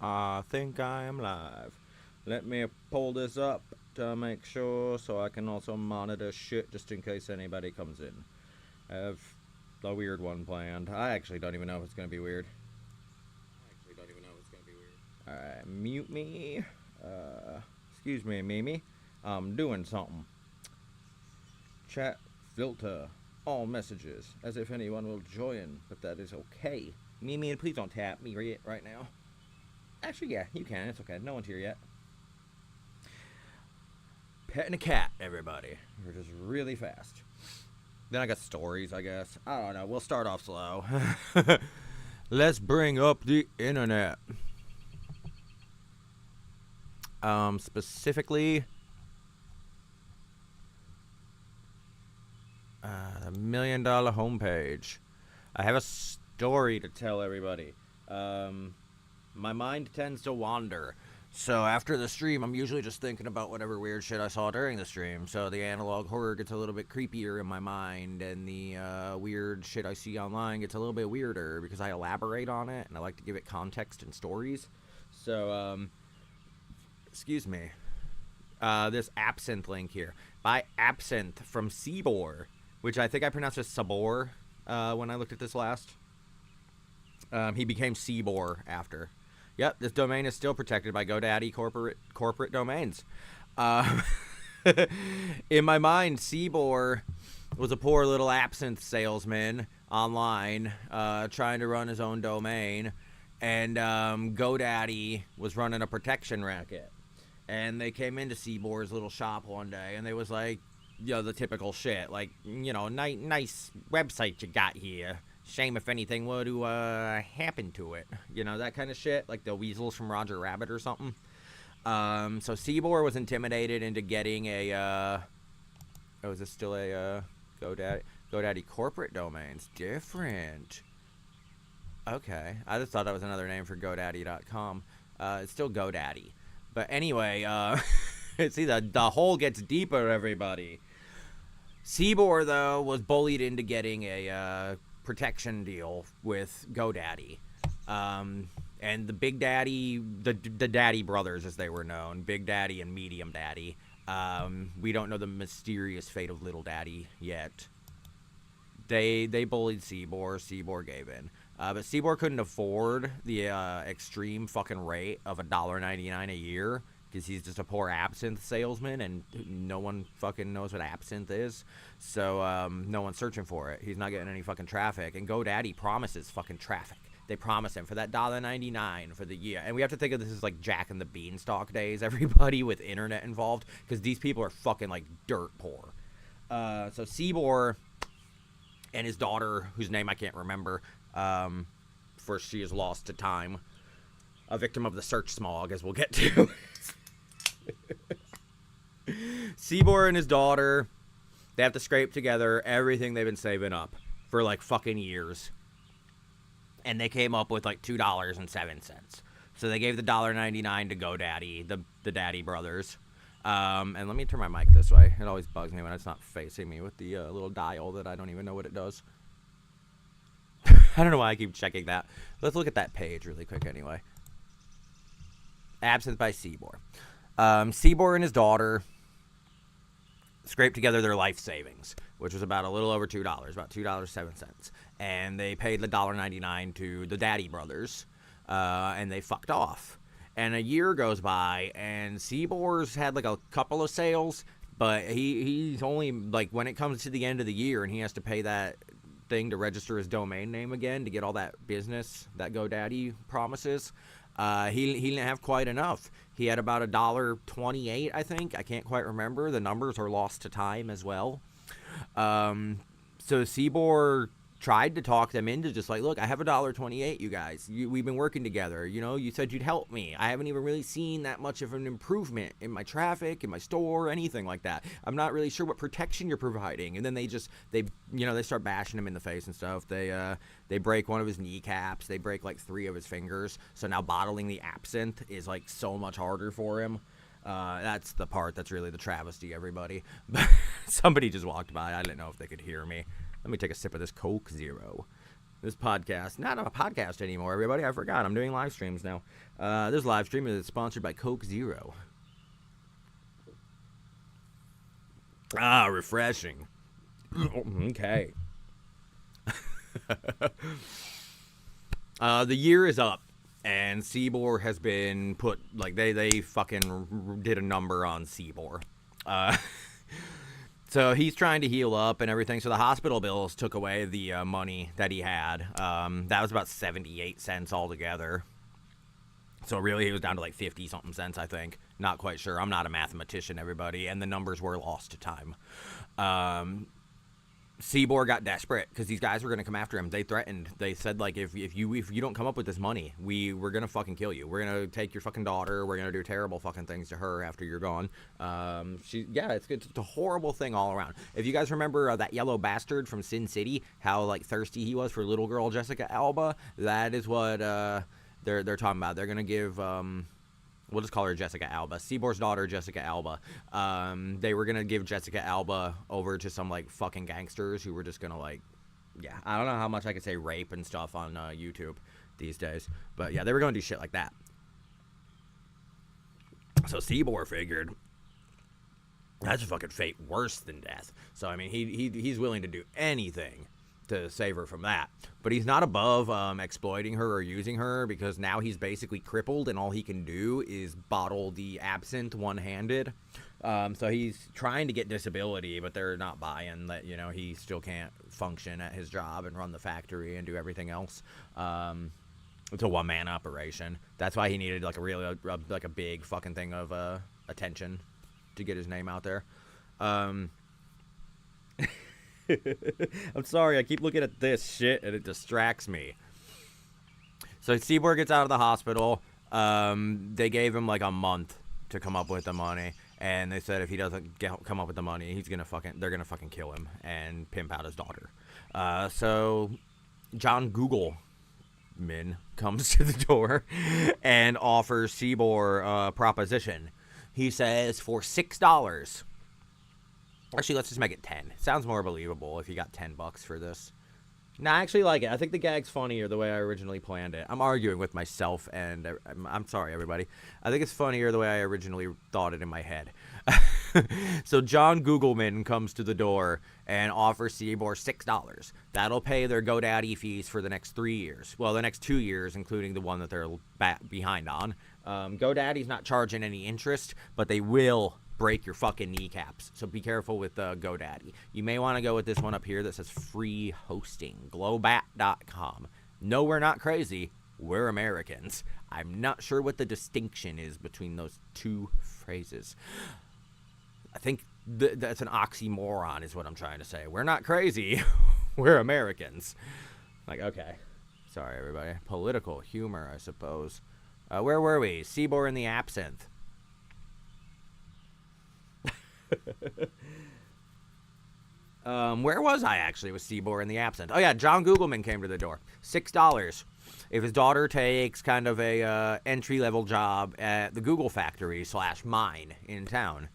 I think I am live. Let me pull this up to make sure so I can also monitor shit just in case anybody comes in. I have a weird one planned. I actually don't even know if it's going to be weird. Alright, mute me. Excuse me, Mimi. I'm doing something. Chat filter all messages as if anyone will join, but that is okay. Mimi, please don't tap me right now. Actually, yeah, you can. It's okay. No one's here yet. Petting a cat, everybody. We're just really fast. Then I got stories, I guess. I don't know. We'll start off slow. Let's bring up the internet. Specifically, the $1 Million homepage. I have a story to tell everybody. My mind tends to wander. So after the stream, I'm usually just thinking about whatever weird shit I saw during the stream. So the analog horror gets a little bit creepier in my mind, and the weird shit I see online gets a little bit weirder because I elaborate on it, and I like to give it context and stories. So, excuse me. This absinthe link here. Buy absinthe from SEBOR, which I think I pronounced as SEBOR when I looked at this last. He became SEBOR after. Yep, this domain is still protected by GoDaddy corporate domains. In my mind, SEBOR was a poor little absinthe salesman online trying to run his own domain, and GoDaddy was running a protection racket. And they came into SEBOR's little shop one day, and they was like, you know, the typical shit, like, you know, nice website you got here. Shame if anything were to happen to it. You know, that kind of shit, like the weasels from Roger Rabbit or something. So SEBOR was intimidated into getting a, oh, is this still a GoDaddy corporate domains? Different. Okay, I just thought that was another name for GoDaddy.com. It's still GoDaddy. But anyway, see, the hole gets deeper, everybody. SEBOR, though, was bullied into getting a protection deal with GoDaddy. And the Big Daddy, the Daddy brothers, as they were known, Big Daddy and Medium Daddy. We don't know the mysterious fate of Little Daddy yet. They bullied SEBOR. SEBOR gave in. But SEBOR couldn't afford the extreme fucking rate of $1.99 a year because he's just a poor absinthe salesman and no one fucking knows what absinthe is. So no one's searching for it. He's not getting any fucking traffic. And GoDaddy promises fucking traffic. They promise him for that $1.99 for the year. And we have to think of this as like Jack and the Beanstalk days, everybody with internet involved, because these people are fucking like dirt poor. So SEBOR and his daughter, whose name I can't remember, for she is lost to time, a victim of the search smog, as we'll get to. SEBOR and his daughter, they have to scrape together everything they've been saving up for like fucking years, and they came up with like $2.07. So they gave the $1.99 to GoDaddy, the Daddy brothers. And let me turn my mic this way. It always bugs me when it's not facing me with the little dial that I don't even know what it does. I don't know why I keep checking that. Let's look at that page really quick anyway. Absinthe by SEBOR. SEBOR and his daughter scraped together their life savings, which was about a little over $2, about $2.07. And they paid the $1.99 to the Daddy brothers, and they fucked off. And a year goes by, and SEBOR's had like a couple of sales, but he's only, like, when it comes to the end of the year and he has to pay that thing to register his domain name again to get all that business that GoDaddy promises, he didn't have quite enough. He had about $1.28, I think. I can't quite remember. The numbers are lost to time as well. So SEBOR tried to talk them into just like, look, I have $1.28, you guys. We've been working together. You know, you said you'd help me. I haven't even really seen that much of an improvement in my traffic, in my store, anything like that. I'm not really sure what protection you're providing. And then they start bashing him in the face and stuff. They break one of his kneecaps. They break like 3 of his fingers. So now bottling the absinthe is like so much harder for him. That's the part that's really the travesty, everybody. Somebody just walked by. I didn't know if they could hear me. Let me take a sip of this Coke Zero. This podcast, not a podcast anymore, everybody. I forgot. I'm doing live streams now. This live stream is sponsored by Coke Zero. Ah, refreshing. Okay. The year is up, and SEBOR has been put, like, they fucking did a number on SEBOR. So he's trying to heal up and everything. So the hospital bills took away the money that he had. That was about 78 cents altogether. So really, he was down to like 50-something cents, I think. Not quite sure. I'm not a mathematician, everybody. And the numbers were lost to time. SEBOR got desperate because these guys were going to come after him. They threatened. They said, like, if you don't come up with this money, we're going to fucking kill you. We're going to take your fucking daughter. We're going to do terrible fucking things to her after you're gone. It's a horrible thing all around. If you guys remember that yellow bastard from Sin City, how, like, thirsty he was for little girl Jessica Alba, that is what they're talking about. They're going to give... we'll just call her Jessica Alba. SEBOR's daughter, Jessica Alba. They were going to give Jessica Alba over to some, like, fucking gangsters who were just going to, like, yeah, I don't know how much I could say rape and stuff on YouTube these days. But, yeah, they were going to do shit like that. So SEBOR figured, that's a fucking fate worse than death. So, I mean, he's willing to do anything to save her from that, but he's not above exploiting her or using her, because now he's basically crippled and all he can do is bottle the absinthe one-handed. So he's trying to get disability, but they're not buying that, you know, he still can't function at his job and run the factory and do everything else. It's a one-man operation. That's why he needed like a really like a big fucking thing of attention to get his name out there. I'm sorry, I keep looking at this shit and it distracts me. So SEBOR gets out of the hospital. They gave him like a month to come up with the money, and they said if he doesn't come up with the money, they're gonna fucking kill him and pimp out his daughter. So John Googleman comes to the door and offers SEBOR a proposition. He says for $6. Actually, let's just make it 10. Sounds more believable if you got $10 for this. Nah, I actually like it. I think the gag's funnier the way I originally planned it. I'm arguing with myself, and I'm sorry, everybody. I think it's funnier the way I originally thought it in my head. So John Googleman comes to the door and offers SEBOR $6. That'll pay their GoDaddy fees for the next 3 years. Well, the next 2 years, including the one that they're behind on. GoDaddy's not charging any interest, but they will break your fucking kneecaps. So be careful with GoDaddy. You may want to go with this one up here that says free hosting, globat.com. No, we're not crazy. We're Americans. I'm not sure what the distinction is between those two phrases. I think that's an oxymoron is what I'm trying to say. We're not crazy. We're Americans. Like, okay. Sorry, everybody. Political humor, I suppose. Where were we? SEBOR and the absinthe. Where was I actually with SEBOR and the absinthe? Oh yeah, John Googleman came to the door. $6. If his daughter takes kind of a entry-level job at the Google factory / mine in town.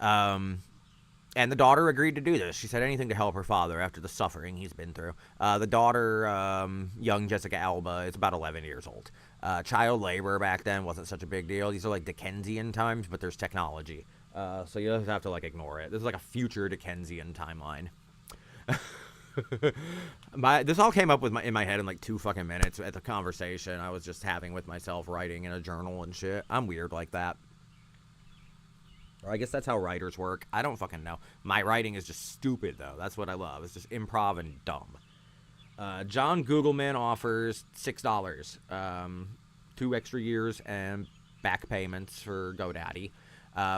And the daughter agreed to do this. She said anything to help her father after the suffering he's been through. The daughter, young Jessica Alba, is about 11 years old. Child labor back then wasn't such a big deal. These are like Dickensian times, but there's technology. So you just have to, like, ignore it. This is like a future Dickensian timeline. This all came up in my head in like 2 fucking minutes at the conversation I was just having with myself, writing in a journal and shit. I'm weird like that. Or I guess that's how writers work. I don't fucking know. My writing is just stupid, though. That's what I love. It's just improv and dumb. John Googleman offers $6. 2 extra years and back payments for GoDaddy.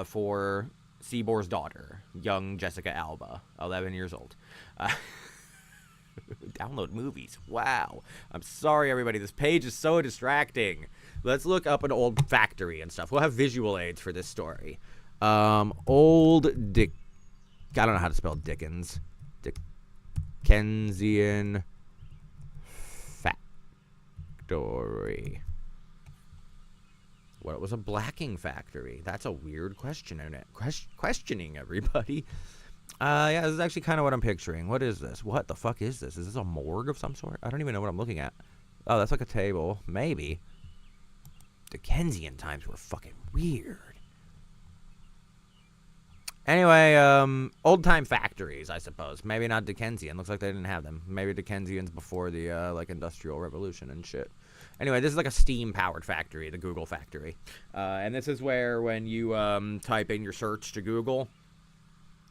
For SEBOR's daughter, young Jessica Alba, 11 years old. Download movies. Wow. I'm sorry, everybody. This page is so distracting. Let's look up an old factory and stuff. We'll have visual aids for this story. Old Dick... I don't know how to spell Dickens. Dickensian factory. What, it was a blacking factory? That's a weird question, isn't it? Questioning everybody. Yeah, this is actually kind of what I'm picturing. What is this? What the fuck is this? Is this a morgue of some sort? I don't even know what I'm looking at. Oh, that's like a table. Maybe. Dickensian times were fucking weird. Anyway, old-time factories, I suppose. Maybe not Dickensian. Looks like they didn't have them. Maybe Dickensians before the, like, Industrial Revolution and shit. Anyway, this is like a steam-powered factory, the Google factory. And this is where, when you, type in your search to Google,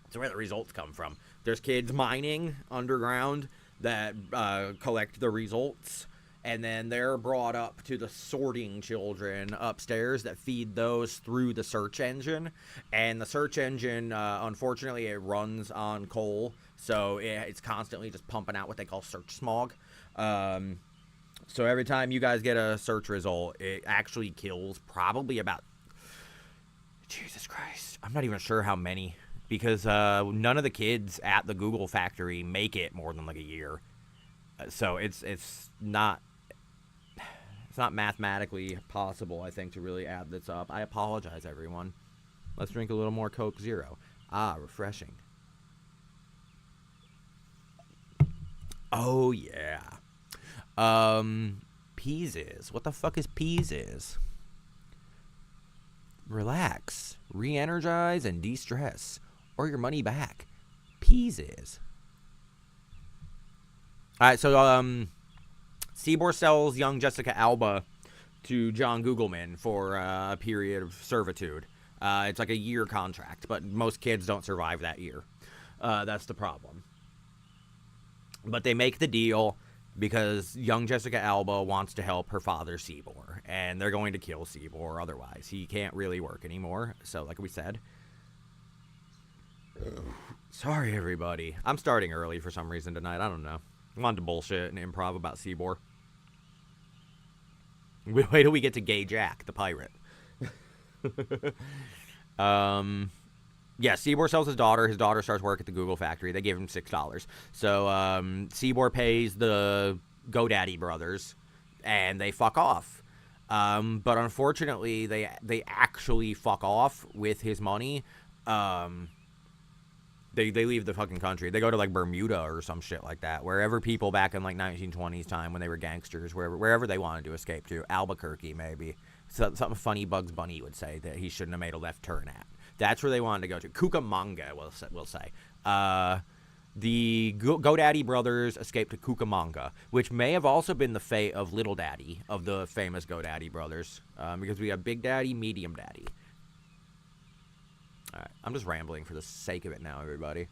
it's where the results come from. There's kids mining underground that, collect the results. And then they're brought up to the sorting children upstairs that feed those through the search engine. And the search engine, unfortunately, it runs on coal. So it's constantly just pumping out what they call search smog. So every time you guys get a search result, it actually kills probably about... Jesus Christ. I'm not even sure how many. Because none of the kids at the Google factory make it more than like a year. So it's not... It's not mathematically possible, I think, to really add this up. I apologize, everyone. Let's drink a little more Coke Zero. Ah, refreshing. Oh, yeah. Peases. What the fuck is Peases? Relax. Re-energize and de-stress. Or your money back. Peases. Alright, so, SEBOR sells young Jessica Alba to John Googleman for a period of servitude. It's like a year contract, but most kids don't survive that year. That's the problem. But they make the deal because young Jessica Alba wants to help her father, SEBOR. And they're going to kill SEBOR otherwise. He can't really work anymore. So, like we said. Sorry, everybody. I'm starting early for some reason tonight. I don't know. I wanted to bullshit and improv about SEBOR. Wait till we get to Gay Jack, the pirate. Yeah, SEBOR sells his daughter. His daughter starts work at the Google factory. They gave him $6. So, SEBOR pays the GoDaddy brothers, and they fuck off. But unfortunately, they actually fuck off with his money. They leave the fucking country. They go to, like, Bermuda or some shit like that. Wherever people back in, like, 1920s time when they were gangsters, wherever they wanted to escape to. Albuquerque, maybe. Something funny Bugs Bunny would say that he shouldn't have made a left turn at. That's where they wanted to go to. Cucamonga, we'll say. The GoDaddy brothers escaped to Cucamonga, which may have also been the fate of Little Daddy, of the famous GoDaddy brothers. Because we have Big Daddy, Medium Daddy. Alright, I'm just rambling for the sake of it now, everybody.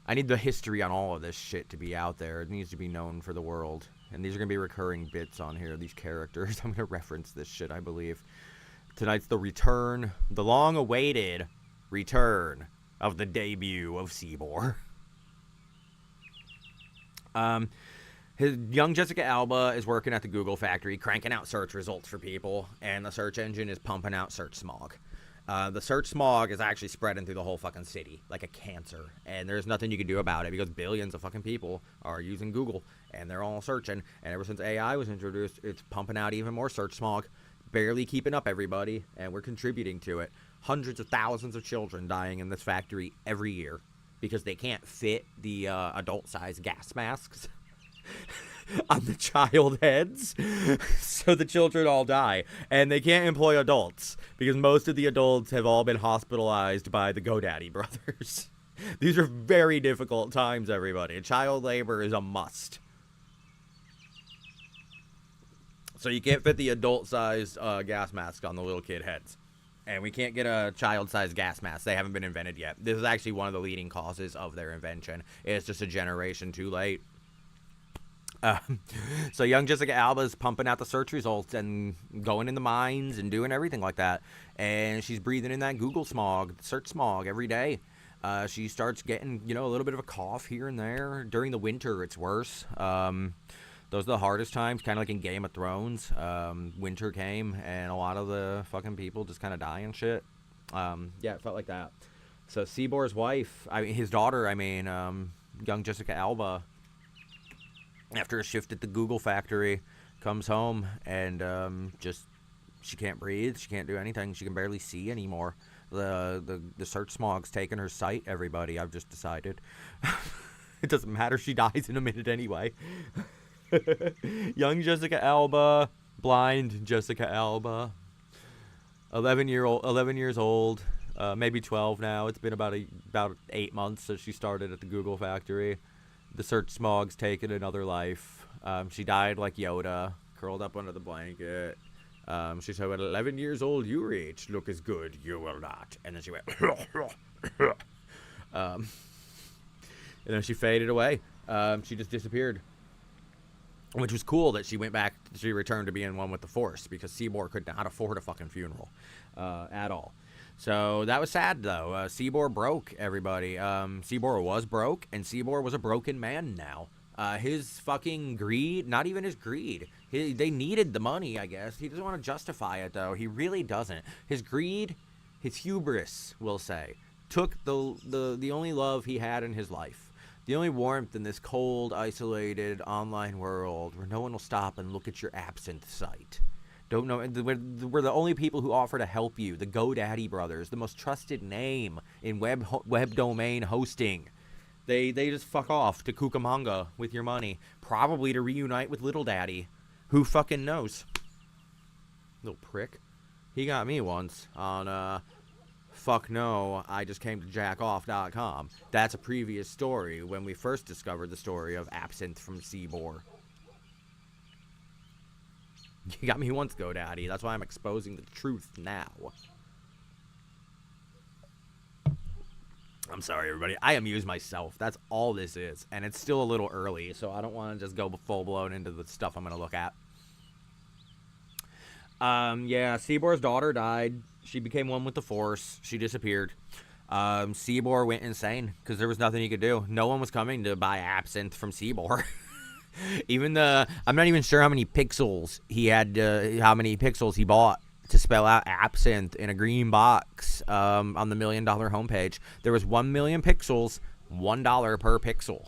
I need the history on all of this shit to be out there. It needs to be known for the world. And these are going to be recurring bits on here, these characters. I'm going to reference this shit, I believe. Tonight's the return, the long-awaited return of the debut of SEBOR. His young Jessica Alba is working at the Google factory, cranking out search results for people, and the search engine is pumping out search smog. The search smog is actually spreading through the whole fucking city like a cancer, and there's nothing you can do about it because billions of fucking people are using Google, and they're all searching, and ever since AI was introduced, it's pumping out even more search smog, barely keeping up, everybody, and we're contributing to it. Hundreds of thousands of children dying in this factory every year because they can't fit the adult-sized gas masks on the child heads, so the children all die, and they can't employ adults because most of the adults have all been hospitalized by the GoDaddy brothers. These are very difficult times, everybody. Child labor is a must. So you can't fit the adult-sized gas mask on the little kid heads. And we can't get a child-sized gas mask. They haven't been invented yet. This is actually one of the leading causes of their invention. It's just a generation too late. So young Jessica Alba is pumping out the search results and going in the mines and doing everything like that. And she's breathing in that Google smog, search smog every day. She starts getting, a little bit of a cough here and there. During the winter, it's worse. Those are the hardest times, kind of like in Game of Thrones. Winter came, and a lot of the fucking people just kind of die and shit. Yeah, it felt like that. So SEBOR's wife, his daughter, young Jessica Alba, after a shift at the Google factory, comes home and she can't breathe. She can't do anything. She can barely see anymore. The search smog's taking her sight, everybody. I've just decided. It doesn't matter. She dies in a minute anyway. Young Jessica Alba, blind Jessica Alba. 11 years old, maybe 12 now. It's been about 8 months since she started at the Google factory. The search smog's taken another life. She died like Yoda, curled up under the blanket. She said, at 11 years old, you reach look as good, you will not. And then she went, and then she faded away. She just disappeared. Which was cool that she returned to being one with the Force, because SEBOR could not afford a fucking funeral at all. So that was sad, though. SEBOR broke, everybody. SEBOR was broke, and SEBOR was a broken man now. His fucking greed, not even his greed. They needed the money, I guess. He doesn't want to justify it, though. He really doesn't. His greed, his hubris, we'll say, took the only love he had in his life. The only warmth in this cold, isolated online world where no one will stop and look at your absinthe site. Don't know. We're the only people who offer to help you. The GoDaddy brothers, the most trusted name in web domain hosting. They just fuck off to Cucamonga with your money, probably to reunite with Little Daddy. Who fucking knows? Little prick. He got me once on fuck no, I just came to jackoff.com. That's a previous story when we first discovered the story of absinthe from SEBOR. You got me once, GoDaddy. That's why I'm exposing the truth now. I'm sorry, everybody. I amuse myself. That's all this is. And it's still a little early, so I don't want to just go full-blown into the stuff I'm going to look at. Yeah, SEBOR's daughter died. She became one with the Force. She disappeared. SEBOR went insane because there was nothing he could do. No one was coming to buy absinthe from SEBOR. I'm not even sure how many pixels he had, how many pixels he bought to spell out absinthe in a green box on the $1 Million homepage. There was 1 million pixels, $1 per pixel.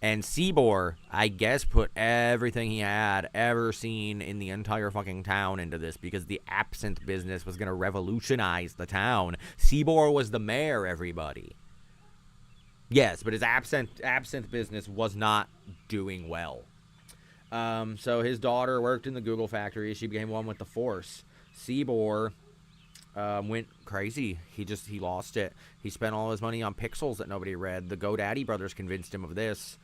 And SEBOR, I guess, put everything he had ever seen in the entire fucking town into this because the absinthe business was going to revolutionize the town. SEBOR was the mayor, everybody. Yes, but his absinthe business was not doing well. So his daughter worked in the Google factory. She became one with the Force. SEBOR went crazy. He lost it. He spent all his money on pixels that nobody read. The GoDaddy brothers convinced him of this.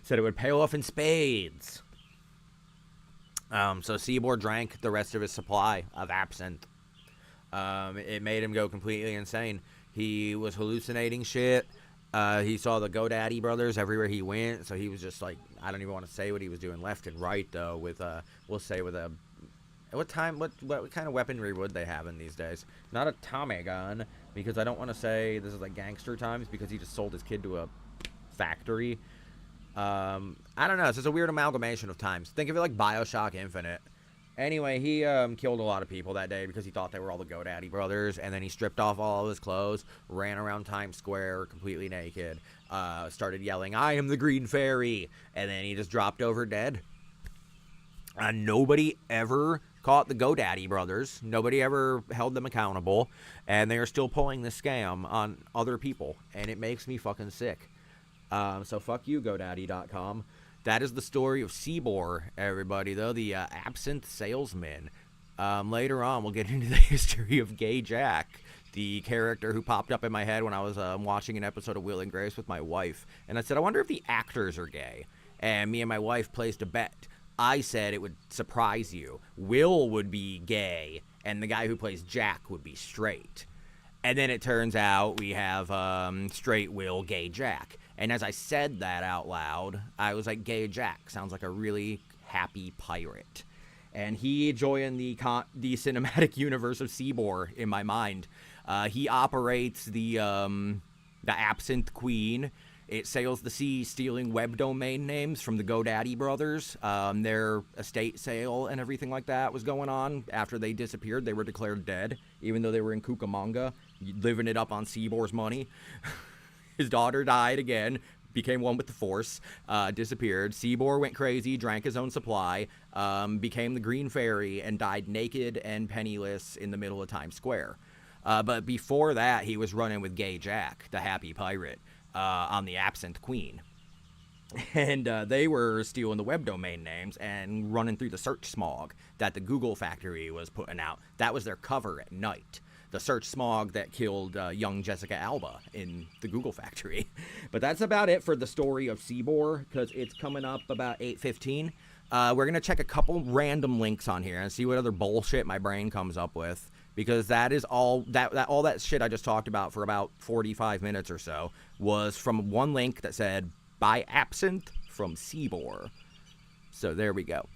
Said it would pay off in spades. So SEBOR drank the rest of his supply of absinthe. It made him go completely insane. He was hallucinating shit. He saw the GoDaddy brothers everywhere he went. So he was just like, I don't even want to say what he was doing left and right, though, with what kind of weaponry would they have in these days? Not a Tommy gun, because I don't want to say this is like gangster times, because he just sold his kid to a factory. I don't know. It's just a weird amalgamation of times. Think of it like BioShock Infinite. Anyway, he killed a lot of people that day because he thought they were all the GoDaddy brothers, and then he stripped off all of his clothes, ran around Times Square completely naked, started yelling, "I am the Green Fairy," and then he just dropped over dead. Nobody ever caught the GoDaddy brothers. Nobody ever held them accountable, and they are still pulling this scam on other people, and it makes me fucking sick. So fuck you, GoDaddy.com. That is the story of SEBOR, everybody, though, the absinthe salesman. Later on, we'll get into the history of Gay Jack, the character who popped up in my head when I was watching an episode of Will and Grace with my wife. And I said, I wonder if the actors are gay. And me and my wife placed a bet. I said it would surprise you. Will would be gay, and the guy who plays Jack would be straight. And then it turns out we have straight Will, gay Jack. And as I said that out loud, I was like, Gay Jack sounds like a really happy pirate. And he joined the cinematic universe of SEBOR in my mind. He operates the Absinthe Queen. It sails the sea, stealing web domain names from the GoDaddy brothers. Their estate sale and everything like that was going on. After they disappeared, they were declared dead, even though they were in Cucamonga, living it up on SEBOR's money. His daughter died again, became one with the Force, disappeared. SEBOR went crazy, drank his own supply, became the Green Fairy, and died naked and penniless in the middle of Times Square. But before that, he was running with Gay Jack, the happy pirate, on the Absinthe Queen. And they were stealing the web domain names and running through the search smog that the Google factory was putting out. That was their cover at night. The search smog that killed young Jessica Alba in the Google factory. But that's about it for the story of SEBOR, because it's coming up about 8:15. We're going to check a couple random links on here and see what other bullshit my brain comes up with, because that is all that shit I just talked about for about 45 minutes or so was from one link that said, buy absinthe from SEBOR. So there we go.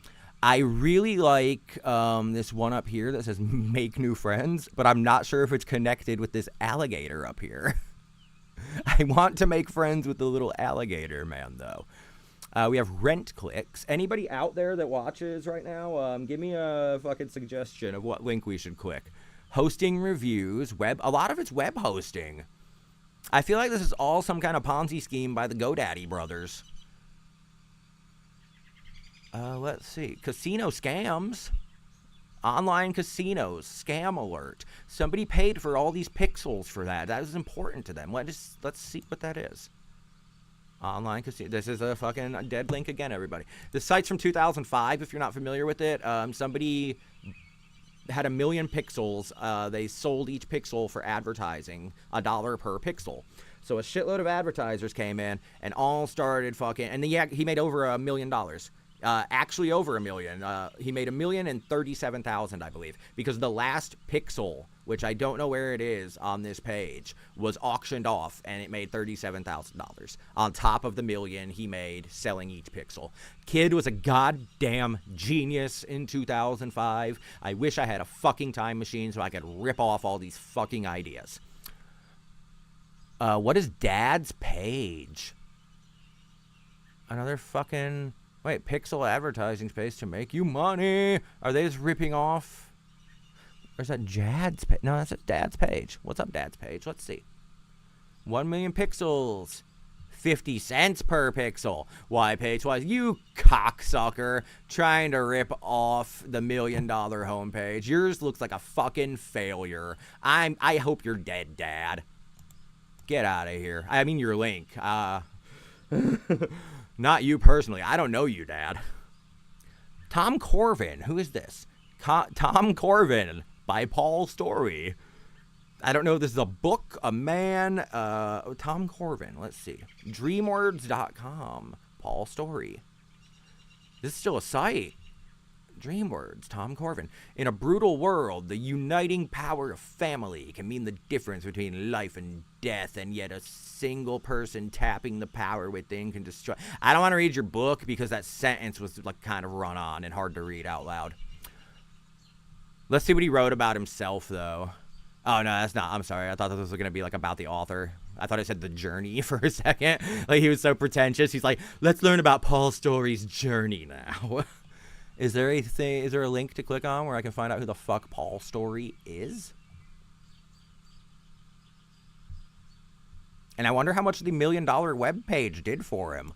I really like this one up here that says make new friends, but I'm not sure if it's connected with this alligator up here. I want to make friends with the little alligator man, though. We have rent clicks. Anybody out there that watches right now, give me a fucking suggestion of what link we should click. Hosting reviews, a lot of it's web hosting. I feel like this is all some kind of Ponzi scheme by the GoDaddy brothers. Let's see. Casino scams. Online casinos. Scam alert. Somebody paid for all these pixels for that. That is important to them. Let's see what that is. Online casino. This is a fucking dead link again, everybody. This site's from 2005, if you're not familiar with it. Somebody had 1 million pixels. They sold each pixel for advertising, $1 per pixel. So a shitload of advertisers came in and all started fucking, and he made over $1 million. Actually over 1 million. He made 1,037,000, I believe, because the last pixel, which I don't know where it is on this page, was auctioned off, and it made $37,000 on top of the million he made selling each pixel. Kid was a goddamn genius in 2005. I wish I had a fucking time machine so I could rip off all these fucking ideas. What is Dad's page? Another fucking... Wait, pixel advertising space to make you money. Are they just ripping off? Or is that Jad's page? No, that's Dad's page. What's up, Dad's page? Let's see. 1 million pixels. 50 cents per pixel. Why, page wise? You cocksucker. Trying to rip off the $1 million homepage. Yours looks like a fucking failure. I hope you're dead, Dad. Get out of here. I mean your link. Not you personally. I don't know you, Dad. Tom Corvin. Who is this? Tom Corvin by Paul Story. I don't know if this is a book, a man. Tom Corvin. Let's see. Dreamwords.com. Paul Story. This is still a site. DreamWords, Tom Corvin. In a brutal world, the uniting power of family can mean the difference between life and death, and yet a single person tapping the power within can destroy. I don't want to read your book because that sentence was like kind of run on and hard to read out loud. Let's see what he wrote about himself, though. Oh, no, that's not. I'm sorry. I thought this was going to be like about the author. I thought it said the journey for a second. Like he was so pretentious. He's like, let's learn about Paul Story's journey now. Is there a link to click on where I can find out who the fuck Paul Story is? And I wonder how much the $1 million webpage did for him.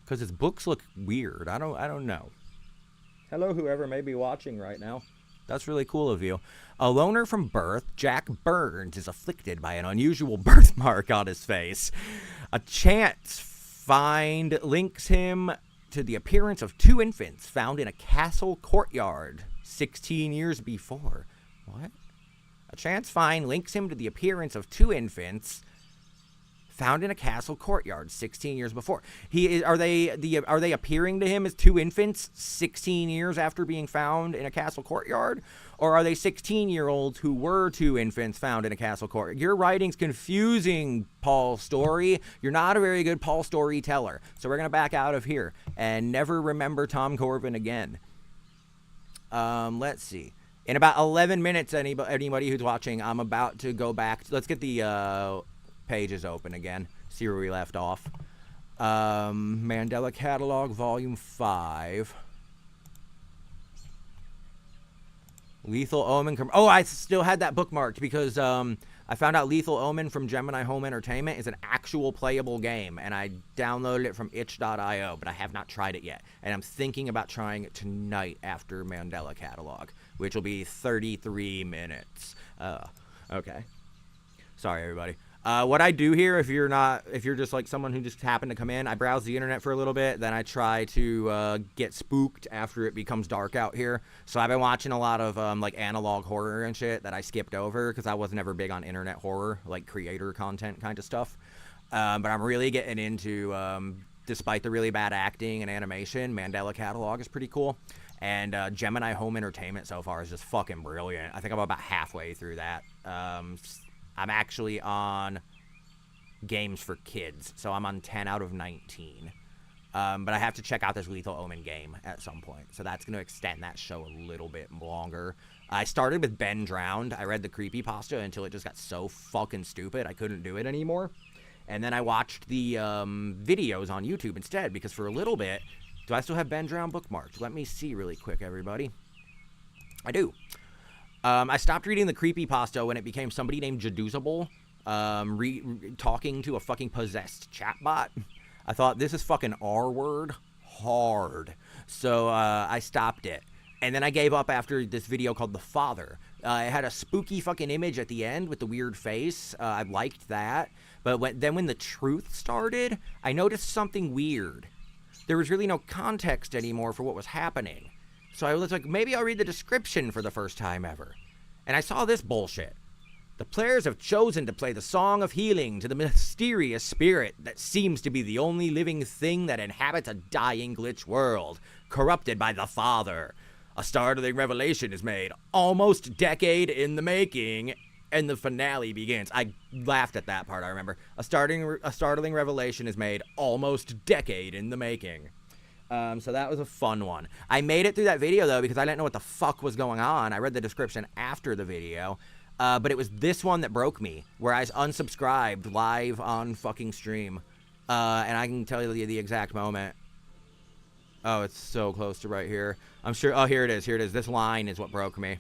Because his books look weird. I don't know. Hello, whoever may be watching right now. That's really cool of you. A loner from birth, Jack Burns is afflicted by an unusual birthmark on his face. A chance find links him to the appearance of 2 infants found in a castle courtyard 16 years before. What? A chance find links him to the appearance of 2 infants found in a castle courtyard 16 years before. Are they appearing to him as 2 infants 16 years after being found in a castle courtyard? Or are they 16-year-olds who were 2 infants found in a castle courtyard? Your writing's confusing, Paul Story. You're not a very good Paul Story teller. So we're going to back out of here and never remember Tom Corvin again. Let's see. In about 11 minutes, anybody who's watching, I'm about to go back. Let's get the pages open again. See where we left off. Mandela Catalogue, Volume 5. Lethal Omen. Oh, I still had that bookmarked because I found out Lethal Omen from Gemini Home Entertainment is an actual playable game, and I downloaded it from itch.io, but I have not tried it yet. And I'm thinking about trying it tonight after Mandela Catalogue, which will be 33 minutes. Okay. Sorry, everybody. What I do here, if you're just like someone who just happened to come in, I browse the internet for a little bit, then I try to get spooked after it becomes dark out here. So I've been watching a lot of like analog horror and shit that I skipped over because I was never big on internet horror, like creator content kind of stuff. But I'm really getting into, despite the really bad acting and animation, Mandela Catalogue is pretty cool. And Gemini Home Entertainment so far is just fucking brilliant. I think I'm about halfway through that. I'm actually on games for kids, so I'm on 10 out of 19. But I have to check out this Lethal Omen game at some point, so that's going to extend that show a little bit longer. I started with Ben Drowned. I read the creepypasta until it just got so fucking stupid I couldn't do it anymore. And then I watched the videos on YouTube instead, because for a little bit... Do I still have Ben Drowned bookmarked? Let me see really quick, everybody. I do. I stopped reading the creepypasta when it became somebody named Jaduzable talking to a fucking possessed chatbot. I thought, this is fucking R-word hard. So I stopped it. And then I gave up after this video called The Father. It had a spooky fucking image at the end with the weird face. I liked that. But when the truth started, I noticed something weird. There was really no context anymore for what was happening. So I was like, maybe I'll read the description for the first time ever. And I saw this bullshit. The players have chosen to play the Song of Healing to the mysterious spirit that seems to be the only living thing that inhabits a dying glitch world, corrupted by the Father. A startling revelation is made, almost decade in the making, and the finale begins. I laughed at that part, I remember. A startling revelation is made, almost decade in the making. So that was a fun one. I made it through that video, though, because I didn't know what the fuck was going on. I read the description after the video. But it was this one that broke me, where I unsubscribed live on fucking stream. And I can tell you the exact moment. Oh, it's so close to right here. I'm sure. Oh, here it is. Here it is. This line is what broke me.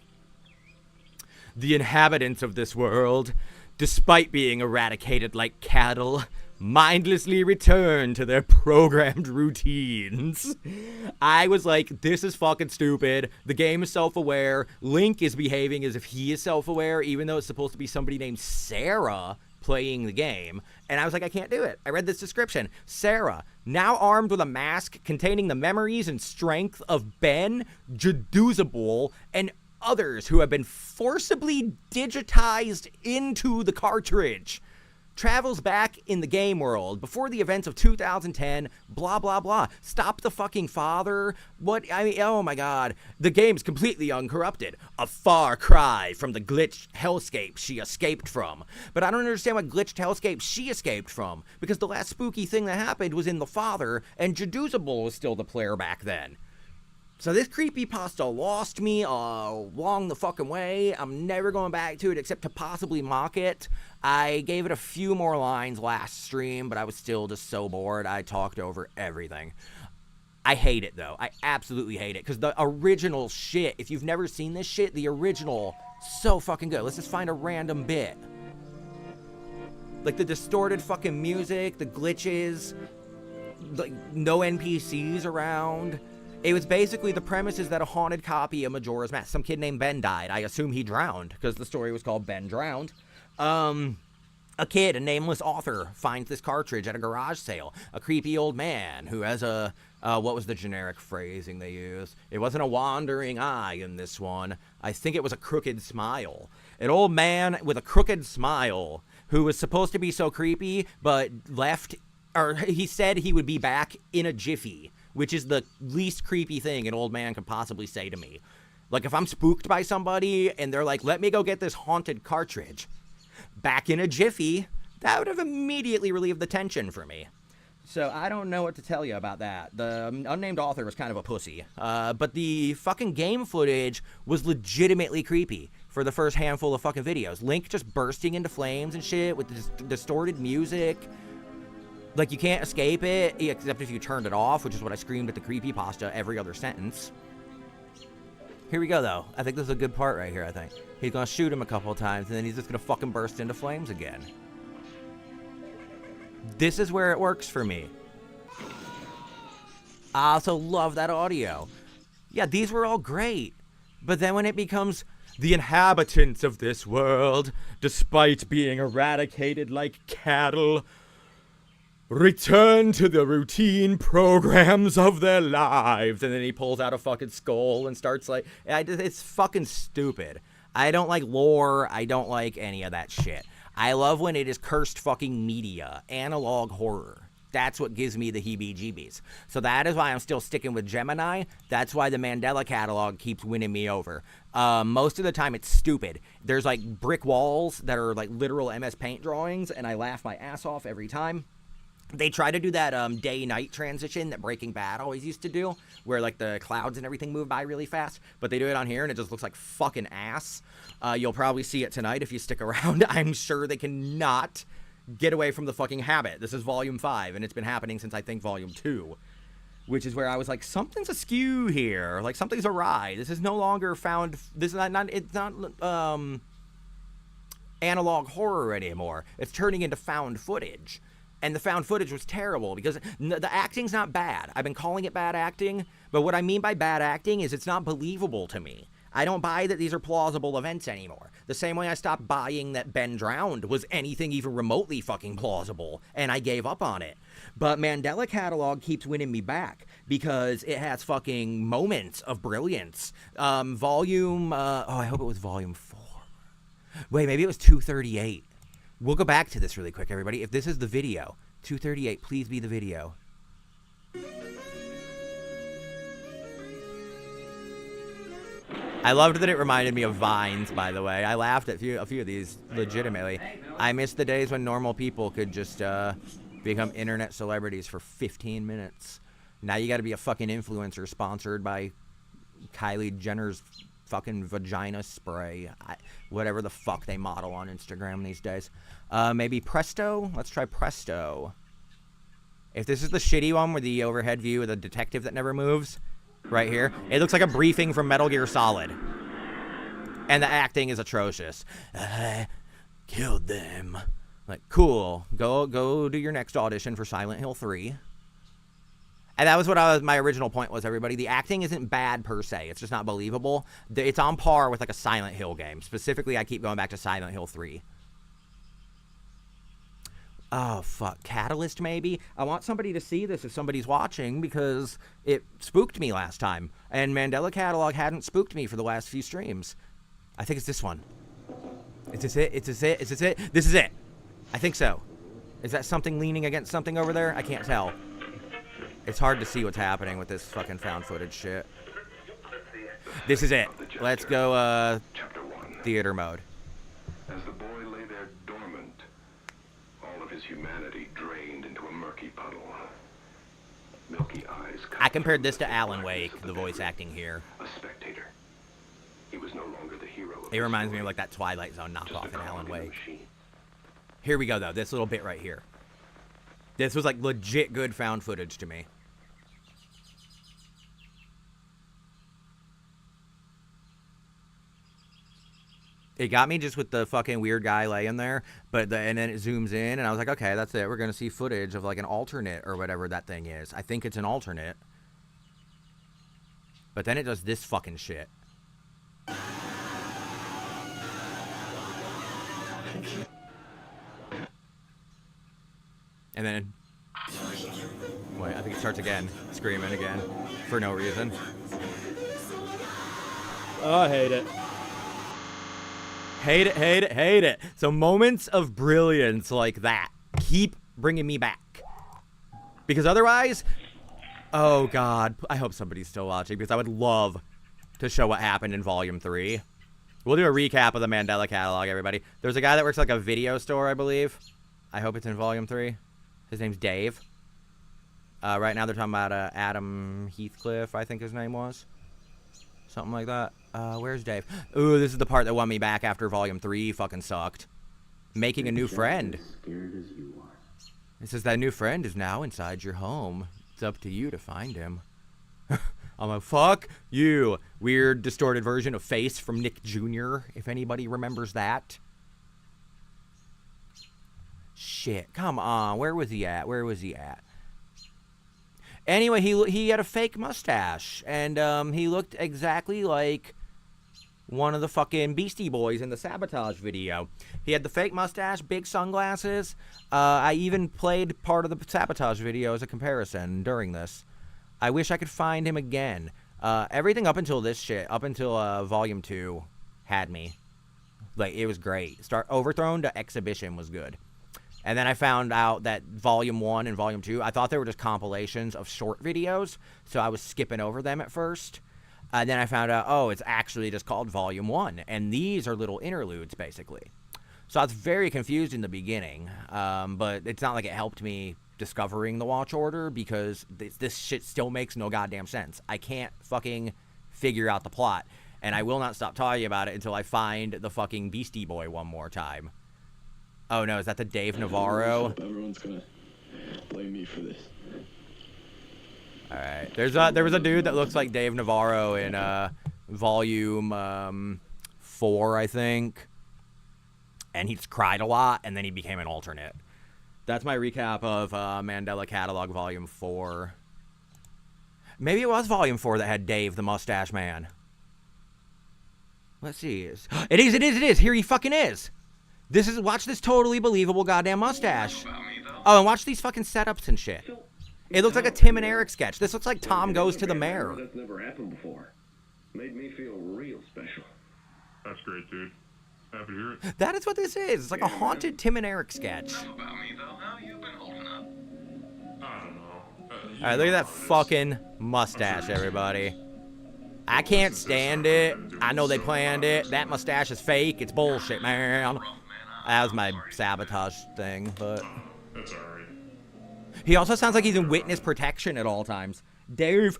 The inhabitants of this world, despite being eradicated like cattle, mindlessly return to their programmed routines. I was like, this is fucking stupid. The game is self-aware. Link is behaving as if he is self-aware, even though it's supposed to be somebody named Sarah playing the game. And I was like, I can't do it. I read this description. Sarah, now armed with a mask containing the memories and strength of Ben, Jaduzable, and others who have been forcibly digitized into the cartridge, travels back in the game world before the events of 2010, blah, blah, blah. Stop the fucking Father. What? I mean, oh my God. The game's completely uncorrupted. A far cry from the glitched hellscape she escaped from. But I don't understand what glitched hellscape she escaped from, because the last spooky thing that happened was in The Father, and Jaduzable was still the player back then. So this creepypasta lost me along the fucking way. I'm never going back to it except to possibly mock it. I gave it a few more lines last stream, but I was still just so bored. I talked over everything. I hate it, though. I absolutely hate it, because the original shit, if you've never seen this shit, the original, so fucking good. Let's just find a random bit. Like the distorted fucking music, the glitches, like no NPCs around. It was basically the premise is that a haunted copy of Majora's Mask. Some kid named Ben died. I assume he drowned, because the story was called Ben Drowned. A kid, a nameless author, finds this cartridge at a garage sale. A creepy old man who has a, what was the generic phrasing they used? It wasn't a wandering eye in this one. I think it was a crooked smile. An old man with a crooked smile who was supposed to be so creepy, but left, or he said he would be back in a jiffy, which is the least creepy thing an old man could possibly say to me. Like, if I'm spooked by somebody and they're like, let me go get this haunted cartridge, back in a jiffy, that would have immediately relieved the tension for me. So I don't know what to tell you about that. The unnamed author was kind of a pussy. But the fucking game footage was legitimately creepy for the first handful of fucking videos. Link just bursting into flames and shit with this distorted music. Like, you can't escape it, except if you turned it off, which is what I screamed at the creepypasta every other sentence. Here we go, though. I think this is a good part right here, I think. He's gonna shoot him a couple of times, and then he's just gonna fucking burst into flames again. This is where it works for me. I also love that audio. Yeah, these were all great. But then when it becomes the inhabitants of this world, despite being eradicated like cattle, return to the routine programs of their lives. And then he pulls out a fucking skull and starts like, it's fucking stupid. I don't like lore. I don't like any of that shit. I love when it is cursed fucking media, analog horror. That's what gives me the heebie-jeebies. So that is why I'm still sticking with Gemini. That's why the Mandela Catalogue keeps winning me over. Most of the time it's stupid. There's like brick walls that are like literal MS Paint drawings, and I laugh my ass off every time. They try to do that day-night transition that Breaking Bad always used to do, where like the clouds and everything move by really fast, but they do it on here and it just looks like fucking ass. You'll probably see it tonight if you stick around. I'm sure they cannot get away from the fucking habit. This is volume 5, and it's been happening since I think volume 2, which is where I was like, something's askew here, like something's awry. This is no longer found. This is not. It's not analog horror anymore. It's turning into found footage. And the found footage was terrible because the acting's not bad. I've been calling it bad acting, but what I mean by bad acting is it's not believable to me. I don't buy that these are plausible events anymore. The same way I stopped buying that Ben drowned was anything even remotely fucking plausible, and I gave up on it. But Mandela Catalogue keeps winning me back because it has fucking moments of brilliance. I hope it was volume 4. Wait, maybe it was 238. We'll go back to this really quick, everybody. If this is the video, 238, please be the video. I loved that it reminded me of Vines, by the way. I laughed at a few of these, legitimately. I miss the days when normal people could just become internet celebrities for 15 minutes. Now you gotta be a fucking influencer sponsored by Kylie Jenner's fucking vagina spray. Whatever the fuck they model on Instagram these days. Maybe Presto? Let's try Presto. If this is the shitty one with the overhead view of the detective that never moves, right here, it looks like a briefing from Metal Gear Solid. And the acting is atrocious. I killed them. Like, cool. Go do your next audition for Silent Hill 3. And that was what my original point was, everybody. The acting isn't bad per se. It's just not believable. It's on par with like a Silent Hill game. Specifically, I keep going back to Silent Hill 3. Oh, fuck. Catalyst, maybe? I want somebody to see this if somebody's watching because it spooked me last time. And Mandela Catalogue hadn't spooked me for the last few streams. I think it's this one. Is this it? Is this it? Is this it? This is it. I think so. Is that something leaning against something over there? I can't tell. It's hard to see what's happening with this fucking found footage shit. This is it. Let's go, theater mode. As the boy lay there dormant, all of his humanity drained into a murky puddle. Milky eyes. I compared this to Alan Wake, the voice acting here. A spectator. He was no longer the hero. It reminds me of like that Twilight Zone knockoff in Alan Wake. Here we go, though. This little bit right here. This was like legit good found footage to me. It got me just with the fucking weird guy laying there, and then it zooms in, and I was like, okay, that's it. We're gonna see footage of like an alternate or whatever that thing is. I think it's an alternate. But then it does this fucking shit. And then, wait, I think it starts again, screaming again, for no reason. Oh, I hate it. Hate it, hate it, hate it. So moments of brilliance like that keep bringing me back. Because otherwise, oh God, I hope somebody's still watching because I would love to show what happened in Volume 3. We'll do a recap of the Mandela Catalogue, everybody. There's a guy that works at like a video store, I believe. I hope it's in Volume 3. His name's Dave. Right now they're talking about Adam Heathcliff, I think his name was. Something like that. Where's Dave? Ooh, this is the part that won me back after Volume 3 fucking sucked. Making a new friend. Scared as you are. It says that new friend is now inside your home. It's up to you to find him. I'm like, fuck you. Weird distorted version of Face from Nick Jr., if anybody remembers that. Shit, come on. Where was he at? Anyway, he had a fake mustache, and he looked exactly like one of the fucking Beastie Boys in the Sabotage video. He had the fake mustache, big sunglasses. I even played part of the Sabotage video as a comparison during this. I wish I could find him again. Everything up until this shit, up until Volume 2, had me. Like, it was great. Overthrown to Exhibition was good. And then I found out that Volume 1 and Volume 2, I thought they were just compilations of short videos, so I was skipping over them at first. Then I found out, oh, it's actually just called Volume 1, and these are little interludes, basically. So I was very confused in the beginning, but it's not like it helped me discovering the watch order, because this shit still makes no goddamn sense. I can't fucking figure out the plot, and I will not stop talking about it until I find the fucking Beastie Boy one more time. Oh no, is that the Dave Navarro? Everyone's gonna blame me for this. Alright, there was a dude that looks like Dave Navarro in Volume 4, I think. And he just cried a lot, and then he became an alternate. That's my recap of Mandela Catalogue Volume 4. Maybe it was Volume 4 that had Dave the Mustache Man. Let's see. It is. Here he fucking is. Watch this totally believable goddamn mustache. Oh, and watch these fucking setups and shit. It looks like a Tim and Eric sketch. This looks like Tom Goes to the Mayor. That's never happened before. Made me feel real special. That's great, dude. Happy to hear it. That is what this is. It's like a haunted Tim and Eric sketch. About me, though. How you been holding up? I don't know. Alright, look at that fucking mustache, everybody. I can't stand it. I know they planned it. That mustache is fake. It's bullshit, man. That was my Sabotage thing, but... That's alright. He also sounds like he's in witness protection at all times. Dave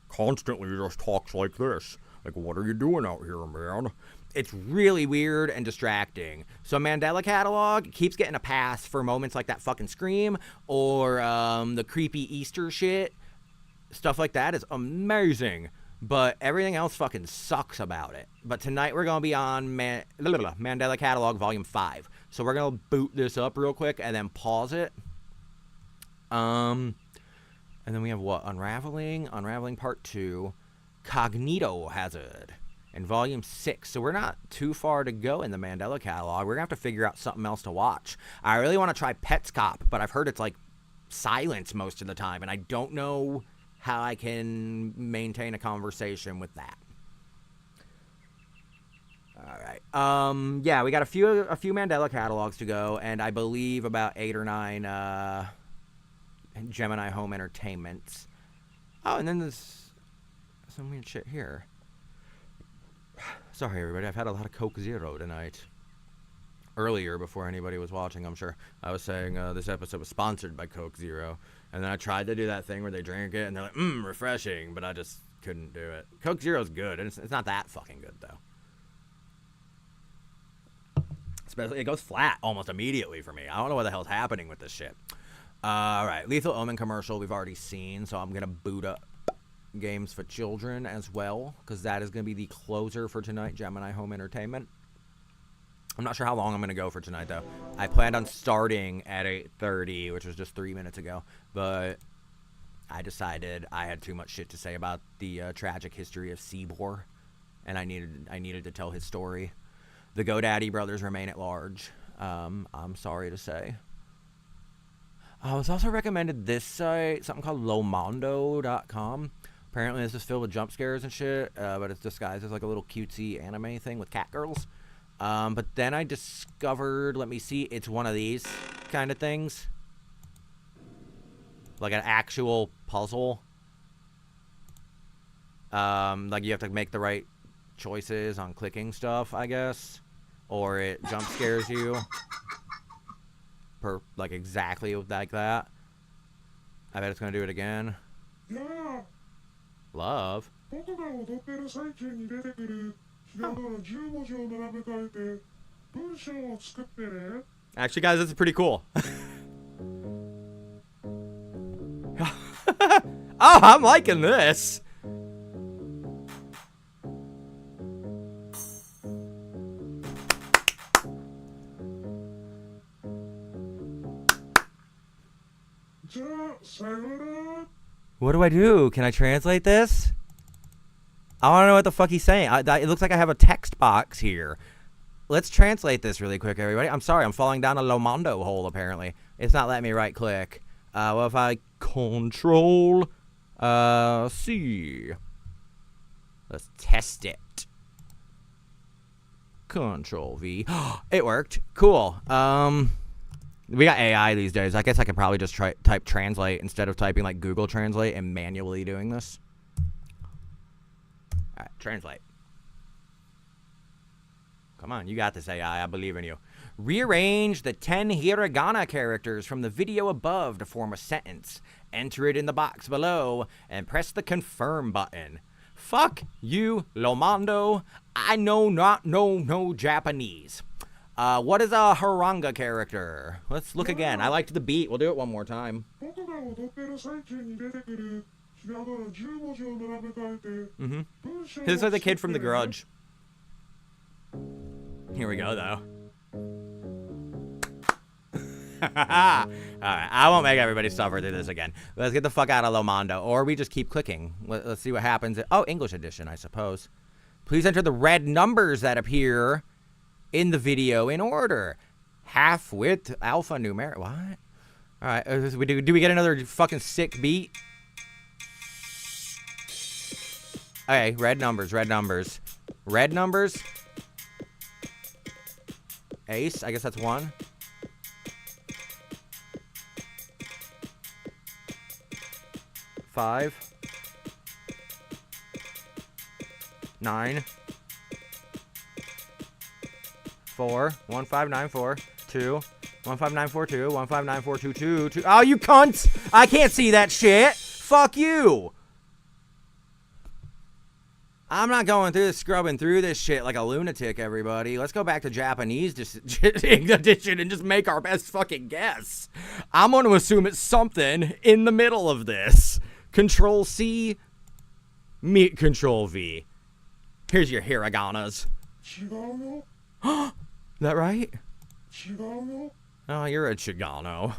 constantly just talks like this. Like, what are you doing out here, man? It's really weird and distracting. So Mandela Catalogue keeps getting a pass for moments like that fucking scream, or the creepy Easter shit. Stuff like that is amazing. But everything else fucking sucks about it. But tonight we're going to be on Mandela Catalogue Volume 5. So we're going to boot this up real quick and then pause it. And then we have what? Unraveling Part 2, Cognito Hazard, and Volume 6. So we're not too far to go in the Mandela Catalogue. We're going to have to figure out something else to watch. I really want to try Pets Cop, but I've heard it's like silence most of the time, and I don't know how I can maintain a conversation with that. Alright. Yeah, we got a few Mandela Catalogues to go, and I believe about 8 or 9, Gemini Home Entertainments. Oh, and then there's some weird shit here. Sorry, everybody. I've had a lot of Coke Zero tonight. Earlier, before anybody was watching, I'm sure, I was saying this episode was sponsored by Coke Zero. And then I tried to do that thing where they drink it, and they're like, refreshing. But I just couldn't do it. Coke Zero's good, and it's not that fucking good, though. Especially, it goes flat almost immediately for me. I don't know what the hell's happening with this shit. Alright, Lethal Omen commercial we've already seen, so I'm going to boot up Games for Children as well, because that is going to be the closer for tonight, Gemini Home Entertainment. I'm not sure how long I'm going to go for tonight, though. I planned on starting at 8:30, which was just 3 minutes ago, but I decided I had too much shit to say about the tragic history of SEBOR, and I needed to tell his story. The GoDaddy brothers remain at large, I'm sorry to say. I was also recommended this site, something called lomondo.com. Apparently this is filled with jump scares and shit, but it's disguised as like a little cutesy anime thing with cat girls. But then I discovered, let me see, it's one of these kind of things. Like an actual puzzle. Like you have to make the right choices on clicking stuff, I guess. Or it jump scares you. Like exactly like that. I bet it's gonna do it again. Yeah. Love. Actually, guys, this is pretty cool. Oh, I'm liking this. What do I do? Can I translate this? I want to know what the fuck he's saying. It looks like I have a text box here. Let's translate this really quick, everybody. I'm sorry, I'm falling down a Lomondo hole, apparently. It's not letting me right-click. Well, if I Control C. Let's test it. Control V. It worked. Cool. We got AI these days. I guess I could probably just type translate instead of typing like Google Translate and manually doing this. All right, translate. Come on, you got this, AI. I believe in you. Rearrange the 10 hiragana characters from the video above to form a sentence. Enter it in the box below and press the confirm button. Fuck you, Lomondo. I know no Japanese. What is a haranga character? Let's look again. I liked the beat. We'll do it one more time. This is the kid from The Grudge. Here we go, though. Alright, I won't make everybody suffer through this again. Let's get the fuck out of Lomondo. Or we just keep clicking. Let's see what happens. Oh, English edition, I suppose. Please enter the red numbers that appear in the video in order. Half width, alpha numeric. What? Alright, do we get another fucking sick beat? Okay, red numbers. Red numbers. Ace, I guess that's 1. 5. 9. 4. 1594. 2. 15942. 1594222. Oh, you cunts! I can't see that shit! Fuck you! I'm not going through this, scrubbing through this shit like a lunatic, everybody. Let's go back to Japanese edition and just make our best fucking guess. I'm going to assume it's something in the middle of this. Control C, Control V. Here's your hiraganas. That right? Oh, you're a Chigano.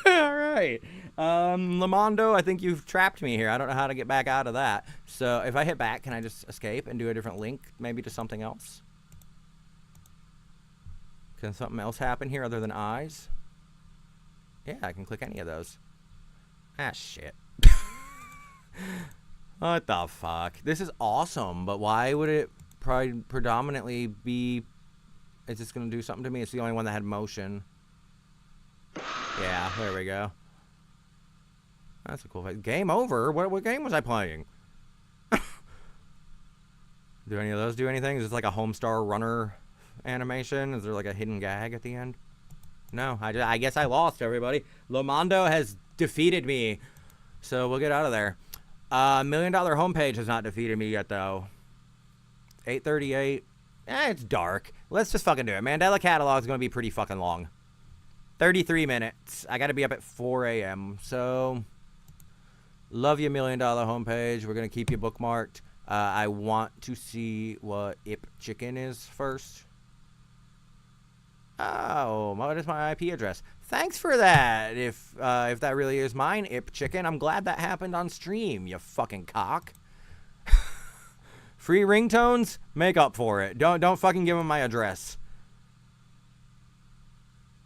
All right. Lomondo, I think you've trapped me here. I don't know how to get back out of that. So if I hit back, can I just escape and do a different link, maybe to something else? Can something else happen here other than eyes? Yeah, I can click any of those. Ah, shit. What the fuck? This is awesome, but why would it predominantly be... Is this going to do something to me? It's the only one that had motion. Yeah, there we go. That's a cool thing. Game over? What game was I playing? Do any of those do anything? Is this like a Homestar Runner animation? Is there like a hidden gag at the end? No, I guess I lost, everybody. Lomondo has defeated me. So we'll get out of there. $1 Million Homepage has not defeated me yet, though. 8:38. It's dark. Let's just fucking do it. Mandela Catalogue is going to be pretty fucking long. 33 minutes. I got to be up at 4 a.m. So, love you, $1 Million Homepage. We're going to keep you bookmarked. I want to see what Ip Chicken is first. Oh, what is my IP address? Thanks for that. If that really is mine, Ip Chicken, I'm glad that happened on stream, you fucking cock. Free ringtones? Make up for it. Don't fucking give them my address.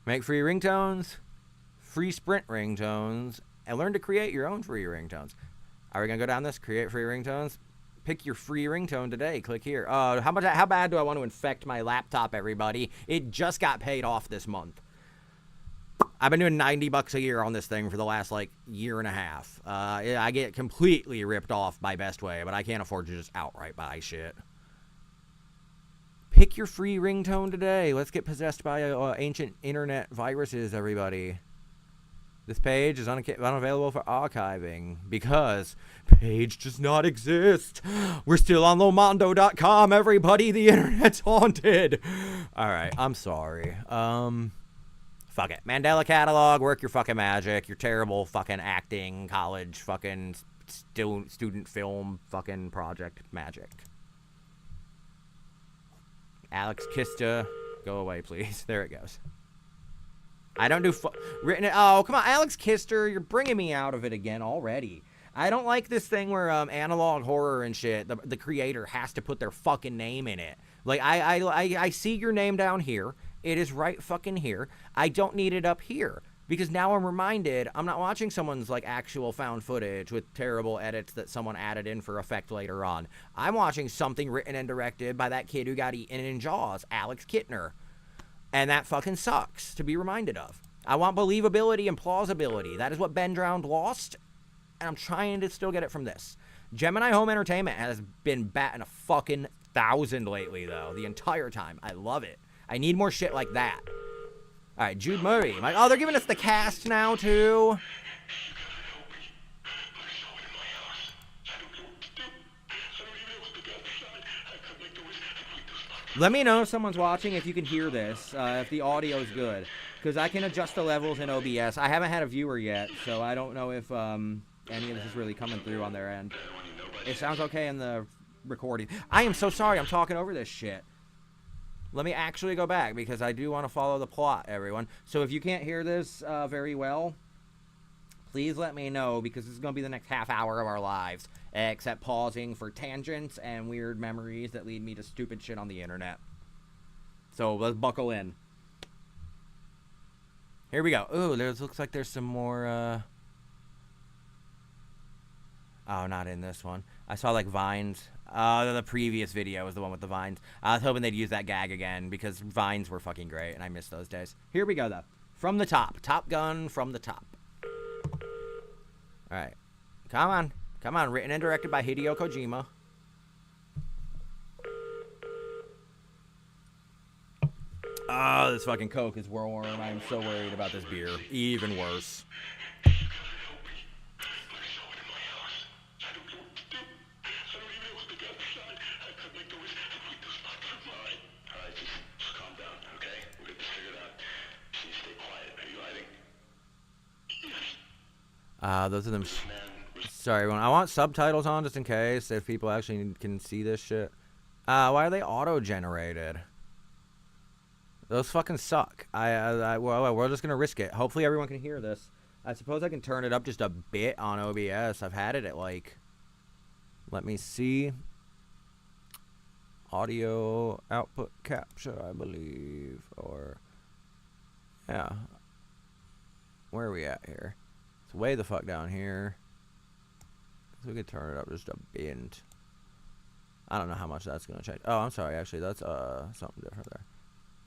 Make free ringtones, free Sprint ringtones, and learn to create your own free ringtones. Are we gonna go down this? Create free ringtones? Pick your free ringtone today. Click here. How bad do I want to infect my laptop, everybody? It just got paid off this month. I've been doing $90 a year on this thing for the last, like, year and a half. I get completely ripped off by Best Way, but I can't afford to just outright buy shit. Pick your free ringtone today. Let's get possessed by ancient internet viruses, everybody. This page is unavailable for archiving because page does not exist. We're still on Lomondo.com, everybody. The internet's haunted. All right, I'm sorry. Fuck it. Mandela Catalogue, work your fucking magic. Your terrible fucking acting, college, fucking student film fucking project magic. Alex Kista, go away, please. There it goes. I don't do written. Oh, come on, Alex Kister, you're bringing me out of it again already. I don't like this thing where analog horror and shit, the creator has to put their fucking name in it. Like, I see your name down here. It is right fucking here. I don't need it up here. Because now I'm reminded I'm not watching someone's, like, actual found footage with terrible edits that someone added in for effect later on. I'm watching something written and directed by that kid who got eaten in Jaws, Alex Kittner. And that fucking sucks to be reminded of. I want believability and plausibility. That is what Ben Drowned lost, and I'm trying to still get it from this. Gemini Home Entertainment has been batting a fucking 1,000 lately, though, the entire time. I love it. I need more shit like that. All right, Jude Murray. Oh, they're giving us the cast now, too. Let me know if someone's watching, if you can hear this, if the audio is good. Because I can adjust the levels in OBS. I haven't had a viewer yet, so I don't know if any of this is really coming through on their end. It sounds okay in the recording. I am so sorry I'm talking over this shit. Let me actually go back, because I do want to follow the plot, everyone. So if you can't hear this very well, please let me know, because this is going to be the next half hour of our lives, except pausing for tangents and weird memories that lead me to stupid shit on the internet. So let's buckle in. Here we go. Ooh, looks like there's some more, oh, not in this one. I saw, like, vines. The previous video was the one with the vines. I was hoping they'd use that gag again, because vines were fucking great, and I miss those days. Here we go, though. From the top. Top Gun from the top. Alright. Come on. Come on. Written and directed by Hideo Kojima. Oh, this fucking Coke is warm. I'm so worried about this beer. Even worse. Those are them. Sorry, everyone. I want subtitles on just in case if people actually can see this shit. Why are they auto-generated? Those fucking suck. Well, we're just gonna risk it. Hopefully everyone can hear this. I suppose I can turn it up just a bit on OBS. I've had it at like, let me see. Audio output capture, I believe, or yeah. Where are we at here? It's way the fuck down here. So we could turn it up just a bit. I don't know how much that's gonna change. Oh, I'm sorry. Actually, that's something different there.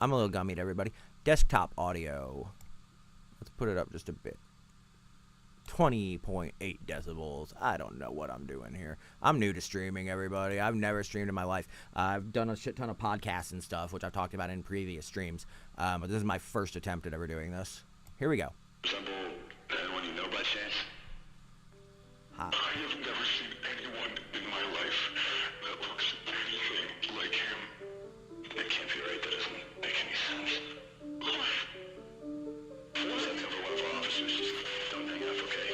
I'm a little gummied, everybody. Desktop audio. Let's put it up just a bit. 20.8 decibels. I don't know what I'm doing here. I'm new to streaming, everybody. I've never streamed in my life. I've done a shit ton of podcasts and stuff, which I've talked about in previous streams. But this is my first attempt at ever doing this. Here we go. Resemble anyone you know by chance? Hi. I have never seen anyone in my life that looks anything like him. It can't be right. That doesn't make any sense. Send over one of our officers. Just don't hang up, okay?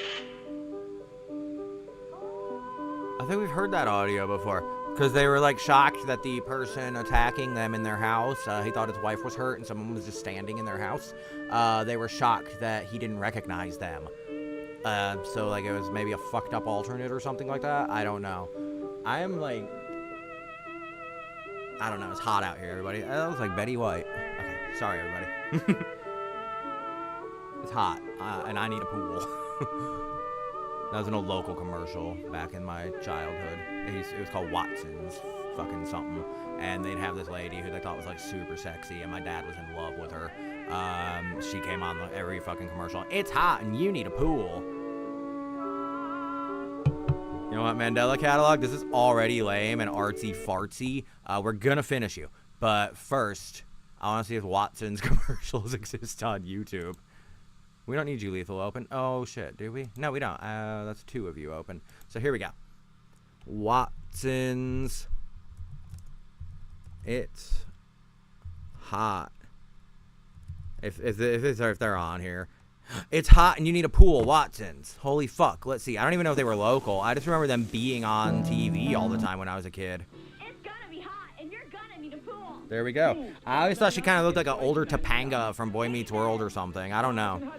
I think we've heard that audio before. Because they were, like, shocked that the person attacking them in their house, he thought his wife was hurt and someone was just standing in their house. They were shocked that he didn't recognize them. So, like, it was maybe a fucked up alternate or something like that. I don't know. I am, like... I don't know. It's hot out here, everybody. That looks like Betty White. Okay. Sorry, everybody. It's hot. And I need a pool. That was in a local commercial back in my childhood. It was called Watson's fucking something. And they'd have this lady who they thought was, like, super sexy, and my dad was in love with her. She came on every fucking commercial. It's hot, and you need a pool. You know what, Mandela Catalogue? This is already lame and artsy-fartsy. We're gonna finish you. But first, I want to see if Watson's commercials exist on YouTube. We don't need you, Lethal, open. Oh, shit. Do we? No, we don't. That's 2 of you open. So here we go. Watson's. It's hot. If they're on here. It's hot and you need a pool, Watsons. Holy fuck. Let's see. I don't even know if they were local. I just remember them being on TV all the time when I was a kid. It's gonna be hot and you're gonna need a pool. There we go. I always thought she kind of looked like an older Topanga from Boy Meets World or something. I don't know.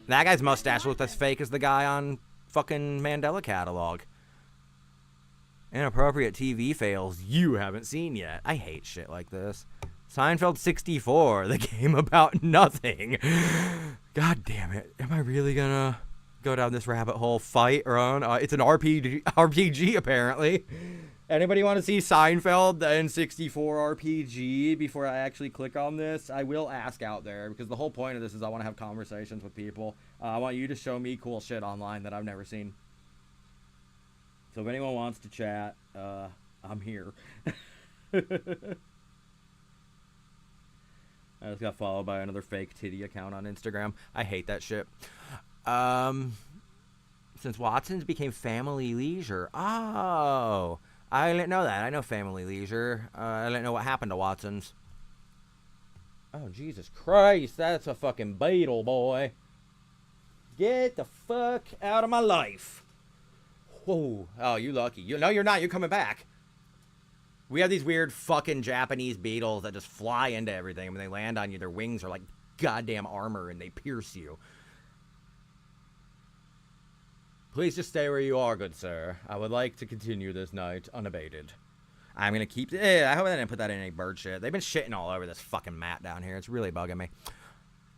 That guy's mustache looked as fake as the guy on fucking Mandela Catalogue. Inappropriate TV fails you haven't seen yet. I hate shit like this. Seinfeld 64, the game about nothing. God damn it. Am I really gonna go down this rabbit hole? Fight, run? It's an RPG apparently. Anybody want to see Seinfeld, the N64 RPG before I actually click on this? I will ask out there, because the whole point of this is I want to have conversations with people. I want you to show me cool shit online that I've never seen. So if anyone wants to chat, I'm here. I just got followed by another fake titty account on Instagram. I hate that shit. Since Watson's became Family Leisure. Oh, I didn't know that. I know Family Leisure. I didn't know what happened to Watson's. Oh, Jesus Christ. That's a fucking beetle, boy. Get the fuck out of my life. Whoa. Oh, you lucky. No, you're not. You're coming back. We have these weird fucking Japanese beetles that just fly into everything. When they land on you, their wings are like goddamn armor and they pierce you. Please just stay where you are, good sir. I would like to continue this night unabated. I'm going to keep... I hope I didn't put that in any bird shit. They've been shitting all over this fucking mat down here. It's really bugging me.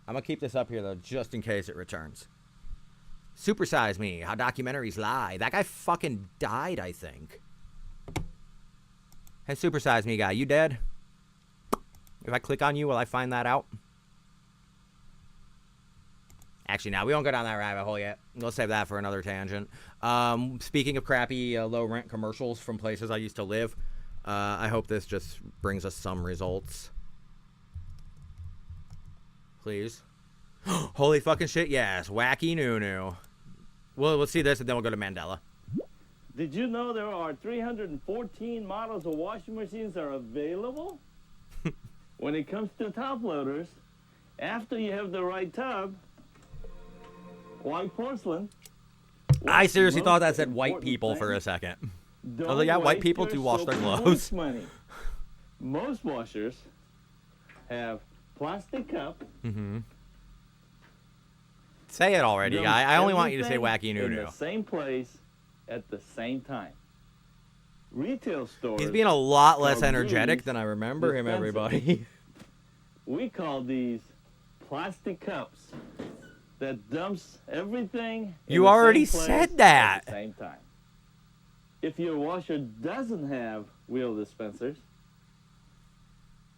I'm going to keep this up here, though, just in case it returns. Supersize Me. How documentaries lie. That guy fucking died, I think. Hey, Supersize Me guy, you dead? If I click on you, will I find that out? Actually, no, we won't go down that rabbit hole yet. We'll save that for another tangent. Speaking of crappy low-rent commercials from places I used to live, I hope this just brings us some results. Please. Holy fucking shit, yes. Wacky Nunu. Well, let's see this, and then we'll go to Mandela. Did you know there are 314 models of washing machines that are available? When it comes to top loaders, after you have the right tub, white porcelain. I seriously thought that said white people for a second. I was like, yeah, white people do wash their clothes. Most washers have plastic cup. Mm-hmm. Say it already, guy. I only want you to say Wacky Nunu. In the same place at the same time. Retail stores. He's being a lot less energetic than I remember him, everybody. We call these plastic cups that dumps everything. You already said that. At the same time. If your washer doesn't have wheel dispensers,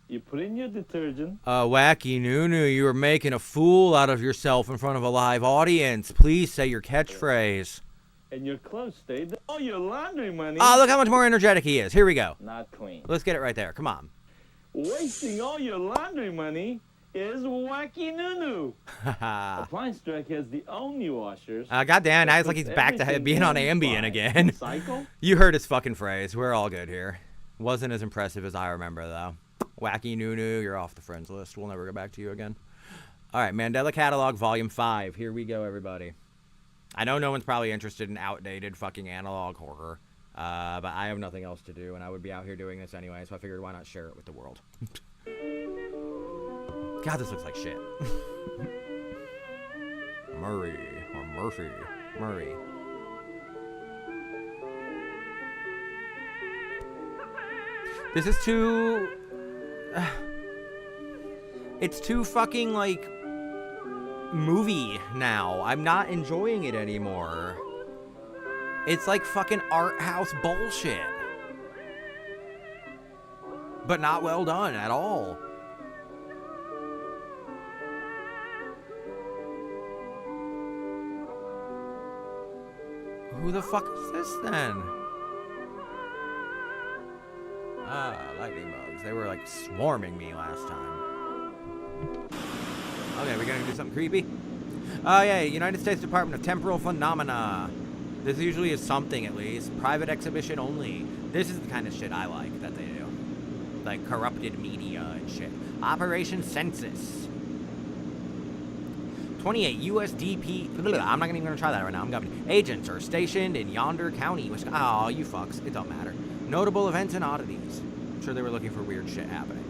you put in your detergent. Wacky Nunu, you are making a fool out of yourself in front of a live audience. Please say your catchphrase. And your clothes stay there. Oh, your laundry money. Oh, look how much more energetic he is. Here we go. Not clean. Let's get it right there. Come on. Wasting all your laundry money is Wacky Nunu. Appliance Direct has the only washers. Goddamn, now it's like he's back to being on Ambien again. Cycle? You heard his fucking phrase. We're all good here. Wasn't as impressive as I remember, though. Wacky Nunu, you're off the friends list. We'll never go back to you again. All right, Mandela Catalogue, Volume 5. Here we go, everybody. I know no one's probably interested in outdated fucking analog horror, but I have nothing else to do, and I would be out here doing this anyway, so I figured why not share it with the world. God, this looks like shit. Murray, or Murphy. Murray. This is too... it's too fucking, like... movie now. I'm not enjoying it anymore. It's like fucking art house bullshit. But not well done at all. Who the fuck is this then? Lightning bugs. They were like swarming me last time. Okay, we're gonna do something creepy. Oh yeah, United States Department of Temporal Phenomena. This usually is something at least. Private exhibition only. This is the kind of shit I like that they do. Like corrupted media and shit. Operation Census. 28 USDP. I'm not even going to try that right now. I'm going. Agents are stationed in Yonder County. Oh, you fucks. It don't matter. Notable events and oddities. I'm sure they were looking for weird shit happening.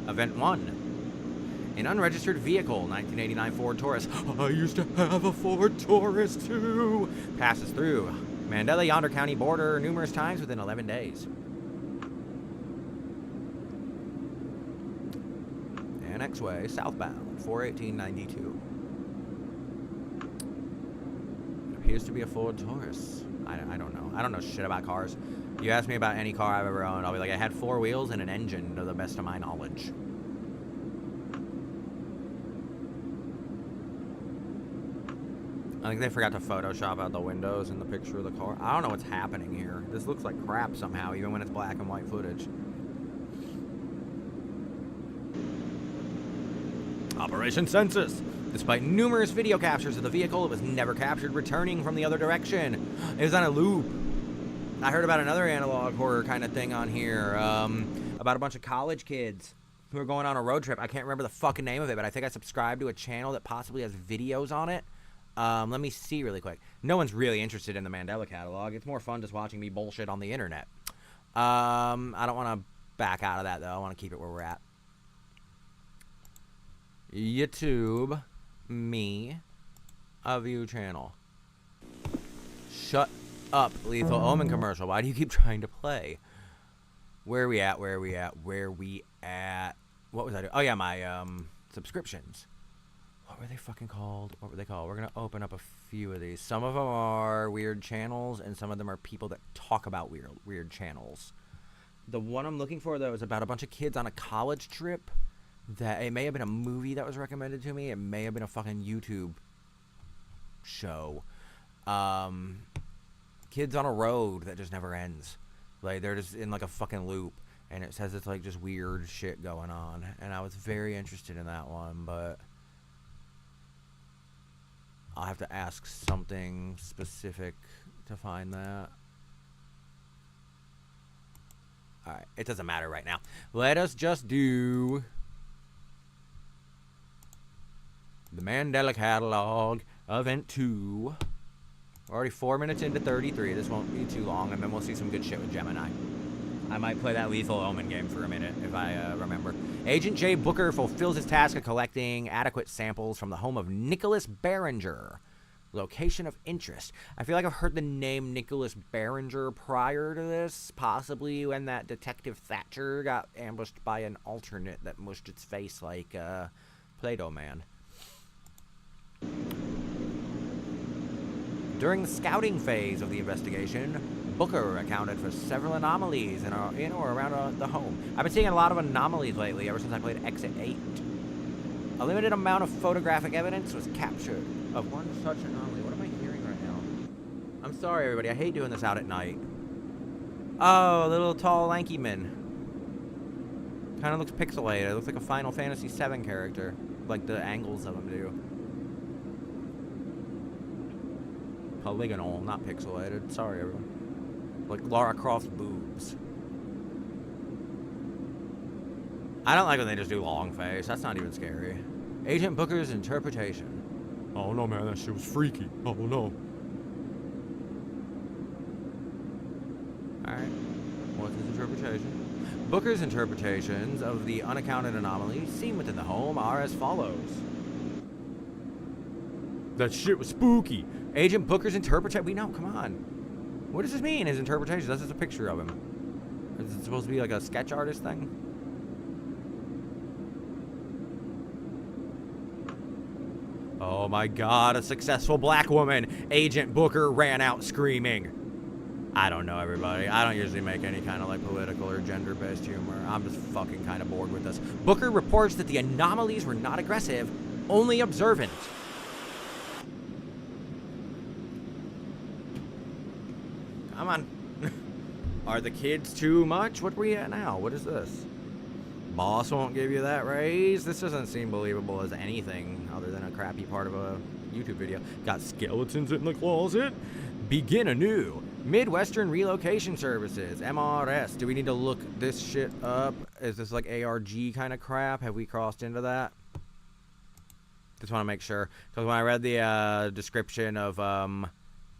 Event 1. An unregistered vehicle, 1989 Ford Taurus. I used to have a Ford Taurus too. Passes through Mandela Yonder County border numerous times within 11 days. Annex Way, southbound, 41892. It appears to be a Ford Taurus. I don't know. I don't know shit about cars. You ask me about any car I've ever owned, I'll be like, it had 4 wheels and an engine, to the best of my knowledge. I think they forgot to Photoshop out the windows in the picture of the car. I don't know what's happening here. This looks like crap somehow, even when it's black and white footage. Operation Census. Despite numerous video captures of the vehicle, it was never captured returning from the other direction. It was on a loop. I heard about another analog horror kind of thing on here, about a bunch of college kids who are going on a road trip. I can't remember the fucking name of it, but I think I subscribed to a channel that possibly has videos on it. Let me see really quick. No one's really interested in the Mandela Catalogue. It's more fun just watching me bullshit on the internet. I don't want to back out of that, though. I want to keep it where we're at. YouTube, me, a view channel. Shut up, Lethal Omen commercial. Why do you keep trying to play? Where are we at? Where are we at? Where are we at? What was I doing? Oh, yeah, my subscriptions. What were they fucking called? What were they called? We're going to open up a few of these. Some of them are weird channels, and some of them are people that talk about weird channels. The one I'm looking for, though, is about a bunch of kids on a college trip. That it may have been a movie that was recommended to me. It may have been a fucking YouTube show. Kids on a road that just never ends. Like, they're just in like a fucking loop. And it says it's like just weird shit going on. And I was very interested in that one, but I'll have to ask something specific to find that. Alright, it doesn't matter right now. Let us just do the Mandela Catalogue, Event 2. We're already 4 minutes into 33. This won't be too long, and then we'll see some good shit with Gemini. I might play that Lethal Omen game for a minute, if I remember. Agent J. Booker fulfills his task of collecting adequate samples from the home of Nicholas Barringer. Location of interest. I feel like I've heard the name Nicholas Barringer prior to this, possibly when that Detective Thatcher got ambushed by an alternate that mushed its face like Play-Doh Man. During the scouting phase of the investigation, Booker accounted for several anomalies in or around the home. I've been seeing a lot of anomalies lately, ever since I played Exit 8. A limited amount of photographic evidence was captured of one such anomaly. What am I hearing right now? I'm sorry, everybody. I hate doing this out at night. Oh, a little tall, lanky man. Kind of looks pixelated. It looks like a Final Fantasy VII character. Like the angles of him do. Polygonal, not pixelated. Sorry, everyone. Like Lara Croft's boobs. I don't like when they just do long face. That's not even scary. Agent Booker's interpretation. Oh no, man, that shit was freaky. Oh no. Alright. What's his interpretation? Booker's interpretations of the unaccounted anomalies seen within the home are as follows. That shit was spooky. Agent Booker's interpretation. We know, come on. What does this mean, his interpretation? That's just a picture of him. Is it supposed to be like a sketch artist thing? Oh my god, a successful black woman. Agent Booker ran out screaming. I don't know, everybody. I don't usually make any kind of like political or gender-based humor. I'm just fucking kind of bored with this. Booker reports that the anomalies were not aggressive, only observant. Come on. Are the kids too much? What are we at now? What is this? Boss won't give you that raise? This doesn't seem believable as anything other than a crappy part of a YouTube video. Got skeletons in the closet? Begin anew. Midwestern Relocation Services, MRS. Do we need to look this shit up? Is this like ARG kind of crap? Have we crossed into that? Just want to make sure. Because when I read the description of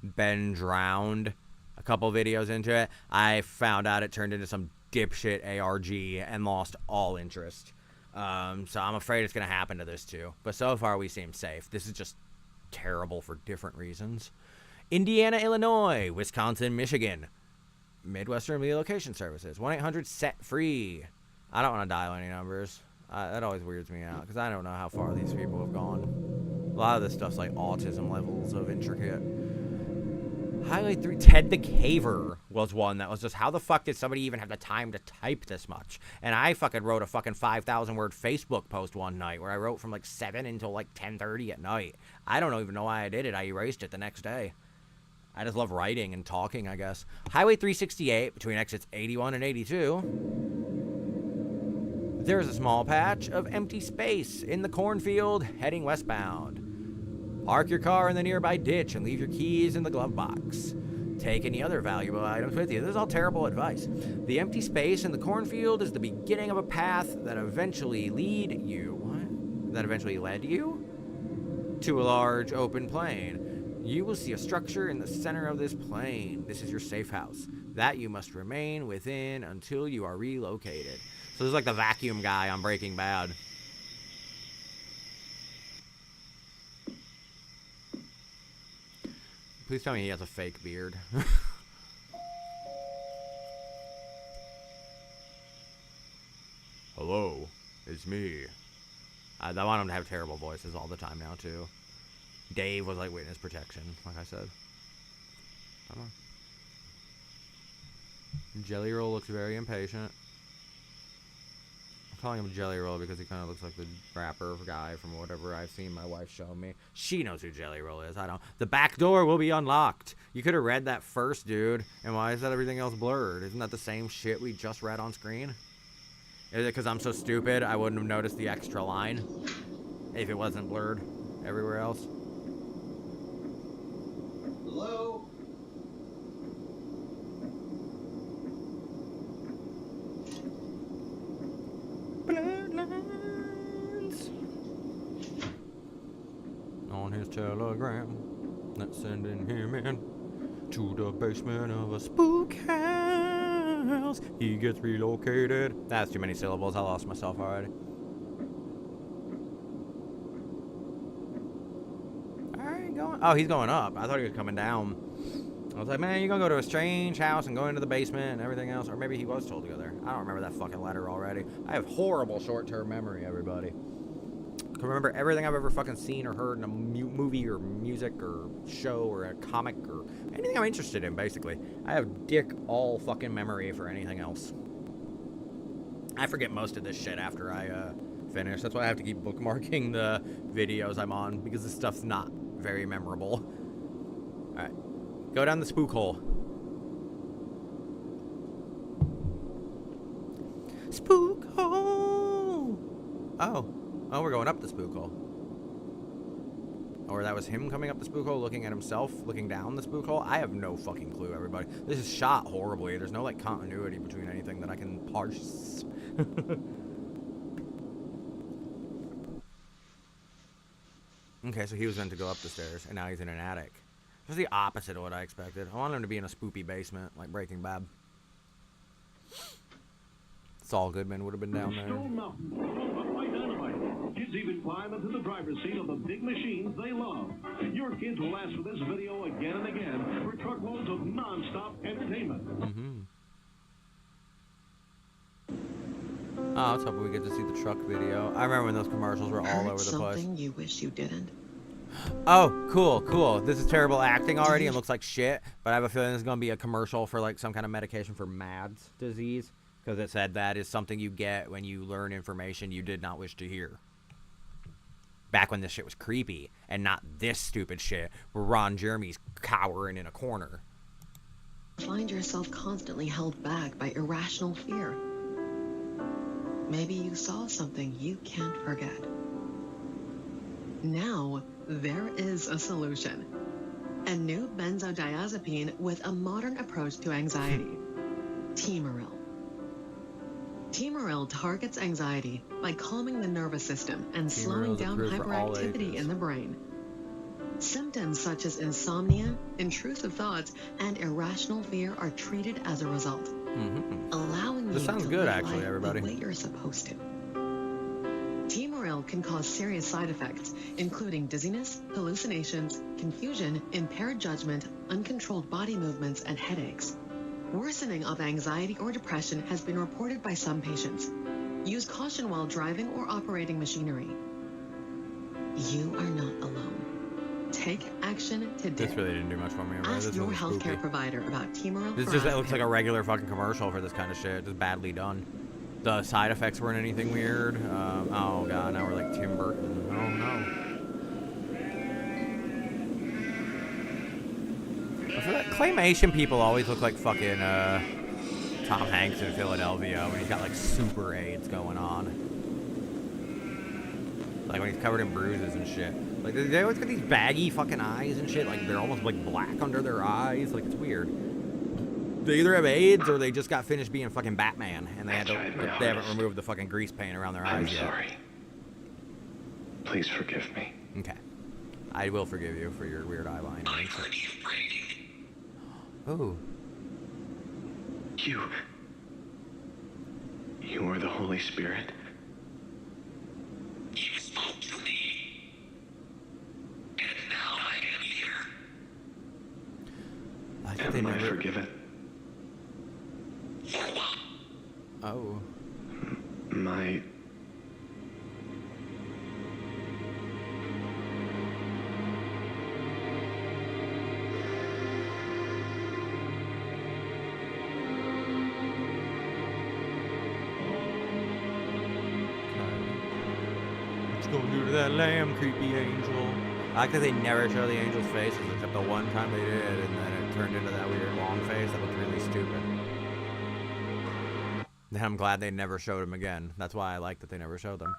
Ben Drowned, a couple videos into it, I found out it turned into some dipshit ARG and lost all interest. So I'm afraid it's going to happen to this too. But so far we seem safe. This is just terrible for different reasons. Indiana, Illinois, Wisconsin, Michigan. Midwestern Relocation Services. 1-800-SET-FREE. I don't want to dial any numbers. That always weirds me out because I don't know how far these people have gone. A lot of this stuff's like autism levels of intricate. Highway 3. Ted the Caver was one that was just, how the fuck did somebody even have the time to type this much? And I fucking wrote a fucking 5,000 word Facebook post one night where I wrote from like 7 until like 10:30 at night. I don't even know why I did it. I erased it the next day. I just love writing and talking, I guess. Highway 368 between exits 81 and 82. There's a small patch of empty space in the cornfield heading westbound. Park your car in the nearby ditch and leave your keys in the glove box. Take any other valuable items with you. This is all terrible advice. The empty space in the cornfield is the beginning of a path that eventually led you to a large open plain. You will see a structure in the center of this plain. This is your safe house that you must remain within until you are relocated. So this is like the vacuum guy on Breaking Bad. Please tell me he has a fake beard. Hello, it's me. I want him to have terrible voices all the time now, too. Dave was like witness protection, like I said. Come on. Jelly Roll looks very impatient. I'm calling him Jelly Roll because he kind of looks like the rapper guy from whatever I've seen my wife show me. She knows who Jelly Roll is. I don't. The back door will be unlocked. You could have read that first, dude. And why is that everything else blurred? Isn't that the same shit we just read on screen? Is it because I'm so stupid I wouldn't have noticed the extra line if it wasn't blurred everywhere else? Hello? Bloodlines. On his telegram, that's sending him in to the basement of a spook house. He gets relocated. That's too many syllables. I lost myself already. Alright, going. Oh, he's going up. I thought he was coming down. I was like, man, you're gonna go to a strange house and go into the basement and everything else. Or maybe he was told to go there. I don't remember that fucking letter already. I have horrible short-term memory, everybody. I can remember everything I've ever fucking seen or heard in a movie or music or show or a comic or anything I'm interested in, basically. I have dick all fucking memory for anything else. I forget most of this shit after I finish. That's why I have to keep bookmarking the videos I'm on, because this stuff's not very memorable. Alright. Go down the spook hole. Spook hole! Oh. Oh, we're going up the spook hole. Or that was him coming up the spook hole, looking at himself, looking down the spook hole. I have no fucking clue, everybody. This is shot horribly. There's no, like, continuity between anything that I can parse. Okay, so he was meant to go up the stairs, and now he's in an attic. That's the opposite of what I expected. I wanted him to be in a spoopy basement, like Breaking Bad. Saul Goodman would have been down there. Stone Mountain, followed by dynamite. Kids even climb into the driver's seat of the big machines they love. Your kids will ask for this video again and again for truckloads of non-stop entertainment. Oh, I was hoping we get to see the truck video. I remember when those commercials were all over the place. Something you wish you didn't. Oh, cool, cool. This is terrible acting already and looks like shit, but I have a feeling this is going to be a commercial for like some kind of medication for MADS disease, because it said that is something you get when you learn information you did not wish to hear. Back when this shit was creepy, and not this stupid shit where Ron Jeremy's cowering in a corner. Find yourself constantly held back by irrational fear. Maybe you saw something you can't forget. Now, there is a solution. A new benzodiazepine with a modern approach to anxiety. Temaril. Temaril targets anxiety by calming the nervous system and slowing Temaril's down approved for all hyperactivity ages. in the brain. Symptoms such as insomnia, intrusive thoughts, and irrational fear are treated as a result, allowing This you sounds to good, live actually, life everybody. the way you're supposed to. Temaril can cause serious side effects, including dizziness, hallucinations, confusion, impaired judgment, uncontrolled body movements, and headaches. Worsening of anxiety or depression has been reported by some patients. Use caution while driving or operating machinery. You are not alone. Take action today. This really didn't do much for me. Right? Ask This your was spooky. healthcare provider about Temaril. This for just eye looks like pain. a regular fucking commercial for this kind of shit. Just badly done. The side effects weren't anything weird. Oh god, now we're like Tim Burton. Oh no. I feel like claymation people always look like fucking Tom Hanks in Philadelphia when he's got like super AIDS going on. Like when he's covered in bruises and shit. Like they always got these baggy fucking eyes and shit. Like they're almost like black under their eyes. Like it's weird. They either have AIDS or they just got finished being fucking Batman and they haven't removed the fucking grease paint around their eyes yet. I'm sorry. Please forgive me. Okay. I will forgive you for your weird eyeliner. Oh. You are the Holy Spirit. You spoke to me. And now I am here. I think they Am I never... forgiven? For what? Oh. My... What you gonna do to that lamb, creepy angel? I like that they never show the angel's faces except the one time they did, and then it turned into that weird long face that looked really stupid. Then I'm glad they never showed him again. That's why I like that they never showed them.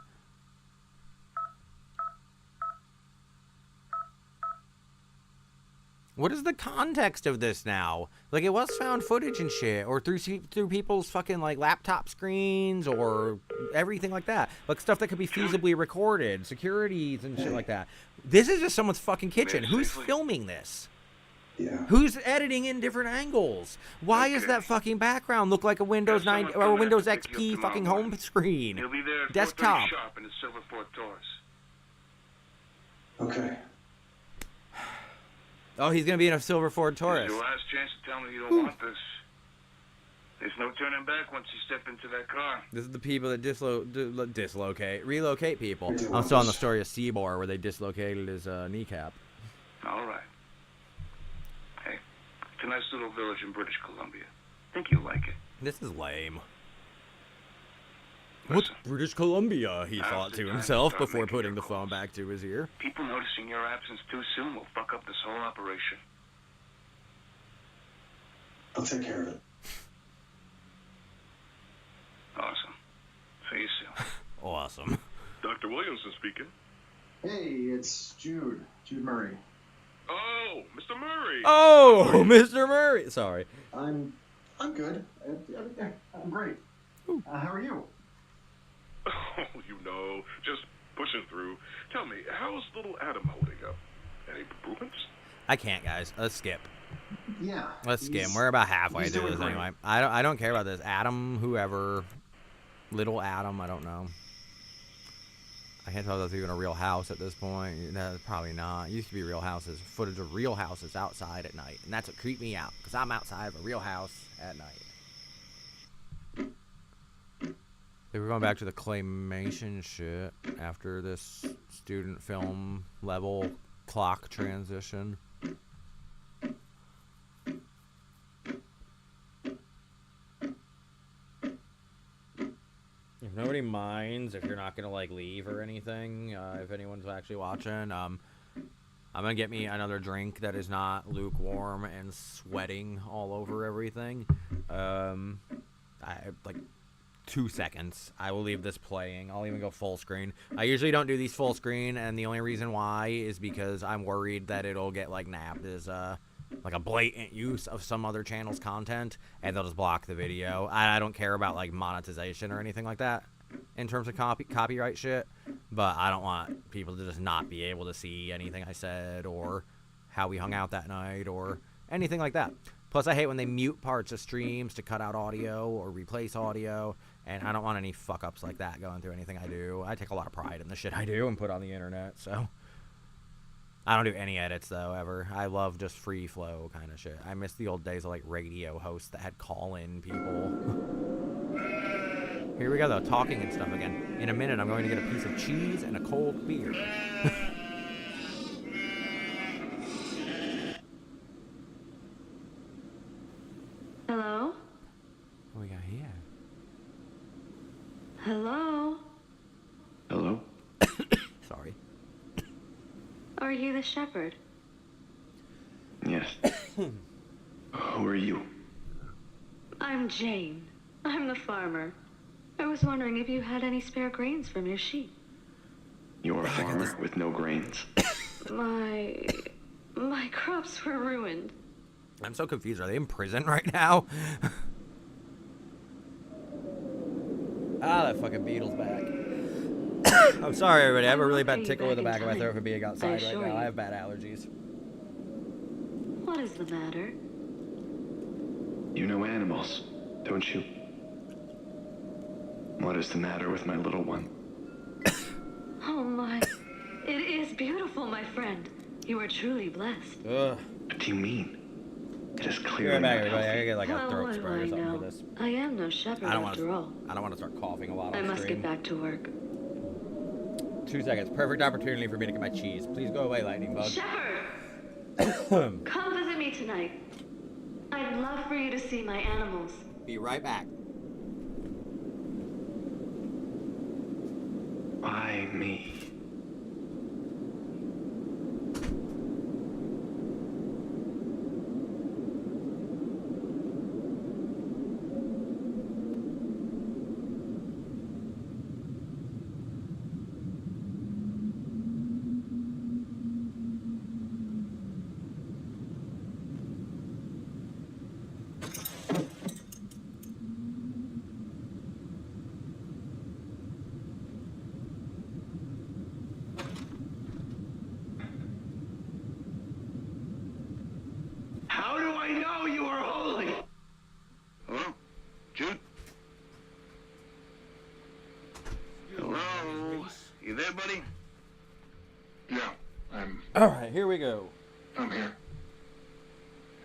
What is the context of this now? Like, it was found footage and shit, or through people's fucking, like, laptop screens, or everything like that. Like, stuff that could be feasibly recorded, securities and shit like that. This is just someone's fucking kitchen. Who's filming this? Yeah. Who's editing in different angles? Why is that fucking background look like a Windows 9 or a Windows XP fucking home screen? He'll be there at Desktop. 4:30 sharp in the Silver Fort Taurus. Okay. Oh, he's gonna be in a Silver Ford This Taurus. is your last chance to tell me you don't want this. There's no turning back once you step into that car. This is the people that relocate people. I'm still on the story of SEBOR where they dislocated his kneecap. All right. Hey, it's a nice little village in British Columbia. Think you'll like it. This is lame. Listen, What's British Columbia? He now's thought the to time himself start before making putting your the phone calls. back to his ear. People noticing your absence too soon will fuck up this whole operation. I'll take care of it. Awesome. See you soon. Awesome. Dr. Williamson speaking. Hey, it's Jude Murray. Oh, Mr. Murray. Oh, Mr. Murray. Sorry. I'm good. I'm great. How are you? Oh, you know, just pushing through. Tell me, how's little Adam holding up? Any improvements? I can't, guys. Let's skip. Yeah. Let's skim. We're about halfway he's through doing this great. anyway. I don't care about this. Adam, whoever, little Adam, I don't know. I can't tell if that's even a real house at this point. No, probably not. It used to be real houses. Footage of real houses outside at night, and that's what creeped me out because I'm outside of a real house at night. They were going back to the claymation shit after this student film level clock transition. If nobody minds, if you're not gonna like leave or anything, if anyone's actually watching, I'm gonna get me another drink that is not lukewarm and sweating all over everything. I like 2 seconds. I will leave this playing. I'll even go full screen. I usually don't do these full screen, and the only reason why is because I'm worried that it'll get, like, nabbed as, like, a blatant use of some other channel's content, and they'll just block the video. I don't care about, like, monetization or anything like that in terms of copyright shit, but I don't want people to just not be able to see anything I said or how we hung out that night or anything like that. Plus, I hate when they mute parts of streams to cut out audio or replace audio, and I don't want any fuck-ups like that going through anything I do. I take a lot of pride in the shit I do and put on the internet, so... I don't do any edits, though, ever. I love just free flow kind of shit. I miss the old days of, like, radio hosts that had call-in people. Here we go, though, talking and stuff again. In a minute, I'm going to get a piece of cheese and a cold beer. Hello? What we got here? Hello? Hello? Sorry. Are you the shepherd? Yes. Who are you? I'm Jane. I'm the farmer. I was wondering if you had any spare grains from your sheep. You're a farmer with no grains. My crops were ruined. I'm so confused. Are they in prison right now? Ah, that fucking beetle's back. I'm sorry, everybody. I have a really bad tickle in the back of my throat for being outside right now. I have bad allergies. What is the matter? You know animals, don't you? What is the matter with my little one? Oh my. It is beautiful, my friend. You are truly blessed. Ugh. What do you mean? It is Be clearly right back, not everybody. I healthy. gotta get like a Well, throat what do spray or I something know? for this. I am no shepherd after all. I don't want to start coughing a lot I on must stream. get back to work. 2 seconds. Perfect opportunity for me to get my cheese. Please go away, lightning bug. Shepherd! Come visit me tonight. I'd love for you to see my animals. Be right back. Why me? How do I know you are holy? Hello? Jude? Hello? You there, buddy? Yeah, I'm Alright, here we go. here.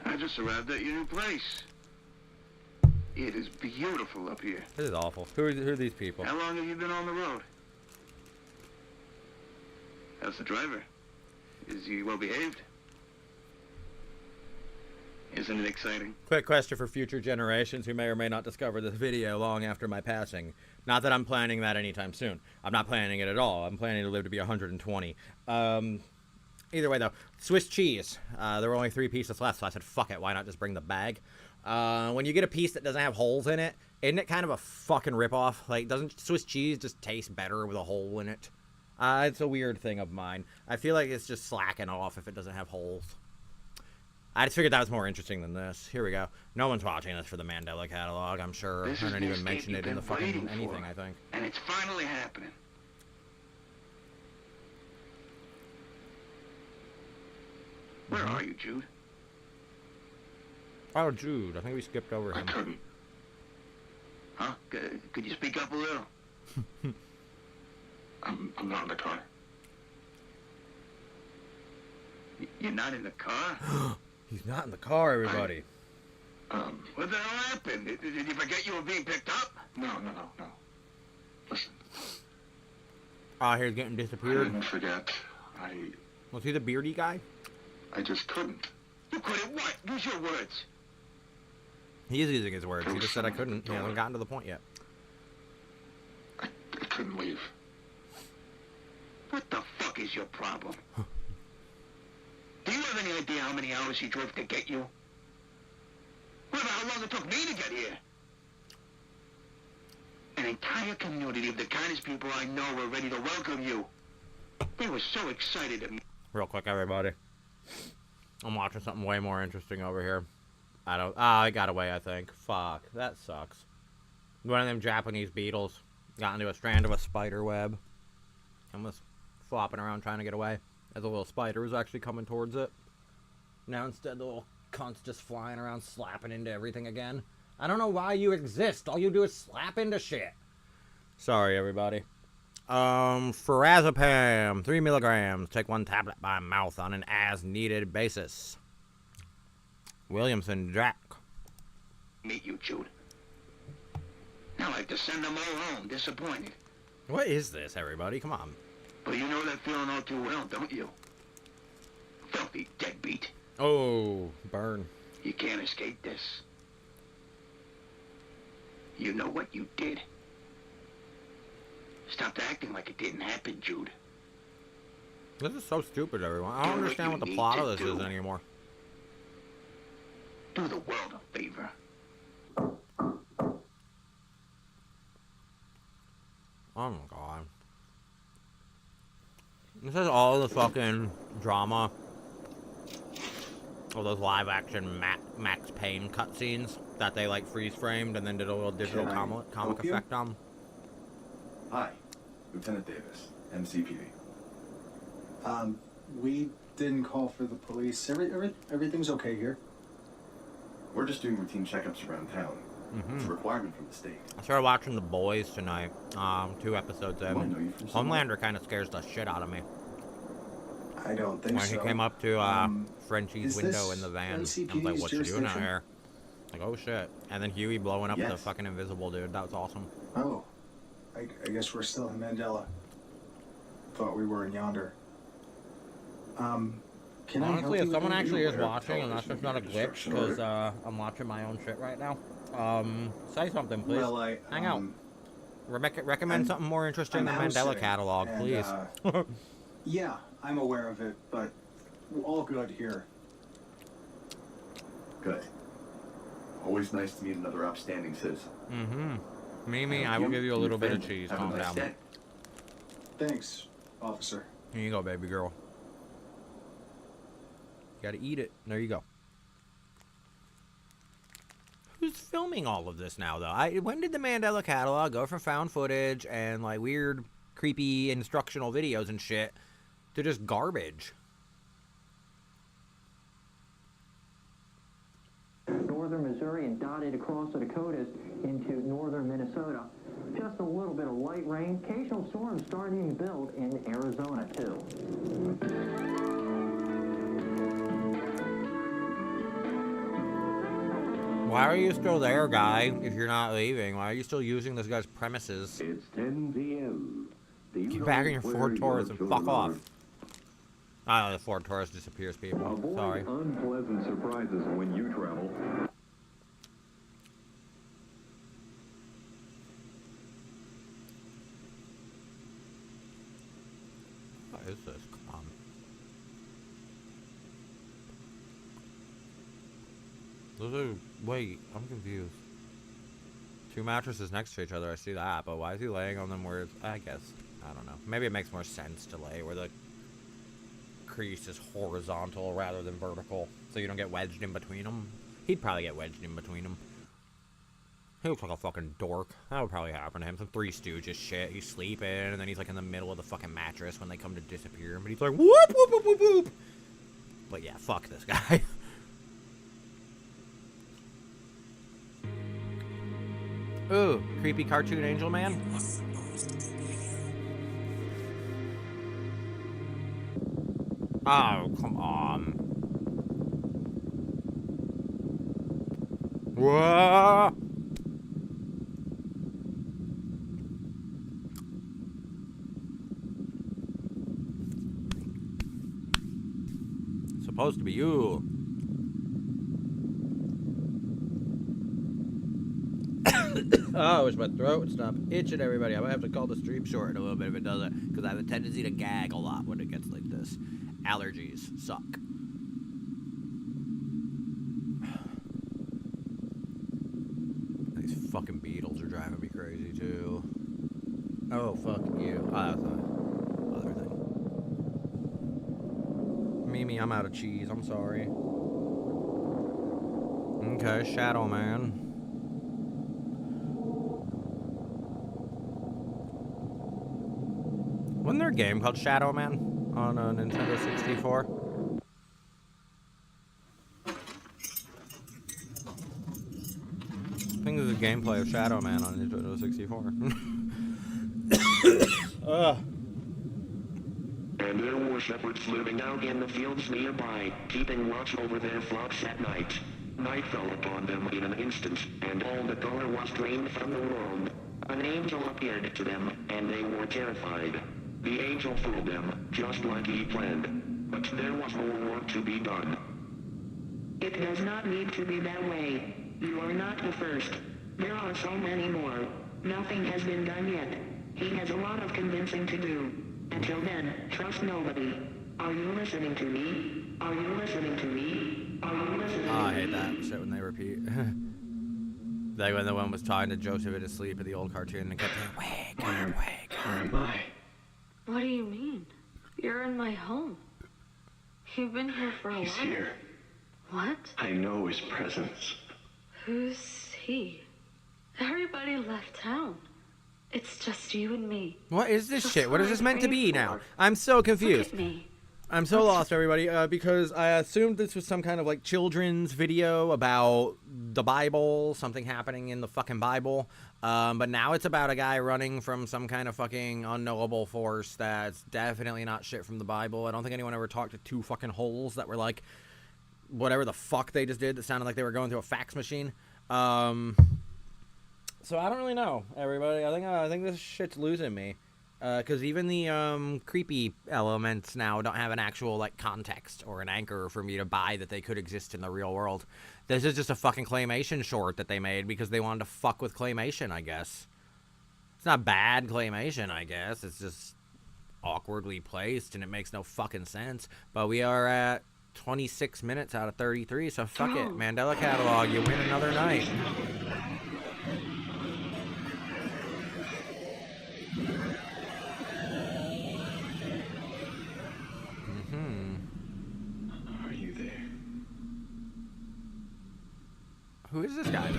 I just arrived at your new place. It is beautiful up here. This is awful. Who are these people? How long have you been on the road? How's the driver? Is he well behaved? Isn't it exciting? Quick question for future generations who may or may not discover this video long after my passing. Not that I'm planning that anytime soon. I'm not planning it at all. I'm planning to live to be 120. Either way, though, Swiss cheese. There were only 3 pieces left, so I said, fuck it, why not just bring the bag? When you get a piece that doesn't have holes in it, isn't it kind of a fucking ripoff? Like, doesn't Swiss cheese just taste better with a hole in it? It's a weird thing of mine. I feel like it's just slacking off if it doesn't have holes. I just figured that was more interesting than this. Here we go. No one's watching this for the Mandela Catalogue, I'm sure. This I is didn't the even escape mention you've it in the been fucking waiting anything, for. I think. And it's finally happening. Where are you, Jude? Oh, Jude. I think we skipped over I him. couldn't. Huh? Could you speak up a little? I'm not in the car. You're not in the car? He's not in the car, everybody. What the hell happened? Did you forget you were being picked up? No. Listen, He's getting I disappeared. didn't forget. Was he the beardy guy? I just couldn't. You couldn't what? Use your words. He is using his words. He just said I couldn't. He hasn't gotten to the point yet. I couldn't leave. What the fuck is your problem? Do you have any idea how many hours he drove to get you? What about how long it took me to get here? An entire community of the kindest people I know were ready to welcome you. They were so excited to meet. Real quick, everybody. I'm watching something way more interesting over here. I got away, I think. Fuck, that sucks. One of them Japanese beetles got into a strand of a spider web and was flopping around trying to get away as a little spider was actually coming towards it. Now instead, the little cunt's just flying around slapping into everything again. I don't know why you exist. All you do is slap into shit. Sorry, everybody. Farazepam, 3 milligrams. Take 1 tablet by mouth on an as-needed basis. Williamson Jack. Meet you, Jude. Now I have to send them all home, disappointed. What is this, everybody? Come on. But you know that feeling all too well, don't you? Filthy deadbeat. Oh, burn. You can't escape this. You know what you did. Stop acting like it didn't happen, Jude. This is so stupid, everyone. I don't understand what the plot of this is anymore. Do the world a favor. Oh my god. This is all the fucking drama of those live action Max Payne cutscenes that they like freeze framed and then did a little digital comic effect on. Hi, Lieutenant Davis, MCPD. We didn't call for the police. Everything's okay here. We're just doing routine checkups around town. It's a requirement from the state. I started watching The Boys tonight. 2 episodes in. Do I know you from somewhere? Homelander kind of scares the shit out of me. I don't think so. When he came up to Frenchie's window in the van, I was like, NCPD's what you doing out jurisdiction? here? Like, oh shit. And then Huey blowing up the Yes. fucking invisible dude. That was awesome. Oh, I guess we're still in Mandela. Thought we were in yonder. Can I help Honestly, you if with someone anything? actually is aware of watching and that's just not a glitch television because I'm watching my own shit right now, say something, please. Well, Hang out. Recommend something more interesting than house Mandela sitting, Catalogue, and, please. Yeah, I'm aware of it, but we're all good here. Good. Always nice to meet another upstanding citizen. Mimi, I will give you a little bit of cheese. Have Calm a nice down. day. Thanks, officer. Here you go, baby girl. You gotta eat it. There you go. Who's filming all of this now, though? When did the Mandela Catalogue go from found footage and like weird, creepy instructional videos and shit to just garbage? Northern Missouri and dotted across the Dakotas into northern Minnesota. Just a little bit of light rain. Occasional storms starting to build in Arizona, too. Why are you still there, guy, if you're not leaving? Why are you still using this guy's premises? It's 10 p.m. Get back in your Ford Taurus and fuck off. Oh, the Ford Taurus disappears, people. Avoid Sorry. unpleasant surprises when you travel. What is this? Come on. Wait, I'm confused. 2 mattresses next to each other, I see that, but why is he laying on them where it's, I guess, I don't know. Maybe it makes more sense to lay where the crease is horizontal rather than vertical, so you don't get wedged in between them. He'd probably get wedged in between them. He looks like a fucking dork. That would probably happen to him. Some Three Stooges shit. He's sleeping, and then he's like in the middle of the fucking mattress when they come to disappear him, but he's like, whoop, whoop, whoop, whoop, whoop. But yeah, fuck this guy. Ooh, creepy cartoon angel man. Oh, come on. Whoa! Supposed to be you. Oh, I wish my throat would stop itching, everybody. I might have to call the stream short in a little bit if it doesn't, because I have a tendency to gag a lot when it gets like this. Allergies suck. These fucking beetles are driving me crazy, too. Oh, fuck you. Oh, that's the other thing. Mimi, I'm out of cheese. I'm sorry. Okay, Shadow Man. Wasn't there a game called Shadow Man on Nintendo 64? I think there's a gameplay of Shadow Man on Nintendo 64. And there were shepherds living out in the fields nearby, keeping watch over their flocks at night. Night fell upon them in an instant, and all the color was drained from the world. An angel appeared to them, and they were terrified. The angel fooled them, just like he planned. But there was more work to be done. It does not need to be that way. You are not the first. There are so many more. Nothing has been done yet. He has a lot of convincing to do. Until then, trust nobody. Are you listening to me? Are you listening to me? Are you listening to me? Oh, I hate that shit when they repeat. Like when the one was talking to Joseph in his sleep in the old cartoon and kept saying, wake, wake. Where am I? What do you mean? You're in my home. You've been here for a while. He's here. What? I know his presence. Who's he? Everybody left town. It's just you and me. What is this Just shit? What is this meant to be for. now? I'm so confused. Look at me. I'm so lost, everybody, because I assumed this was some kind of, like, children's video about the Bible, something happening in the fucking Bible, but now it's about a guy running from some kind of fucking unknowable force that's definitely not shit from the Bible. I don't think anyone ever talked to two fucking holes that were, like, whatever the fuck they just did that sounded like they were going through a fax machine. So I don't really know, everybody. I think this shit's losing me. Because even the creepy elements now don't have an actual, like, context or an anchor for me to buy that they could exist in the real world. This is just a fucking claymation short that they made because they wanted to fuck with claymation, I guess. It's not bad claymation, I guess. It's just awkwardly placed and it makes no fucking sense. But we are at 26 minutes out of 33, so fuck it. Mandela Catalogue, you win another night. Are you there? Who is this guy, though?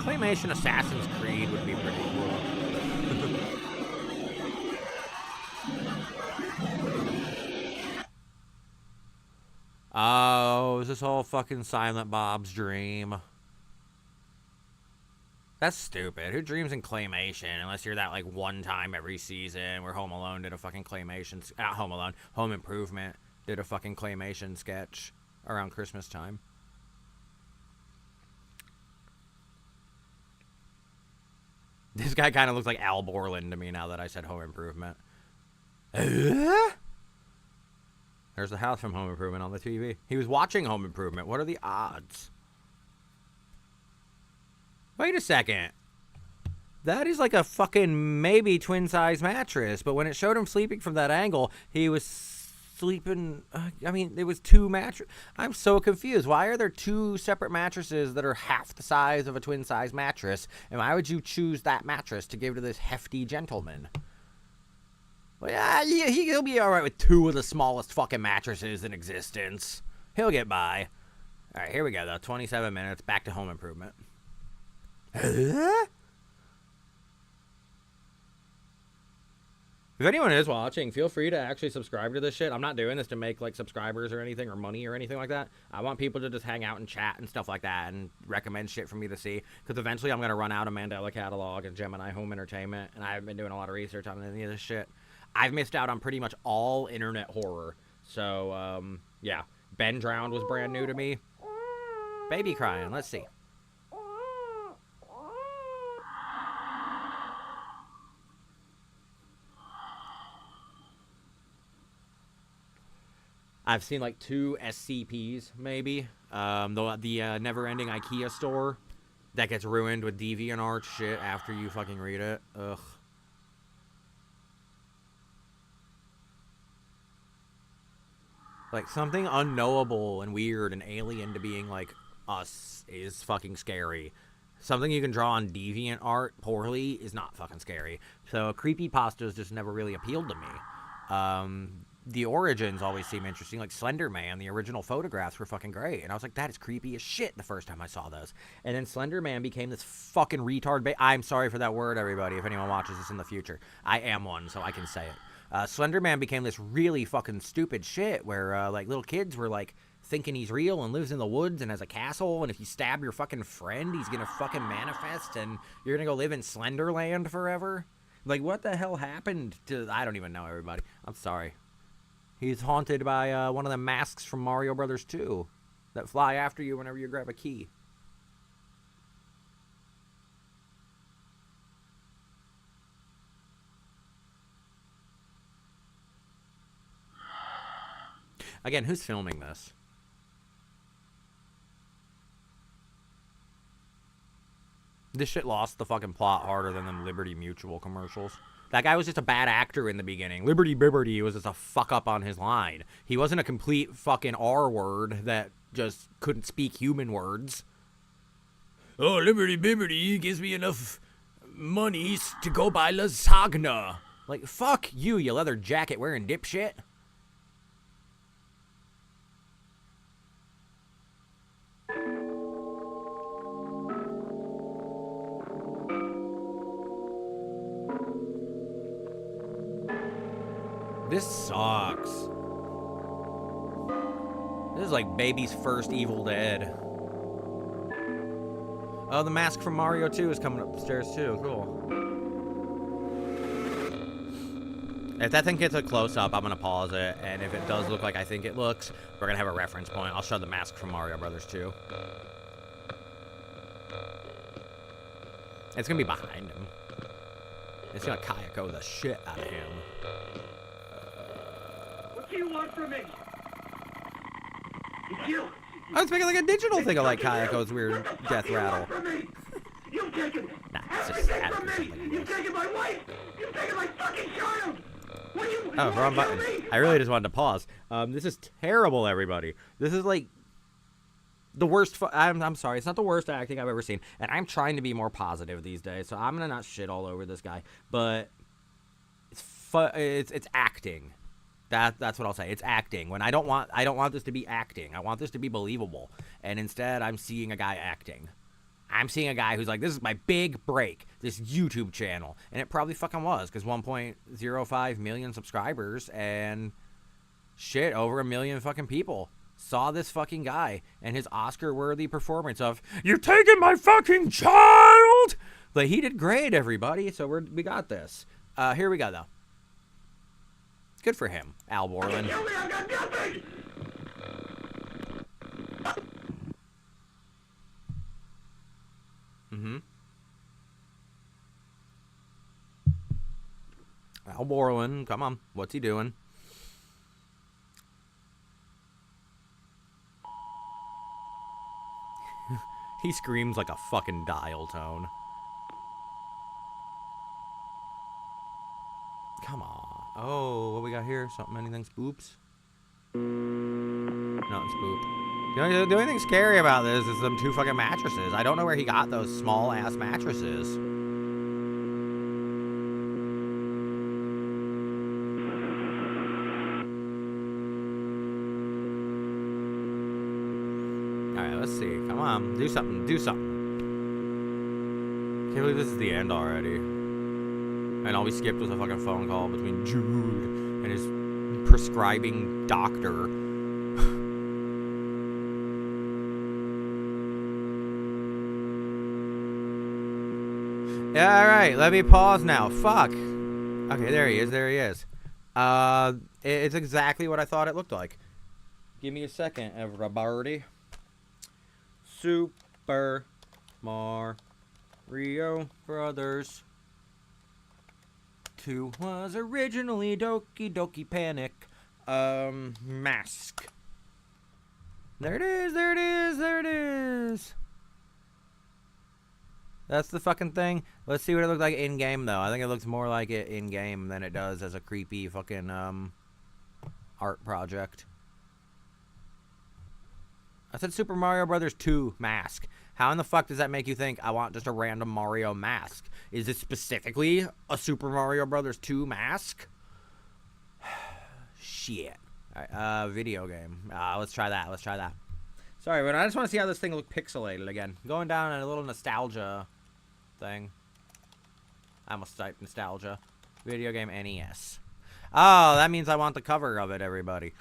Claymation Assassin's Creed would be pretty cool. Oh, is this whole fucking Silent Bob's dream? That's stupid. Who dreams in claymation unless you're that, like, one time every season where Home Alone did a fucking claymation... Home Alone. Home Improvement did a fucking claymation sketch around Christmas time. This guy kind of looks like Al Borland to me now that I said Home Improvement. There's the house from Home Improvement on the TV. He was watching Home Improvement. What are the odds? Wait a second. That is like a fucking maybe twin-size mattress, but when it showed him sleeping from that angle, he was sleeping... I mean, there was two mattresses. I'm so confused. Why are there two separate mattresses that are half the size of a twin-size mattress, and why would you choose that mattress to give to this hefty gentleman? Well, yeah, he'll be alright with two of the smallest fucking mattresses in existence. He'll get by. Alright, here we go, though. 27 minutes. Back to Home Improvement. If anyone is watching, feel free to actually subscribe to this shit. I'm not doing this to make, like, subscribers or anything or money or anything like that. I want people to just hang out and chat and stuff like that and recommend shit for me to see. Because eventually I'm going to run out of Mandela Catalogue and Gemini Home Entertainment, and I haven't been doing a lot of research on any of this shit. I've missed out on pretty much all internet horror. So, yeah. Ben Drowned was brand new to me. Baby crying. Let's see. I've seen like 2 SCPs, maybe. The never-ending IKEA store that gets ruined with DeviantArt shit after you fucking read it. Ugh. Like, something unknowable and weird and alien to being like us is fucking scary. something you can draw on deviant art poorly is not fucking scary. So creepypastas just never really appealed to me. The origins always seem interesting. Like Slender Man, the original photographs were fucking great. And I was like, that is creepy as shit the first time I saw those. And then Slender Man became this fucking retard. I'm sorry for that word, everybody, if anyone watches this in the future. I am one, so I can say it. Slender Man became this really fucking stupid shit where, like, little kids were, like, thinking he's real and lives in the woods and has a castle. And if you stab your fucking friend, he's gonna fucking manifest and you're gonna go live in Slenderland forever. Like, what the hell happened to... I don't even know, everybody. I'm sorry. He's haunted by one of the masks from Mario Brothers 2 that fly after you whenever you grab a key. Again, who's filming this? This shit lost the fucking plot harder than them Liberty Mutual commercials. That guy was just a bad actor in the beginning. Liberty Bibberty was just a fuck up on his line. He wasn't a complete fucking R-word that just couldn't speak human words. Oh, Liberty Bibberty gives me enough money to go buy lasagna. Like, fuck you, you leather jacket wearing dipshit. This sucks. This is like baby's first Evil Dead. Oh, the mask from Mario 2 is coming up the stairs too. Cool. If that thing gets a close-up, I'm going to pause it. And if it does look like I think it looks, we're going to have a reference point. I'll show the mask from Mario Brothers 2. It's going to be behind him. It's going to Kayako the shit out of him. What do you want from me? You. I was making like a digital thing of like Kayako's weird death rattle. You've taken everything from me. You've taken my wife. You've taken my fucking child. What do you? Oh, wrong button. I really just wanted to pause. This is terrible, everybody. This is like the worst. I'm sorry. It's not the worst acting I've ever seen, and I'm trying to be more positive these days. So I'm gonna not shit all over this guy, but it's acting. That's what I'll say. It's acting. When I don't want this to be acting. I want this to be believable. And instead, I'm seeing a guy acting. I'm seeing a guy who's like, this is my big break. This YouTube channel. And it probably fucking was. Because 1.05 million subscribers. And shit, over 1 million fucking people saw this fucking guy. And his Oscar-worthy performance of, you're taking my fucking child! Like, he did great, everybody. So we got this. Here we go, though. Good for him, Al Borland. Mm-hmm. Al Borland, come on. What's he doing? He screams like a fucking dial tone. Come on. Oh, what we got here? Something, anything spoops? Nothing spoop. The only thing scary about this is them 2 fucking mattresses. I don't know where he got those small-ass mattresses. Alright, let's see. Come on. Do something. Do something. Can't believe this is the end already. And all we skipped was a fucking phone call between Jude and his prescribing doctor. Yeah, alright, let me pause now. Fuck. Okay, there he is, there he is. It's exactly what I thought it looked like. Give me a second, everybody. Super Mario Brothers 2 was originally Doki Doki Panic. Mask. There it is, there it is, there it is. That's the fucking thing. Let's see what it looks like in-game, though. I think it looks more like it in-game than it does as a creepy fucking, art project. I said Super Mario Brothers 2 mask. How in the fuck does that make you think I want just a random Mario mask? Is it specifically a Super Mario Brothers 2 mask? Shit. All right, video game. Let's try that. Let's try that. Sorry, but I just want to see how this thing looks pixelated again. Going down a little nostalgia thing. I almost typed nostalgia. Video game NES. Oh, that means I want the cover of it, everybody.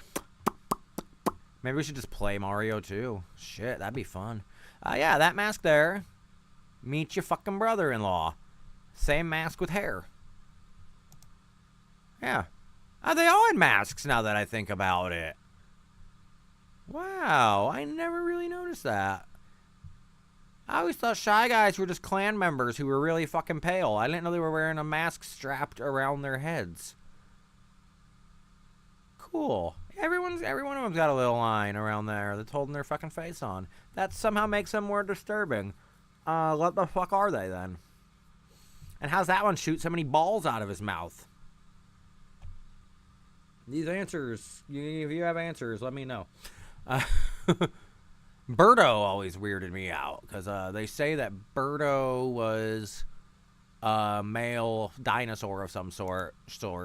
Maybe we should just play Mario 2. Shit, that'd be fun. Yeah, that mask there. Meet your fucking brother-in-law. Same mask with hair. Yeah. They all in masks now that I think about it. Wow, I never really noticed that. I always thought Shy Guys were just clan members who were really fucking pale. I didn't know they were wearing a mask strapped around their heads. Cool. Every one of them's got a little line around there that's holding their fucking face on. That somehow makes them more disturbing. What the fuck are they then? And how's that one shoot so many balls out of his mouth? These answers, if you have answers, let me know. Birdo always weirded me out because they say that Birdo was a male dinosaur of some sort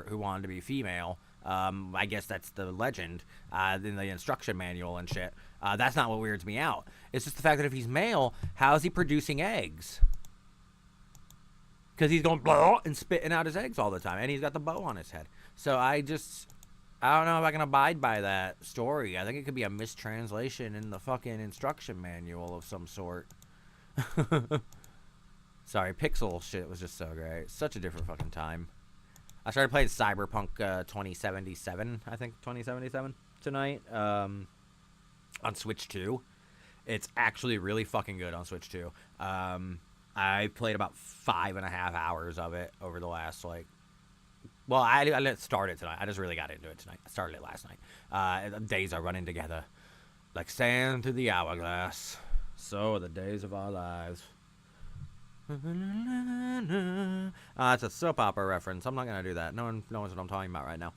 who wanted to be female. I guess that's the legend in the instruction manual and shit. That's not what weirds me out. It's just the fact that if he's male, how is he producing eggs? Because he's going blah and spitting out his eggs all the time, and he's got the bow on his head. So I don't know if I can abide by that story. I think it could be a mistranslation in the fucking instruction manual of some sort. Sorry, pixel shit was just so great. Such a different fucking time. I started playing Cyberpunk 2077, I think 2077 tonight, on Switch 2. It's actually really fucking good on Switch 2. I played about 5.5 hours of it over the last, well, I didn't start it tonight. I just really got into it tonight. I started it last night. Days are running together like sand through the hourglass. So are the days of our lives. It's a soap opera reference. I'm not going to do that. No one knows what I'm talking about right now.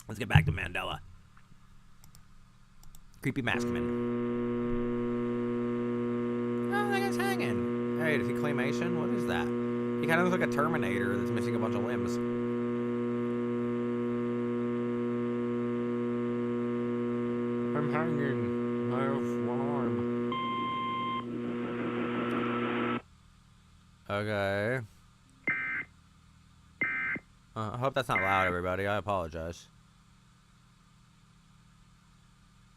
Let's get back to Mandela. Creepy Maskman. Oh, that guy's hanging. Hey, is he claymation? What is that? He kind of looks like a Terminator that's missing a bunch of limbs. I'm hanging. I have one arm. Okay. I hope that's not loud, everybody. I apologize.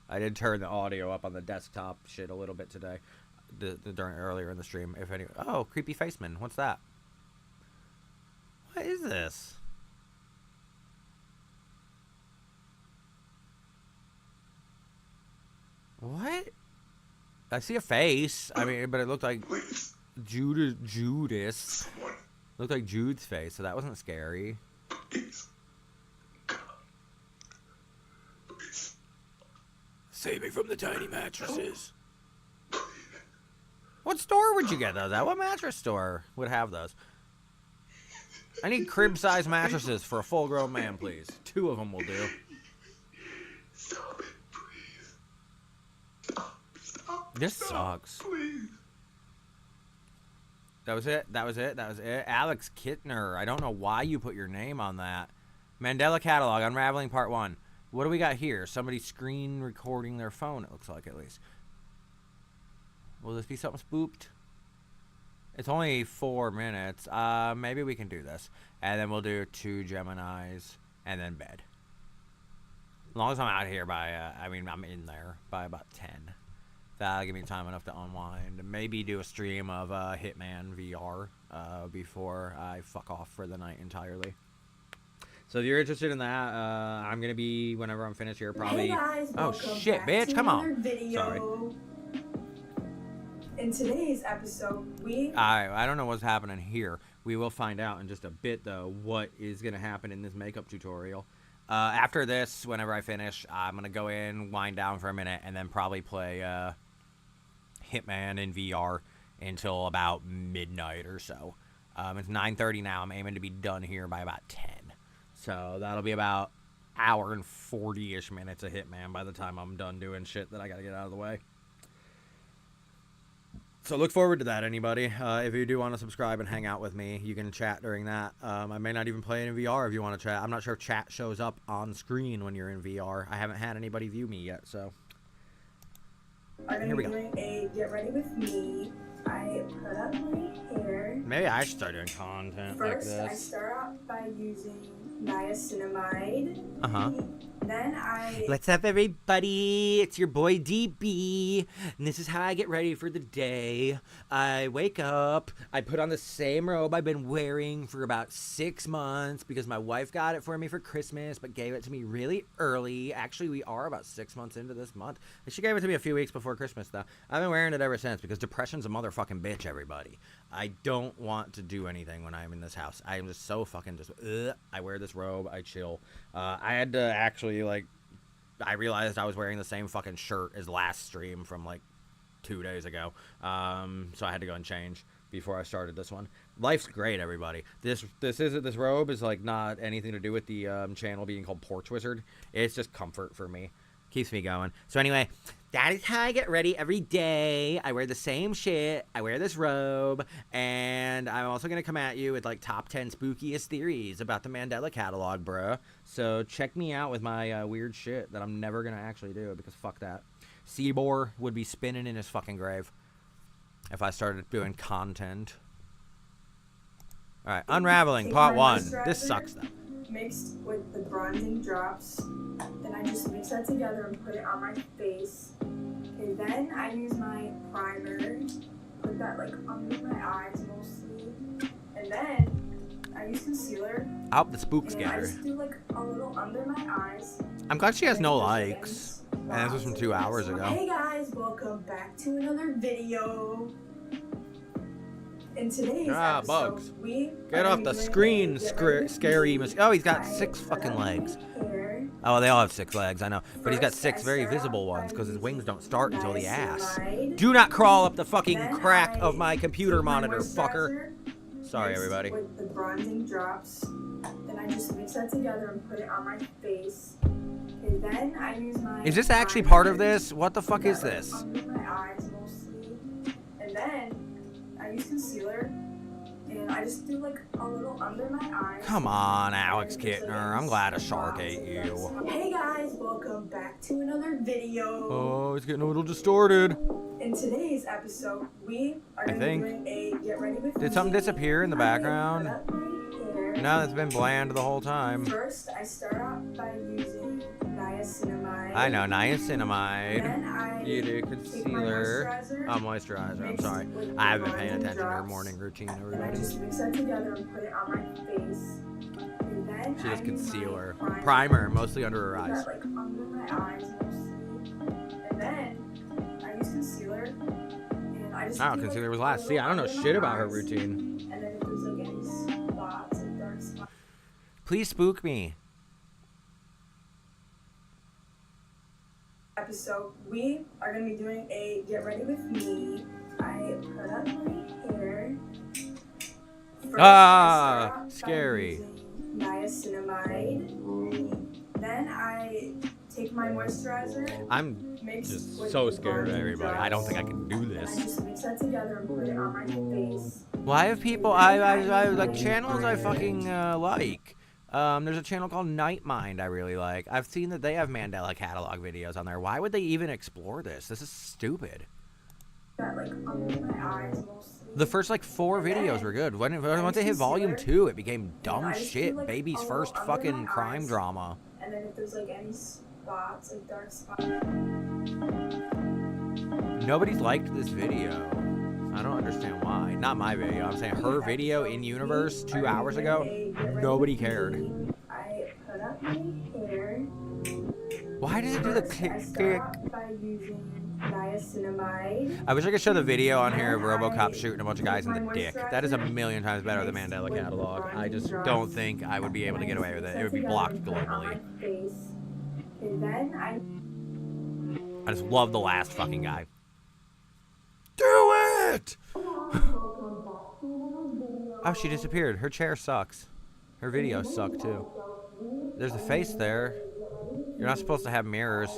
I did turn the audio up on the desktop shit a little bit today, earlier in the stream. If any, oh, creepy faceman. What's that? What is this? What? I see a face. I mean, but it looked like Judas. Looked like Jude's face, so that wasn't scary. Save me from the tiny mattresses. What store would you get those at? What mattress store would have those? I need crib-sized mattresses for a full-grown man, please. 2 of them will do. Stop it, please. Stop. This sucks. Please. That was it. That was it. That was it. Alex Kittner. I don't know why you put your name on that. Mandela Catalogue, Unraveling Part 1. What do we got here? Somebody screen recording their phone, it looks like, at least. Will this be something spooked? It's only 4 minutes. Maybe we can do this. And then we'll do 2 Geminis and then bed. As long as I'm out here by, I'm in there by about 10. That'll give me time enough to unwind. Maybe do a stream of Hitman VR before I fuck off for the night entirely. So if you're interested in that, I'm going to be, whenever I'm finished here, probably... Hey guys, oh, shit, bitch, come on. Video. Sorry. In today's episode, I don't know what's happening here. We will find out in just a bit, though, what is going to happen in this makeup tutorial. After this, whenever I finish, I'm going to go in, wind down for a minute, and then probably play Hitman in VR until about midnight or so. It's 9:30 now. I'm aiming to be done here by about 10. So that'll be about hour and 40-ish minutes of Hitman by the time I'm done doing shit that I gotta get out of the way. So look forward to that, anybody. If you do want to subscribe and hang out with me, you can chat during that. I may not even play it in VR if you want to chat. I'm not sure if chat shows up on screen when you're in VR. I haven't had anybody view me yet, so. Here we go. Doing a get ready with me. I put up my hair. Maybe I should start doing content like this. First, I start out by using niacinamide. Then What's up, everybody? It's your boy DB, and this is how I get ready for the day. I wake up, I put on the same robe I've been wearing for about 6 months because my wife got it for me for Christmas, but gave it to me really early. Actually, we are about 6 months into this month. She gave it to me a few weeks before Christmas, though. I've been wearing it ever since because depression's a motherfucking bitch, everybody. I don't want to do anything when I'm in this house. I am just so fucking just, I wear this robe, I chill. I had to actually, like, I realized I was wearing the same fucking shirt as last stream from, like, 2 days ago. So I had to go and change before I started this one. Life's great, everybody. This robe is, like, not anything to do with the channel being called Porch Wizard. It's just comfort for me. Keeps me going. So anyway, that is how I get ready every day. I wear the same shit. I wear this robe. And I'm also going to come at you with, like, top 10 spookiest theories about the Mandela Catalogue, bruh. So check me out with my weird shit that I'm never going to actually do because fuck that. SEBOR would be spinning in his fucking grave if I started doing content. All right, unraveling, part 1. This sucks, though. Mixed with the bronzing drops. Then I just mix that together and put it on my face. Okay, then I use my primer, put that like under my eyes mostly. And then I use concealer. Oh, the spooks and got I her. just do like a little under my eyes. I'm glad she has no likes. And this was from 2 hours ago. Hey guys, welcome back to another video. In today's episode, bugs. we Get off the screen, scary. Oh, he's got 6 fucking legs. Oh, they all have 6 legs, I know. But he's got 6 very visible ones because his wings don't start until the ass. Do not crawl up the fucking crack of my computer monitor, fucker. Sorry, everybody. With the bronzing drops, then I just mix that together and put it on my face. Okay, then I use my. Is this actually part of this? What the fuck is this? Under my eyes mostly, and then I use concealer, and I just do like a little under my eyes. Come on, Alex Kittner. I'm glad a shark ate you. Hey guys, welcome back to another video. Oh, it's getting a little distorted. In today's episode, we are going to be doing a get ready with me. Did something disappear in the background? No, it's been bland the whole time. First, I start out by using niacinamide. I know, niacinamide. Then I You do concealer. Moisturizer. I'm sorry. I haven't been paying attention to her morning routine, And I everybody. just mix that together and put it on my face. And then She does I use concealer. my Primer, mostly under her Put eyes. that, like under my eyes mostly. And then I use concealer. And I just Oh, do, concealer like, was a last. See, I don't know little under shit my about her eyes. routine. And then if there's like any spots, like dark spots. Please spook me. Episode, we are going to be doing a get ready with me. I put up my hair. First, I start out by scary. using niacinamide. Then I take my moisturizer. I'm mixed just with so the scared of bronzing everybody. I don't drops. think I can do And this. I just mix that together and put it on my face. Why have people, I like channels I fucking like. There's a channel called Night Mind I really like. I've seen that they have Mandela Catalogue videos on there. Why would they even explore this? This is stupid. That like under my eyes mostly. The first like 4 videos were good. Once they hit volume 2, it became dumb shit. Baby's first fucking crime drama. And then if there's like any spots, like dark spots. Nobody's liked this video. I don't understand why. Not my video. I'm saying her video in universe 2 hours ago. Nobody cared. I put up my hair. Why does it do the click click? By using niacinamide. I wish I could show the video on here of RoboCop shooting a bunch of guys in the dick. That is a million times better than Mandela Catalogue. I just don't think I would be able to get away with it. It would be blocked globally. And then I just love the last fucking guy. Do it! Oh, she disappeared. Her chair sucks. Her videos suck too. There's a face there. You're not supposed to have mirrors.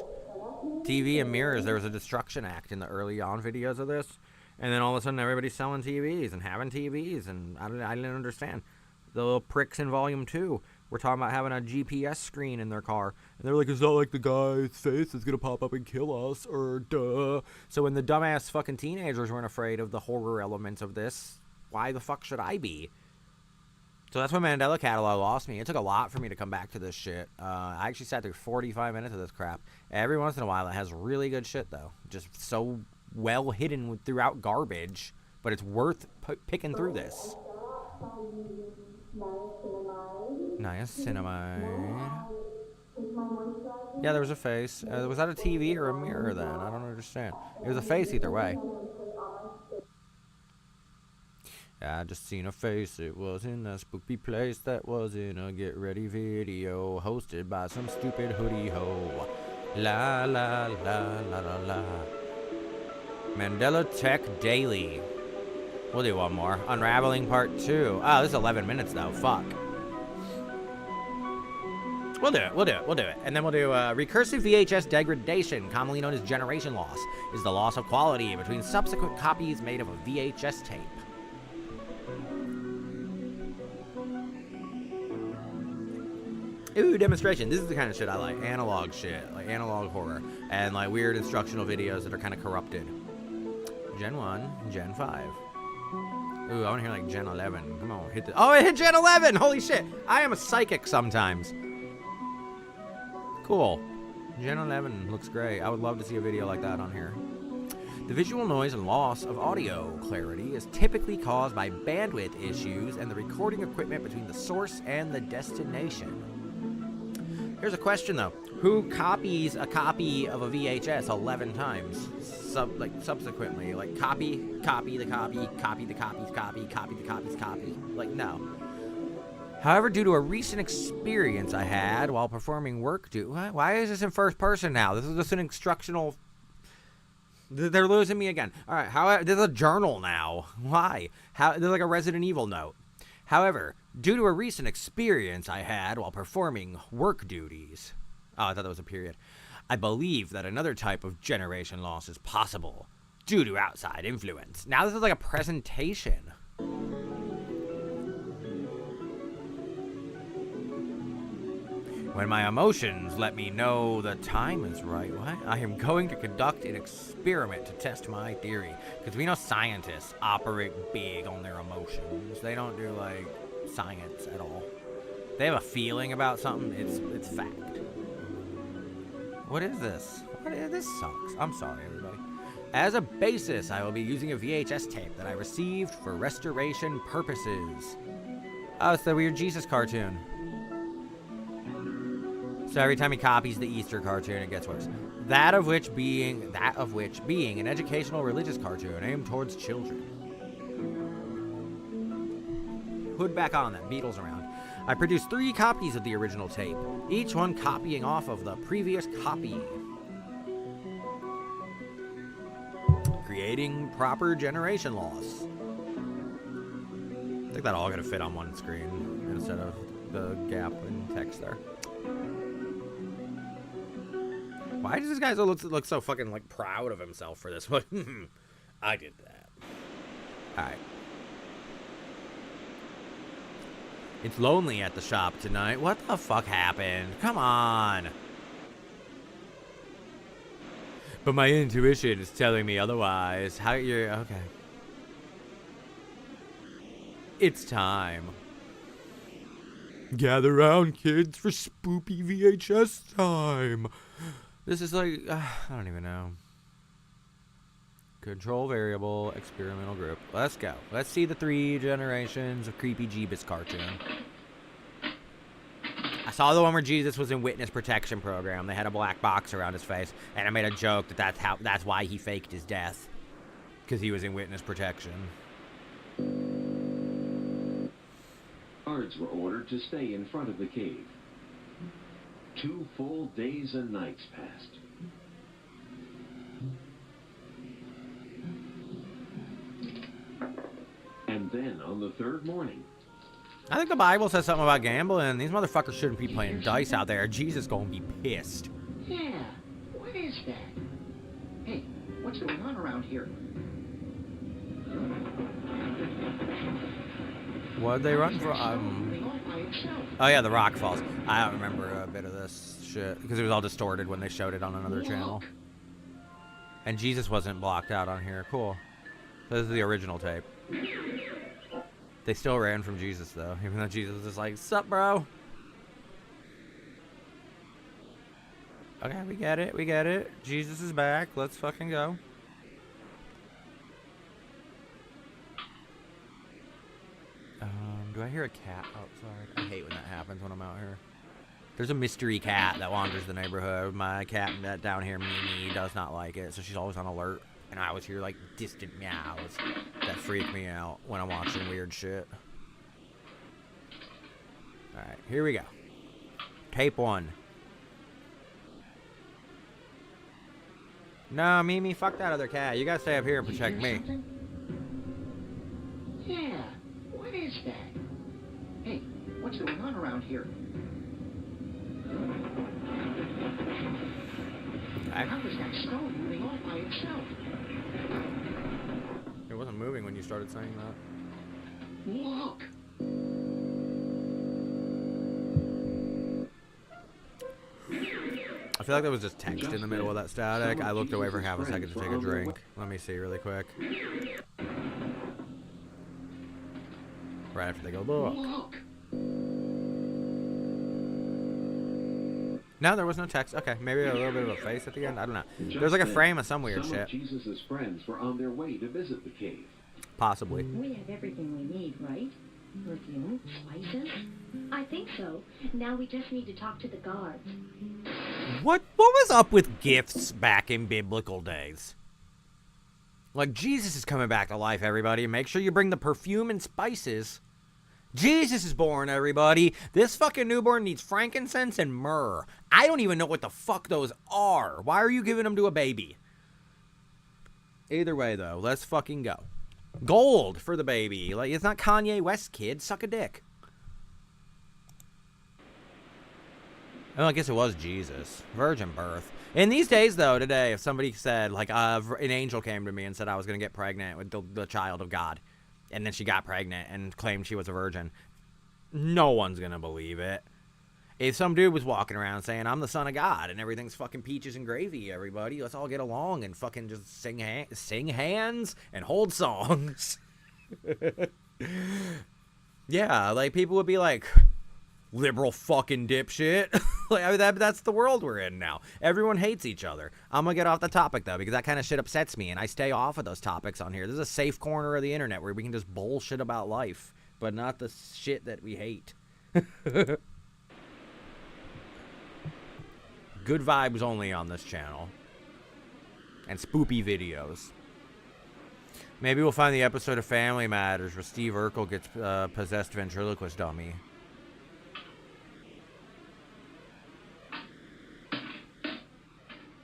TV and mirrors, there was a destruction act in the early on videos of this. And then all of a sudden everybody's selling TVs and having TVs. And I didn't understand. The little pricks in Volume 2 were talking about having a GPS screen in their car. And they're like, it's not like the guy's face is going to pop up and kill us. Or duh. So when the dumbass fucking teenagers weren't afraid of the horror elements of this, why the fuck should I be? So that's when Mandela Catalogue lost me. It took a lot for me to come back to this shit. I actually sat through 45 minutes of this crap. Every once in a while, it has really good shit, though. Just so well hidden throughout garbage. But it's worth picking through this. Niacinamide. Yeah, there was a face. Was that a TV or a mirror then? I don't understand. It was a face either way. I just seen a face, it was in a spooky place that was in a get ready video hosted by some stupid hoodie ho. La la la la la la. Mandela Tech Daily. We'll do one more. Unraveling Part 2. Oh, this is 11 minutes though, fuck. We'll do it. And then we'll do recursive VHS degradation, commonly known as generation loss, is the loss of quality between subsequent copies made of a VHS tape. Ooh, demonstration. This is the kind of shit I like. Analog shit. Like analog horror. And like weird instructional videos that are kind of corrupted. Gen 1, Gen 5. Ooh, I want to hear like Gen 11. Come on, hit the... Oh, it hit Gen 11! Holy shit! I am a psychic sometimes. Cool. Gen 11 looks great. I would love to see a video like that on here. The visual noise and loss of audio clarity is typically caused by bandwidth issues and the recording equipment between the source and the destination. Here's a question though. Who copies a copy of a VHS 11 times? Subsequently. Like copy the copy, copy the copy's copy, copy the copy's copy. Like no. However, due to a recent experience I had while performing work why is this in first person now? This is just an instructional... They're losing me again. All right, however, there's a journal now. Why? There's like a Resident Evil note. However, due to a recent experience I had while performing work duties... Oh, I thought that was a period. I believe that another type of generation loss is possible due to outside influence. Now this is like a presentation. When my emotions let me know the time is right, I am going to conduct an experiment to test my theory. Because we know scientists operate big on their emotions. They don't do, like, science at all. They have a feeling about something, it's fact. What is this? This sucks. I'm sorry, everybody. As a basis, I will be using a VHS tape that I received for restoration purposes. Oh, it's the weird Jesus cartoon. So every time he copies the Easter cartoon, it gets worse. That of which being an educational religious cartoon aimed towards children. Hood back on, that Beatles around. I produced 3 copies of the original tape, each one copying off of the previous copy. Creating proper generation loss. I think that all gonna fit on one screen instead of the gap in text there. Why does this guy look so fucking like proud of himself for this one? I did that. Alright. It's lonely at the shop tonight. What the fuck happened? Come on. But my intuition is telling me otherwise. How you're okay. It's time. Gather round, kids, for spoopy VHS time. This is like, I don't even know. Control variable, experimental group. Let's go. Let's see the 3 generations of creepy Jeebus cartoon. I saw the one where Jesus was in witness protection program. They had a black box around his face, and I made a joke that that's why he faked his death, because he was in witness protection. Guards were ordered to stay in front of the cave. 2 full days and nights passed. And then on the 3rd morning, I think the Bible says something about gambling. These motherfuckers shouldn't be playing dice out there. Jesus gonna be pissed. Yeah, what is that? Hey, what's going on around here? What'd they run from? Oh yeah, the rock falls. I don't remember a bit of this shit because it was all distorted when they showed it on another channel. And Jesus wasn't blocked out on here. Cool. So this is the original tape. They still ran from Jesus though, even though Jesus was just like, "Sup, bro?" Okay, we get it. We get it. Jesus is back. Let's fucking go. Do I hear a cat outside? I hate when that happens when I'm out here. There's a mystery cat that wanders the neighborhood. My cat that down here, Mimi, does not like it, so she's always on alert. And I always hear like distant meows that freak me out when I'm watching weird shit. Alright, here we go. Tape 1. No, Mimi, fuck that other cat. You gotta stay up here and protect me. Yeah, what is that? Hey, what's going on around here? How was that stone moving all by itself? It wasn't moving when you started saying that. Look! I feel like there was just text in the middle of that static. I looked away for half a second to take a drink. Let me see really quick. Right after they go, look. No, there was no text. Okay, maybe a little bit of a face at the end. I don't know. There's like a frame of some weird shit. Jesus' friends were on their way to visit the cave. Possibly. We have everything we need, right? Perfume, spices? I think so. Now we just need to talk to the guards. What was up with gifts back in biblical days? Like, Jesus is coming back to life, everybody. Make sure you bring the perfume and spices. Jesus is born, everybody. This fucking newborn needs frankincense and myrrh. I don't even know what the fuck those are. Why are you giving them to a baby? Either way, though, let's fucking go. Gold for the baby. Like, it's not Kanye West, kid. Suck a dick. Oh, I guess it was Jesus. Virgin birth. In these days, though, today, if somebody said, like, an angel came to me and said I was going to get pregnant with the child of God, and then she got pregnant and claimed she was a virgin, no one's going to believe it. If some dude was walking around saying, I'm the son of God, and everything's fucking peaches and gravy, everybody, let's all get along and fucking just sing hands and hold songs. Yeah, like, people would be like, liberal fucking dipshit. Like, I mean, that's the world we're in now. Everyone hates each other. I'm gonna get off the topic, though, because that kind of shit upsets me, and I stay off of those topics on here. This is a safe corner of the internet where we can just bullshit about life, but not the shit that we hate. Good vibes only on this channel. And spoopy videos. Maybe we'll find the episode of Family Matters where Steve Urkel gets possessed ventriloquist dummy.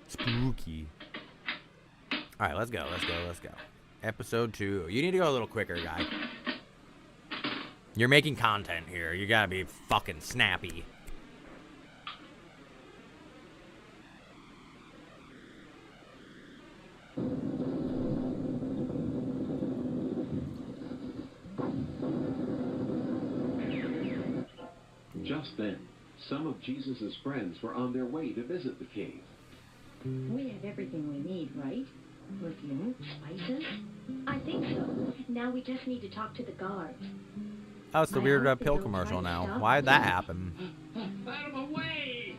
Spooky. Alright, let's go. Episode 2. You need to go a little quicker, guy. You're making content here. You gotta be fucking snappy. Just then, some of Jesus' friends were on their way to visit the cave. We have everything we need, right? Perfume, spices? I think so. Now we just need to talk to the guards. Oh, it's the weird pill commercial now. Why did that happen? Out of my way!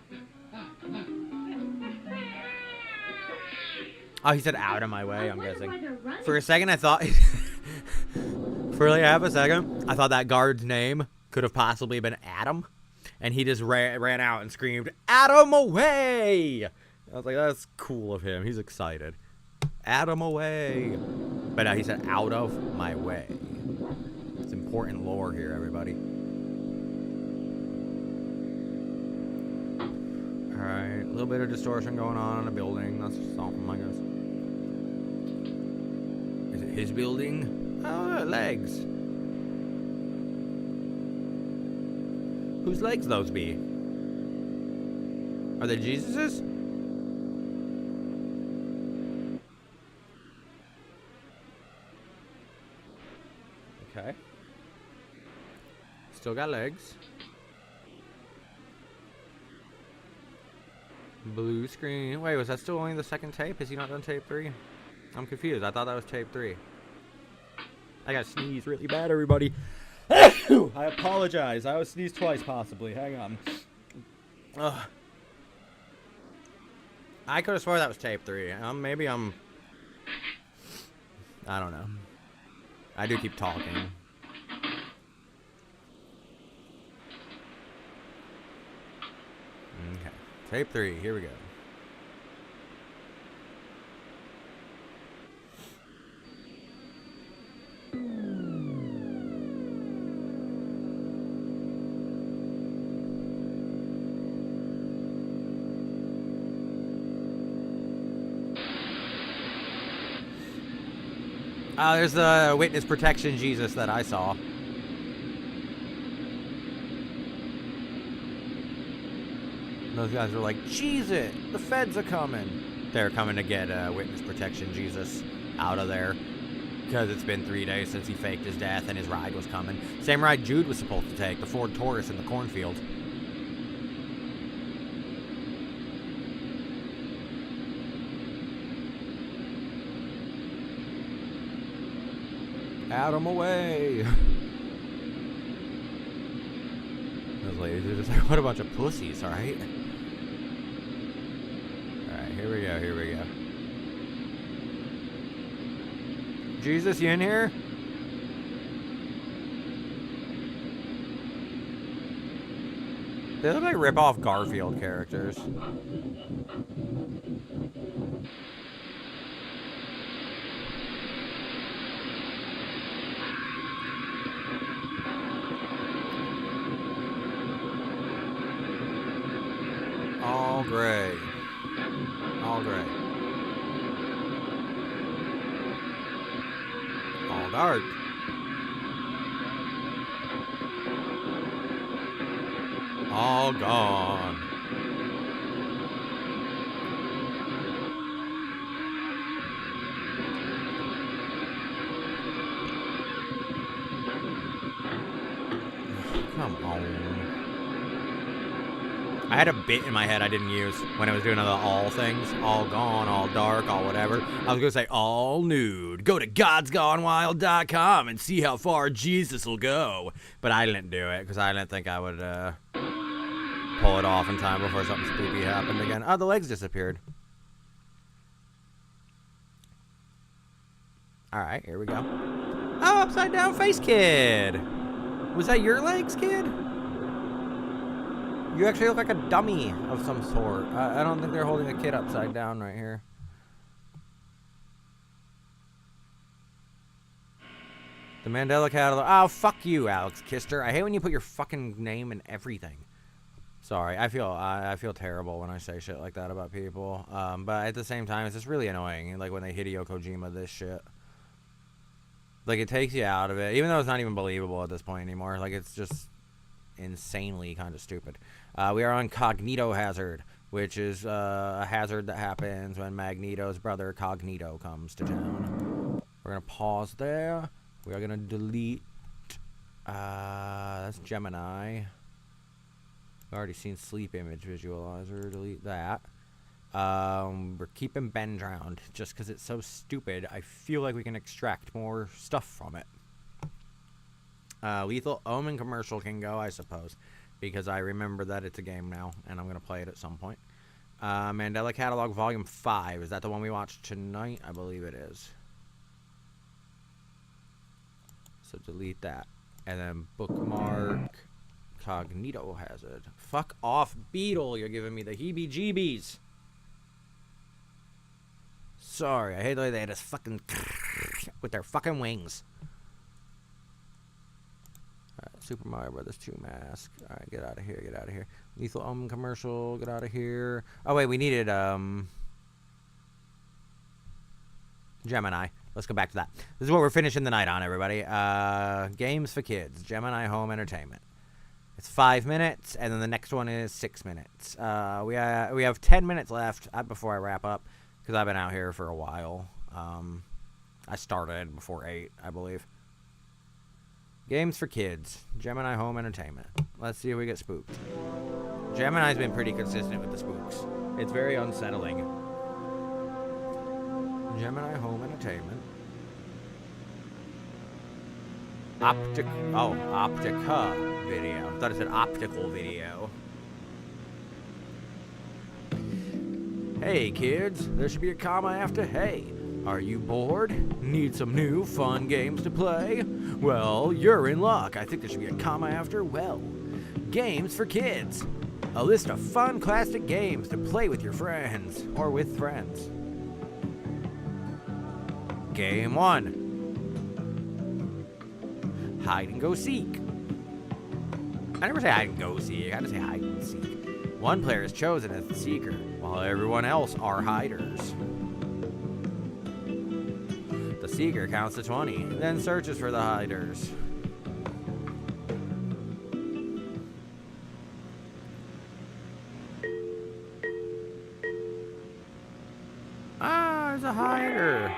Oh, he said out of my way, I'm guessing. For a second, I thought... For like half a second, I thought that guard's name could have possibly been Adam. And he just ran out and screamed, Adam away! I was like, that's cool of him. He's excited. Adam away. But now he said out of my way. It's important lore here, everybody. Alright, a little bit of distortion going on in a building. That's something, I guess. Is it his building? Oh, legs. Whose legs those be? Are they Jesus's? Okay. Still got legs. Blue screen. Wait, was that still only the second tape? Has he not done tape 3? I'm confused. I thought that was tape 3. I gotta sneeze really bad, everybody. I apologize. I would sneeze twice, possibly. Hang on. Ugh. I could have sworn that was tape 3. Maybe I'm... I don't know. I do keep talking. Okay. Tape 3. Here we go. There's the witness protection Jesus that I saw. Those guys are like, Jesus, the feds are coming. They're coming to get witness protection Jesus out of there. Because it's been 3 days since he faked his death and his ride was coming. Same ride Jude was supposed to take, the Ford Taurus in the cornfield. Out of my way. Those ladies are just like, what a bunch of pussies, alright? Alright, here we go, here we go. Jesus, you in here? They look like rip-off Garfield characters. All gray. All gray. All dark. All gone. Come on. I had a bit in my head I didn't use when I was doing the all things. All gone, all dark, all whatever. I was going to say all nude. Go to godsgonewild.com and see how far Jesus will go. But I didn't do it because I didn't think I would pull it off in time before something spooky happened again. Oh, the legs disappeared. Alright, here we go. Oh, upside down face kid. Was that your legs, kid? You actually look like a dummy of some sort. I don't think they're holding a kid upside down right here. The Mandela Catalogue. Oh, fuck you, Alex Kister. I hate when you put your fucking name in everything. Sorry, I feel terrible when I say shit like that about people. But at the same time, it's just really annoying. Like when they Hideo Kojima this shit. Like it takes you out of it, even though it's not even believable at this point anymore. Like it's just insanely kind of stupid. We are on Cognito Hazard, which is a hazard that happens when Magneto's brother Cognito comes to town. We're going to pause there. We are going to delete... that's Gemini. We've already seen Sleep Image Visualizer. Delete that. We're keeping Ben drowned just because it's so stupid. I feel like we can extract more stuff from it. Lethal Omen commercial can go, I suppose, because I remember that it's a game now, and I'm going to play it at some point. Mandela Catalogue Volume 5. Is that the one we watched tonight? I believe it is. So delete that. And then bookmark Cognito Hazard. Fuck off, Beetle. You're giving me the heebie-jeebies. Sorry, I hate the way they had us fucking with their fucking wings. Alright, Super Mario Brothers 2 mask. Alright, get out of here, get out of here. Lethal Omen commercial, get out of here. Oh wait, we needed Gemini. Let's go back to that. This is what we're finishing the night on, everybody. Games for kids. Gemini Home Entertainment. It's 5 minutes, and then the next one is 6 minutes. We have 10 minutes left before I wrap up, because I've been out here for a while. I started before 8, I believe. Games for kids. Gemini Home Entertainment. Let's see if we get spooked. Gemini's been pretty consistent with the spooks. It's very unsettling. Gemini Home Entertainment. Optica video. I thought it said optical video. Hey kids, there should be a comma after hey. Are you bored? Need some new fun games to play? Well, you're in luck. I think there should be a comma after well. Games for kids. A list of fun classic games to play with your friends or with friends. Game 1. Hide and go seek. I never say hide and go seek, I just say hide and seek. One player is chosen as the seeker, while everyone else are hiders. The seeker counts to 20, then searches for the hiders. Ah, there's a hider.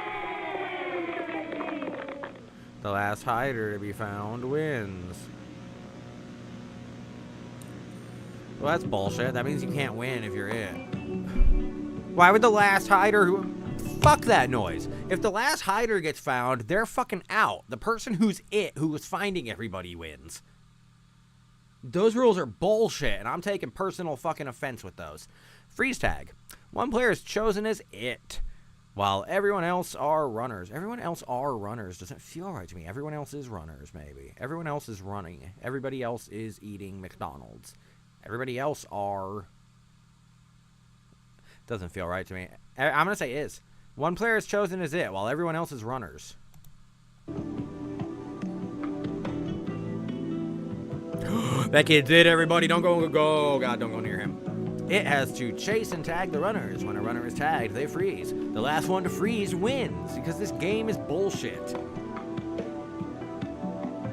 The last hider to be found wins. Well, that's bullshit. That means you can't win if you're it. Why would the last hider... Fuck that noise. If the last hider gets found, they're fucking out. The person who's it, who was finding everybody, wins. Those rules are bullshit, and I'm taking personal fucking offense with those. Freeze tag. One player is chosen as it, while everyone else are runners. Everyone else are runners doesn't feel right to me. Everyone else is runners, maybe. Everyone else is running. Everybody else is eating McDonald's. Everybody else are... Doesn't feel right to me. I'm going to say is. One player is chosen as it, while everyone else is runners. That kid's it, everybody. Don't go. God, don't go near him. It has to chase and tag the runners. When a runner is tagged, they freeze. The last one to freeze wins, because this game is bullshit.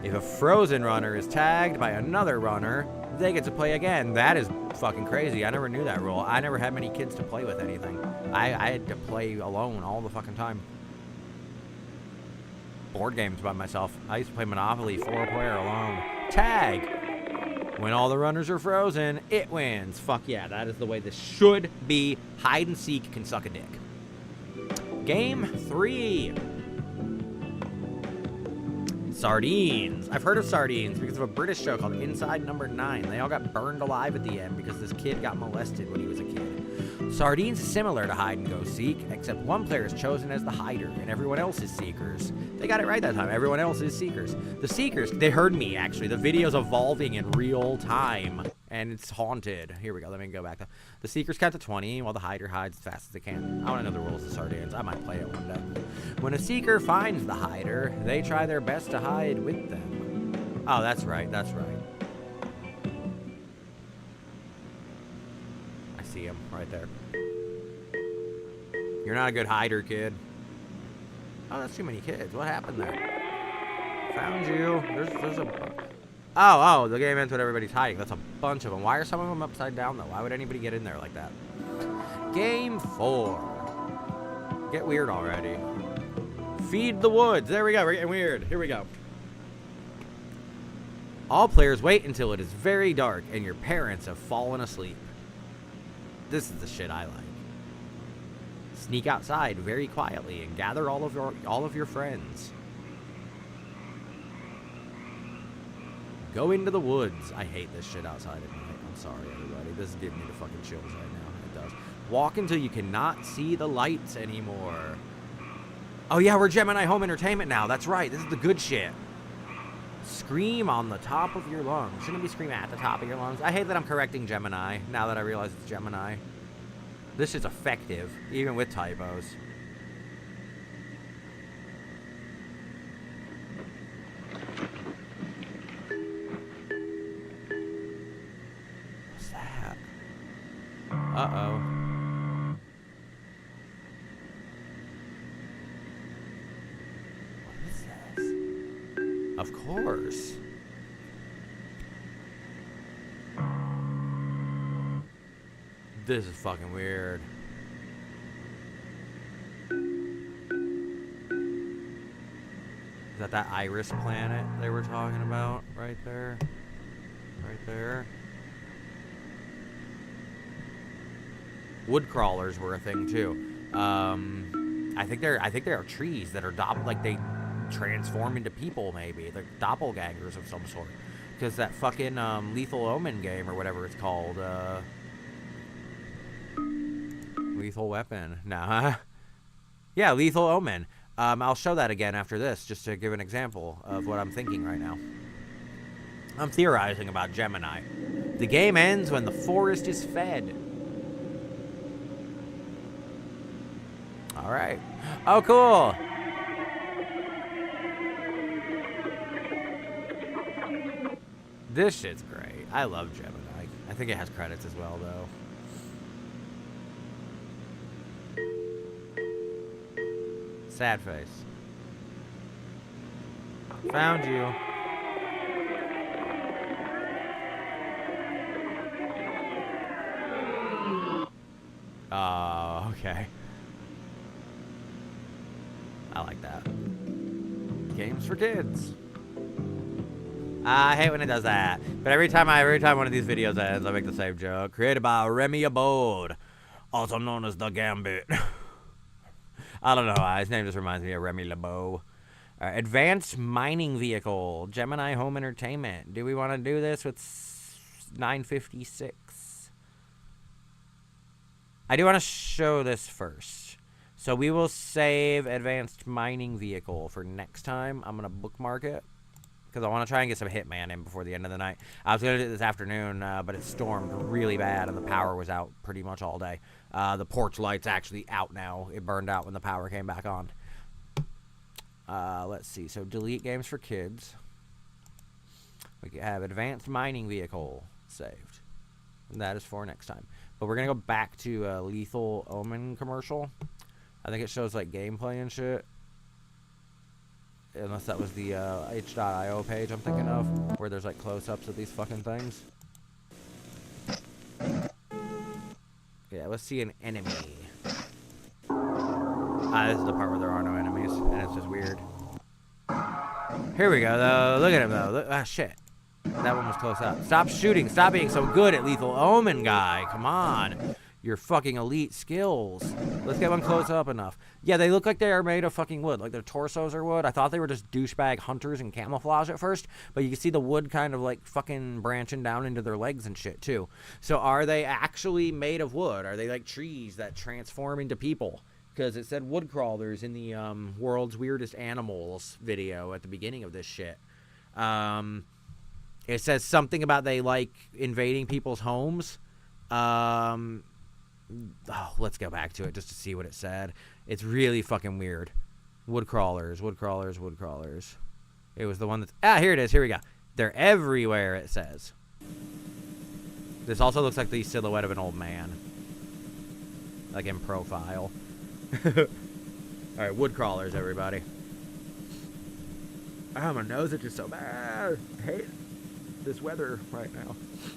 If a frozen runner is tagged by another runner, they get to play again. That is fucking crazy. I never knew that rule. I never had many kids to play with anything. I had to play alone all the fucking time. Board games by myself. I used to play Monopoly 4-player alone. Tag! When all the runners are frozen, it wins. Fuck yeah, that is the way this should be. Hide and seek can suck a dick. Game 3. Sardines. I've heard of sardines because of a British show called Inside Number 9. They all got burned alive at the end because this kid got molested when he was a kid. Sardines is similar to hide and go seek, except one player is chosen as the hider and everyone else is seekers. They got it right that time. Everyone else is seekers. The seekers, they heard me actually. The video's evolving in real time and it's haunted. Here we go. Let me go back. The seekers count to 20 while the hider hides as fast as they can. I want to know the rules of sardines. I might play it one day. When a seeker finds the hider, they try their best to hide with them. Oh, that's right. That's right. I see him right there. You're not a good hider, kid. Oh, that's too many kids. What happened there? Found you. There's a... Oh, the game ends when everybody's hiding. That's a bunch of them. Why are some of them upside down, though? Why would anybody get in there like that? Game 4. Get weird already. Feed the woods. There we go. We're getting weird. Here we go. All players wait until it is very dark and your parents have fallen asleep. This is the shit I like. Sneak outside very quietly and gather all of your friends. Go into the woods. I hate this shit outside at night. I'm sorry, everybody. This is giving me the fucking chills right now. It does. Walk until you cannot see the lights anymore. Oh yeah, we're Gemini Home Entertainment now. That's right. This is the good shit. Scream on the top of your lungs. Shouldn't it be scream at the top of your lungs? I hate that I'm correcting Gemini now that I realize it's Gemini. This is effective, even with typos. What's that? Uh-oh. What is this? Of course. This is fucking weird. Is that iris planet they were talking about right there? Right there. Wood crawlers were a thing too. I think there are trees that are like they transform into people, maybe. They're doppelgangers of some sort. Because that fucking Lethal Omen game or whatever it's called, Lethal Weapon. Nah. Yeah, Lethal Omen. I'll show that again after this, just to give an example of what I'm thinking right now. I'm theorizing about Gemini. The game ends when the forest is fed. Alright. Oh, cool! This shit's great. I love Gemini. I think it has credits as well, though. Sad face. Found you. Oh, okay. I like that. Games for kids. I hate when it does that. But every time one of these videos ends, I make the same joke. Created by Remy Abode, also known as the Gambit. I don't know why. His name just reminds me of Remy LeBeau. Advanced mining vehicle. Gemini Home Entertainment. Do we want to do this with 956? I do want to show this first. So we will save advanced mining vehicle for next time. I'm going to bookmark it. Because I want to try and get some Hitman in before the end of the night. I was going to do it this afternoon, but it stormed really bad and the power was out pretty much all day. The porch light's actually out now. It burned out when the power came back on. Let's see. So delete games for kids. We can have advanced mining vehicle saved. And that is for next time. But we're going to go back to Lethal Omen commercial. I think it shows like gameplay and shit. Unless that was the h.io page I'm thinking of, where there's like close-ups of these fucking things. Yeah, let's see an enemy. This is the part where there are no enemies, and it's just weird. Here we go, though. Look at him, though. Look, shit. That one was close up. Stop shooting. Stop being so good at Lethal Omen, guy. Come on. Your fucking elite skills. Let's get one close up enough. Yeah, they look like they are made of fucking wood. Like their torsos are wood. I thought they were just douchebag hunters in camouflage at first. But you can see the wood kind of like fucking branching down into their legs and shit too. So are they actually made of wood? Are they like trees that transform into people? Because it said wood crawlers in the world's weirdest animals video at the beginning of this shit. It says something about they like invading people's homes. Oh, let's go back to it just to see what it said. It's really fucking weird. Wood crawlers, wood crawlers, wood crawlers. It was the one that's... here it is. Here we go. They're everywhere, it says. This also looks like the silhouette of an old man. Like in profile. Alright, wood crawlers, everybody. Oh, my nose itches so bad. I hate this weather right now.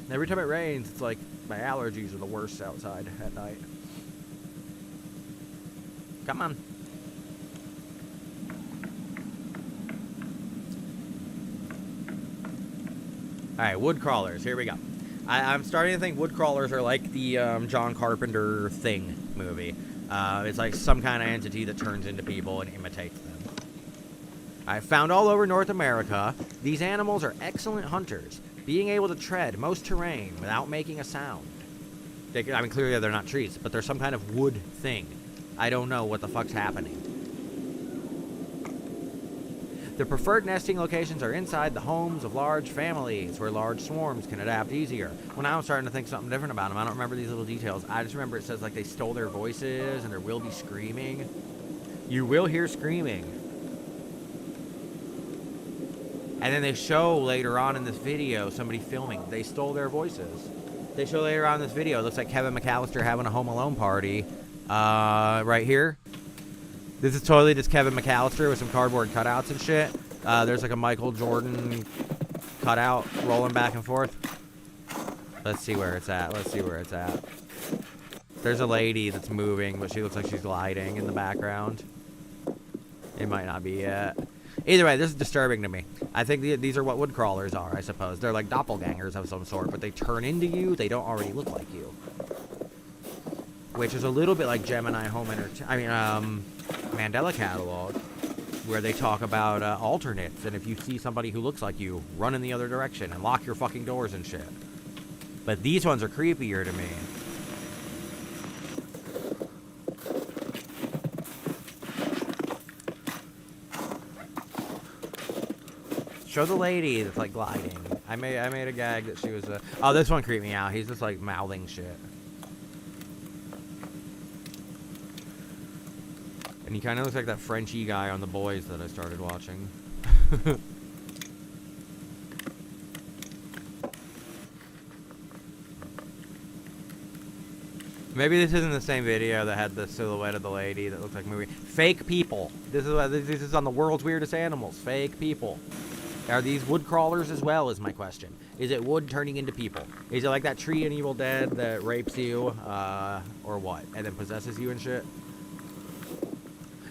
Every time it rains, it's like my allergies are the worst outside at night. Come on. Alright, wood crawlers. Here we go. I'm starting to think wood crawlers are like the John Carpenter Thing movie. It's like some kind of entity that turns into people and imitates them. Found all over North America, these animals are excellent hunters, being able to tread most terrain without making a sound. I mean, clearly they're not trees, but they're some kind of wood thing. I don't know what the fuck's happening. The preferred nesting locations are inside the homes of large families, where large swarms can adapt easier. Well, now I'm starting to think something different about them. I don't remember these little details. I just remember it says like they stole their voices and there will be screaming. You will hear screaming. And then they show later on in this video somebody filming. They stole their voices. They show later on in this video, it looks like Kevin McAllister having a Home Alone party. Right here. This is totally just Kevin McAllister with some cardboard cutouts and shit. There's like a Michael Jordan cutout rolling back and forth. Let's see where it's at. Let's see where it's at. There's a lady that's moving, but she looks like she's gliding in the background. It might not be yet. Either way, this is disturbing to me. I think these are what wood crawlers are, I suppose. They're like doppelgangers of some sort, but they turn into you. They don't already look like you. Which is a little bit like Gemini Home Entertainment. Mandela Catalogue, where they talk about alternates, and if you see somebody who looks like you, run in the other direction and lock your fucking doors and shit. But these ones are creepier to me. Show the lady that's like gliding. I made a gag that she was oh, this one creeped me out. He's just like mouthing shit. And he kind of looks like that Frenchy guy on The Boys that I started watching. Maybe this isn't the same video that had the silhouette of the lady that looks like a movie. Fake people. This is on the world's weirdest animals. Fake people. Are these wood crawlers as well, is my question. Is it wood turning into people? Is it like that tree in Evil Dead that rapes you, or what? And then possesses you and shit?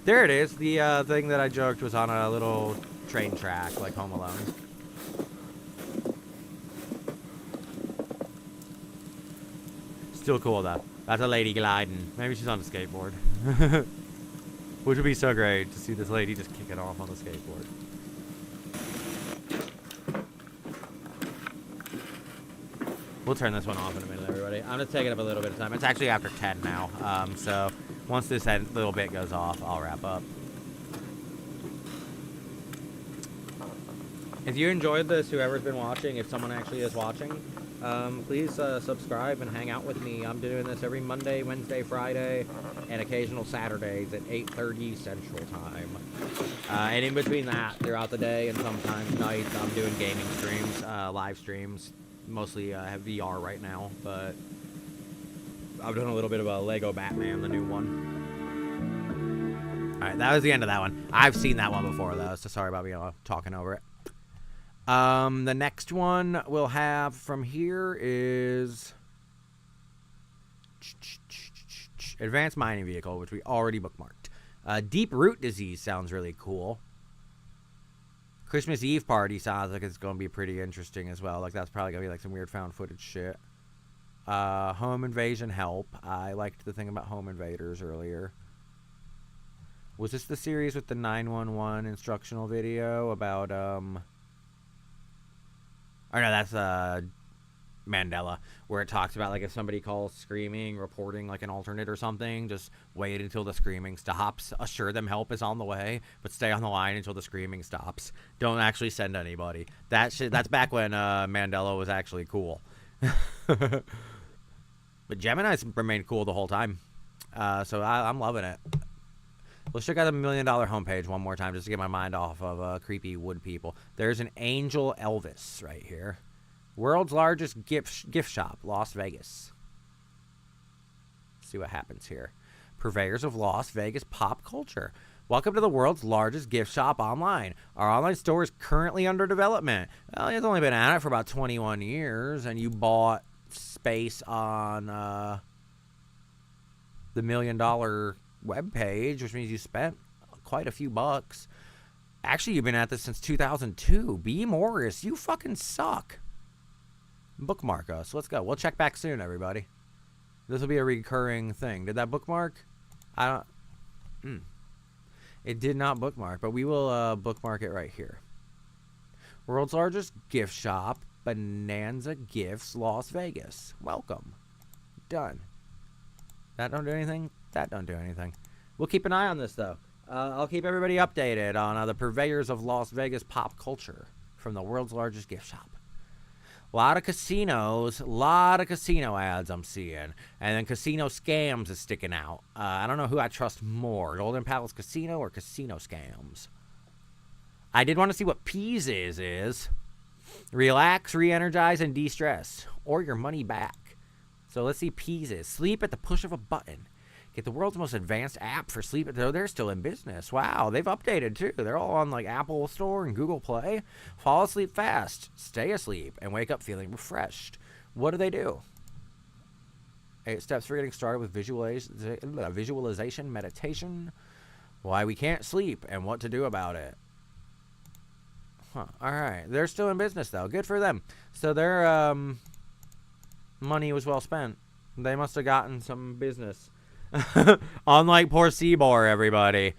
There it is. The thing that I joked was on a little train track, like Home Alone. Still cool, though. That's a lady gliding. Maybe she's on a skateboard. Which would be so great to see this lady just kicking off on the skateboard. We'll turn this one off in a minute, everybody. I'm just taking up a little bit of time. It's actually after 10 now, so once this little bit goes off, I'll wrap up. If you enjoyed this, whoever's been watching, if someone actually is watching, please subscribe and hang out with me. I'm doing this every Monday, Wednesday, Friday, and occasional Saturdays at 8:30 Central Time. And in between that, throughout the day and sometimes nights, I'm doing gaming streams, live streams. Mostly I have VR right now, but I've done a little bit of a Lego Batman, the new one. Alright, that was the end of that one. I've seen that one before, though, so sorry about me talking over it. The next one we'll have from here is Advanced Mining Vehicle, which we already bookmarked. Deep Root Disease sounds really cool. Christmas Eve Party sounds like it's going to be pretty interesting as well. Like, that's probably going to be like some weird found footage shit. Home Invasion Help. I liked the thing about home invaders earlier. Was this the series with the 911 instructional video about, or no, that's, Mandela, where it talks about, like, if somebody calls screaming, reporting, like, an alternate or something, just wait until the screaming stops. Assure them help is on the way, but stay on the line until the screaming stops. Don't actually send anybody. That shit, that's back when, Mandela was actually cool. But Gemini's remained cool the whole time. So I'm loving it. Let's check out the $1 Million homepage one more time just to get my mind off of creepy wood people. There's an Angel Elvis right here. World's largest gift shop, Las Vegas. Let's see what happens here. Purveyors of Las Vegas pop culture. Welcome to the world's largest gift shop online. Our online store is currently under development. Well, it's only been at it for about 21 years, and you bought space on the $1 Million webpage, which means you spent quite a few bucks. Actually, you've been at this since 2002. B. Morris, you fucking suck. Bookmark us. Let's go. We'll check back soon, everybody. This will be a recurring thing. Did that bookmark? I don't... It did not bookmark, but we will bookmark it right here. World's largest gift shop, Bonanza Gifts, Las Vegas. Welcome. Done. That don't do anything? That don't do anything. We'll keep an eye on this, though. I'll keep everybody updated on the purveyors of Las Vegas pop culture from the world's largest gift shop. A lot of casinos, a lot of casino ads I'm seeing. And then casino scams is sticking out. I don't know who I trust more, Golden Palace Casino or casino scams. I did want to see what Peas is. Relax, re-energize, and de-stress. Or your money back. So let's see Peas is. Sleep at the push of a button. Get the world's most advanced app for sleep. They're still in business. Wow, they've updated too. They're all on like Apple Store and Google Play. Fall asleep fast, stay asleep, and wake up feeling refreshed. What do? 8 steps for getting started with visualization, meditation, why we can't sleep, and what to do about it. Huh. All right. They're still in business, though. Good for them. So their money was well spent. They must have gotten some business. Unlike poor SEBOR, everybody.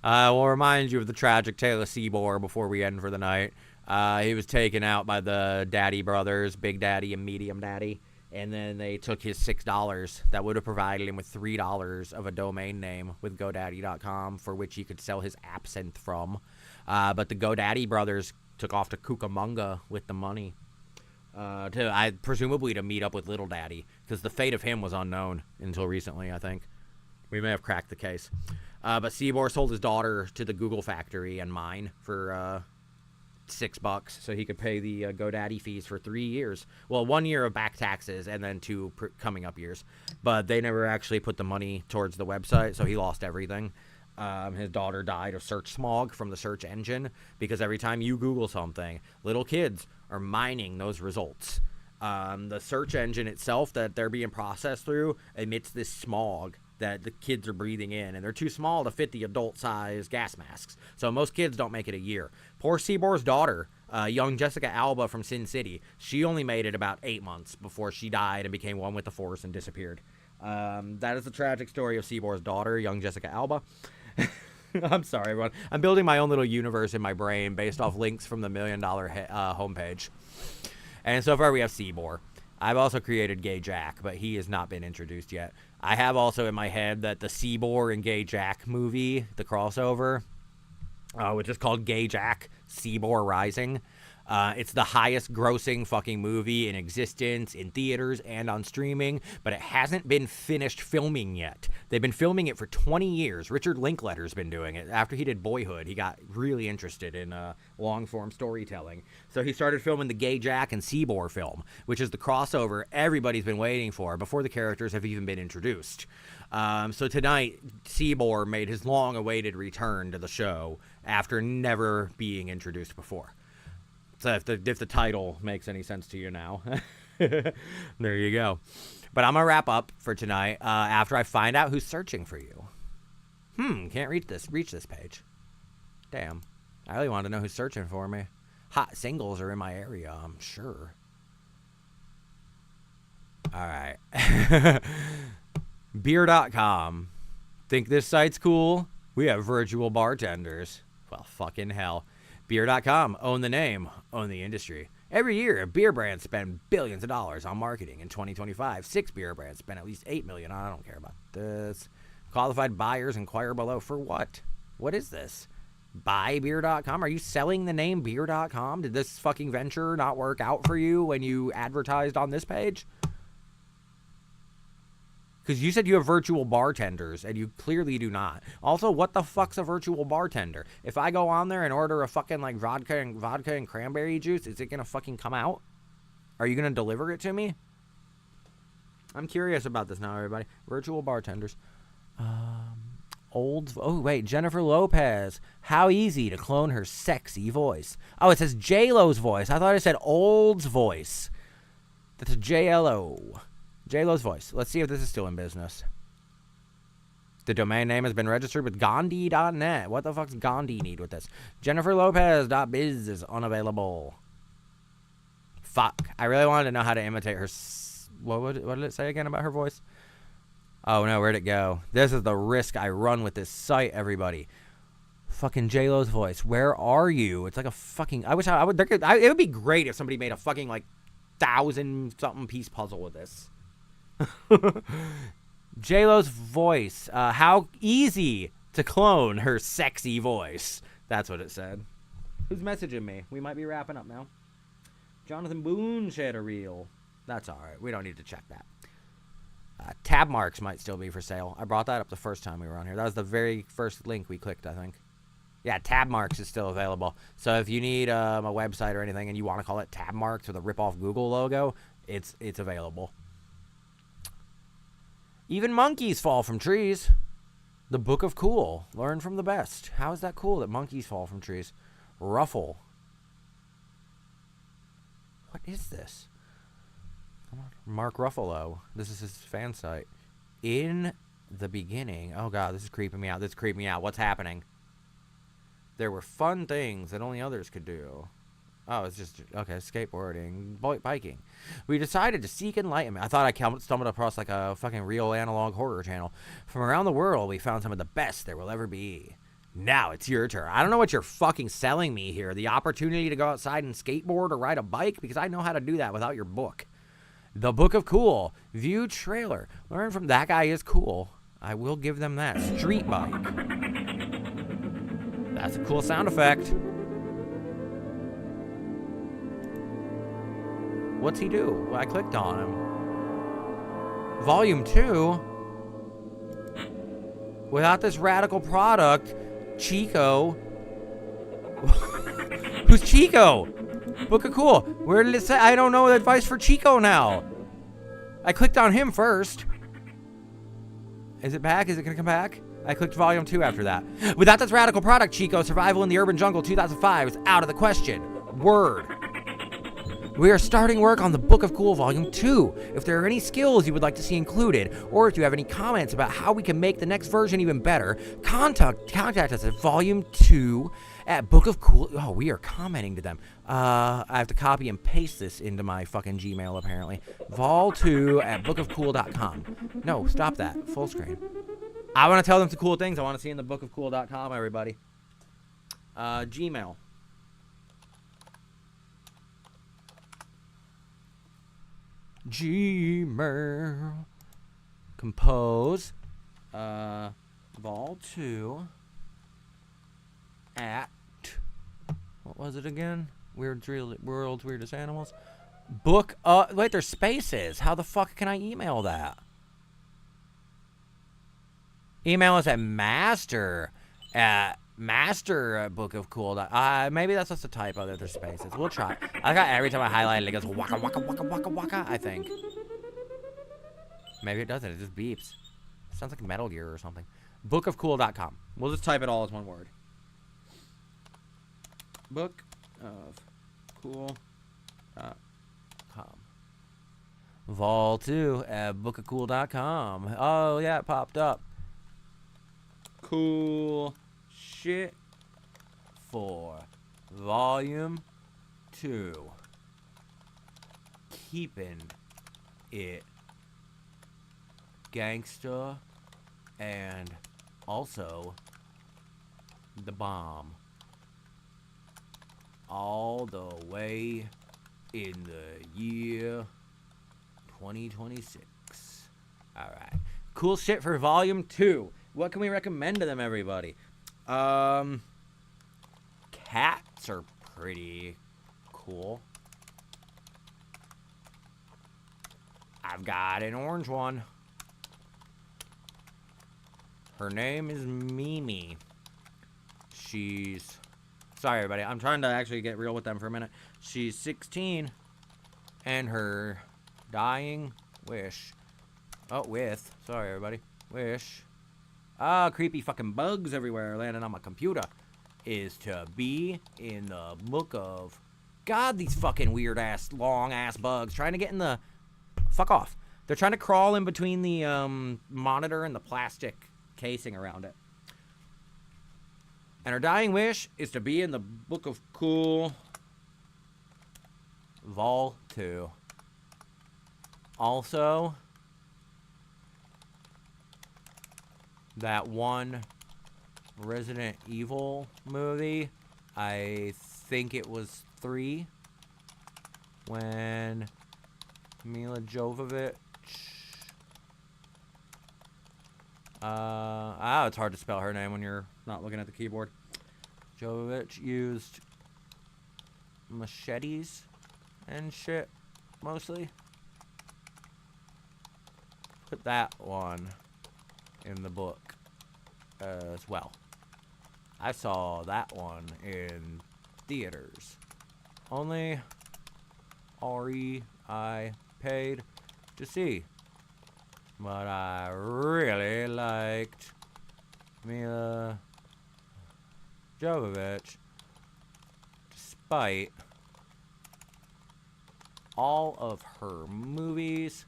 We'll remind you of the tragic tale of SEBOR before we end for the night. He was taken out by the Daddy brothers, Big Daddy and Medium Daddy. And then they took his $6 that would have provided him with $3 of a domain name with GoDaddy.com, for which he could sell his absinthe from. But the GoDaddy brothers took off to Cucamonga with the money, presumably to meet up with Little Daddy, because the fate of him was unknown until recently, I think. We may have cracked the case. But SEBOR sold his daughter to the Google factory and mine for $6 so he could pay the GoDaddy fees for 3 years. Well, 1 year of back taxes and then 2 coming up years. But they never actually put the money towards the website, so he lost everything. His daughter died of search smog from the search engine, because every time you Google something, little kids are mining those results. The search engine itself that they're being processed through emits this smog that the kids are breathing in, and they're too small to fit the adult-sized gas masks. So most kids don't make it a year. Poor SEBOR's daughter, young Jessica Alba from Sin City, she only made it about 8 months before she died and became one with the Force and disappeared. That is the tragic story of SEBOR's daughter, young Jessica Alba. I'm sorry, everyone. I'm building my own little universe in my brain based off links from the $1 Million homepage. And so far we have SEBOR. I've also created Gay Jack, but he has not been introduced yet. I have also in my head that the SEBOR and Gay Jack movie, the crossover, which is called Gay Jack, SEBOR Rising. It's the highest grossing fucking movie in existence in theaters and on streaming, but it hasn't been finished filming yet. They've been filming it for 20 years. Richard Linklater's been doing it. After he did Boyhood, he got really interested in long-form storytelling. So he started filming the Gay Jack and SEBOR film, which is the crossover everybody's been waiting for before the characters have even been introduced. So tonight, SEBOR made his long-awaited return to the show after never being introduced before. So if the title makes any sense to you now, there you go. But I'm going to wrap up for tonight after I find out who's searching for you. Can't reach this page. Damn. I really want to know who's searching for me. Hot singles are in my area, I'm sure. All right. Beer.com. Think this site's cool? We have virtual bartenders. Well, fucking hell. Beer.com. Own the name. Own the industry. Every year, beer brands spend billions of dollars on marketing. In 2025, 6 beer brands spent at least $8 million. I don't care about this. Qualified buyers inquire below. For what? What is this? Buybeer.com? Are you selling the name Beer.com? Did this fucking venture not work out for you when you advertised on this page? Because you said you have virtual bartenders, and you clearly do not. Also, what the fuck's a virtual bartender? If I go on there and order a fucking, like, vodka and cranberry juice, is it going to fucking come out? Are you going to deliver it to me? I'm curious about this now, everybody. Virtual bartenders. Jennifer Lopez. How easy to clone her sexy voice. Oh, it says J-Lo's voice. I thought it said Old's voice. That's J-L-O. J-Lo's voice. Let's see if this is still in business. The domain name has been registered with Gandhi.net. What the fuck's Gandhi need with this? JenniferLopez.biz is unavailable. Fuck. I really wanted to know how to imitate her. What did it say again about her voice? Oh no, where'd it go? This is the risk I run with this site, everybody. Fucking J-Lo's voice. Where are you? It's like a fucking. I wish I would. It would be great if somebody made a fucking like 1,000-something piece puzzle with this. J-Lo's voice. How easy to clone her sexy voice. That's what it said. Who's messaging me? We might be wrapping up now. Jonathan Boone shared a reel. That's alright. We don't need to check that. Tab marks might still be for sale. I brought that up the first time we were on here. That was the very first link we clicked, I think. Yeah, tab marks is still available. So if you need a website or anything and you want to call it tab marks with a rip-off Google logo, it's available. Even monkeys fall from trees. The Book of Cool. Learn from the best. How is that cool that monkeys fall from trees? Ruffle. What is this? Come on. Mark Ruffalo. This is his fan site. In the beginning. Oh, God, this is creeping me out. This is creeping me out. What's happening? There were fun things that only others could do. Oh, it's just, okay, skateboarding, biking. We decided to seek enlightenment. I thought I stumbled across like a fucking real analog horror channel. From around the world, we found some of the best there will ever be. Now it's your turn. I don't know what you're fucking selling me here. The opportunity to go outside and skateboard or ride a bike? Because I know how to do that without your book. The Book of Cool. View trailer. Learn from that guy is cool. I will give them that. Street bike. That's a cool sound effect. What's he do? Well, I clicked on him. Volume 2? Without this radical product, Chico. Who's Chico? Book of Cool. Where did it say? I don't know the advice for Chico now. I clicked on him first. Is it back? Is it going to come back? I clicked volume 2 after that. Without this radical product, Chico, survival in the urban jungle 2005 is out of the question. Word. We are starting work on the Book of Cool Volume 2. If there are any skills you would like to see included, or if you have any comments about how we can make the next version even better, contact us at Volume 2 at Book of Cool. Oh, we are commenting to them. I have to copy and paste this into my fucking Gmail, apparently. Vol2 at bookofcool.com. No, stop that. Full screen. I want to tell them some cool things I want to see in the bookofcool.com, everybody. Gmail. Gmail. Compose. Vol2 at, what was it again? World's Weirdest Animals. Book. Wait, there's spaces. How the fuck can I email that? Email us at master at Book of Cool. Maybe that's just a typo that there's spaces. We'll try. I got every time I highlight it, it goes waka waka waka waka waka, I think. Maybe it doesn't. It just beeps. Sounds like Metal Gear or something. Bookofcool.com. We'll just type it all as one word. Bookofcool.com. Vol2 at bookofcool.com. Oh, yeah, it popped up. Cool shit for Volume 2. Keeping it gangsta and also the bomb. All the way in the year 2026. Alright. Cool shit for Volume 2. What can we recommend to them, everybody? Cats are pretty cool. I've got an orange one. Her name is Mimi. She's... Sorry, everybody. I'm trying to actually get real with them for a minute. She's 16. And her dying wish... Sorry, everybody. Wish... creepy fucking bugs everywhere landing on my computer. Is to be in the book of... God, these fucking weird-ass, long-ass bugs. Trying to get in the... Fuck off. They're trying to crawl in between the monitor and the plastic casing around it. And her dying wish is to be in the Book of Cool... Vol 2. Also... that one Resident Evil movie, I think it was 3, when Mila Jovovich, it's hard to spell her name when you're not looking at the keyboard. Jovovich used machetes and shit, mostly. Put that one in the book as well. I saw that one in theaters. Only I paid to see. But I really liked Mila Jovovich, despite all of her movies,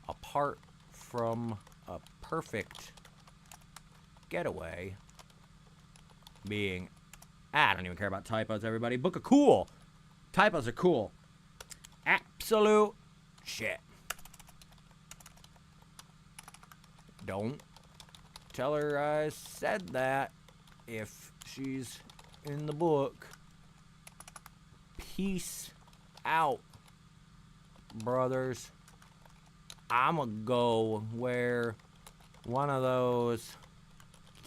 apart from a perfect getaway being, I don't even care about typos, everybody. Book of cool. Typos are cool. Absolute shit. Don't tell her I said that if she's in the book. Peace out, brothers. I'ma go wear one of those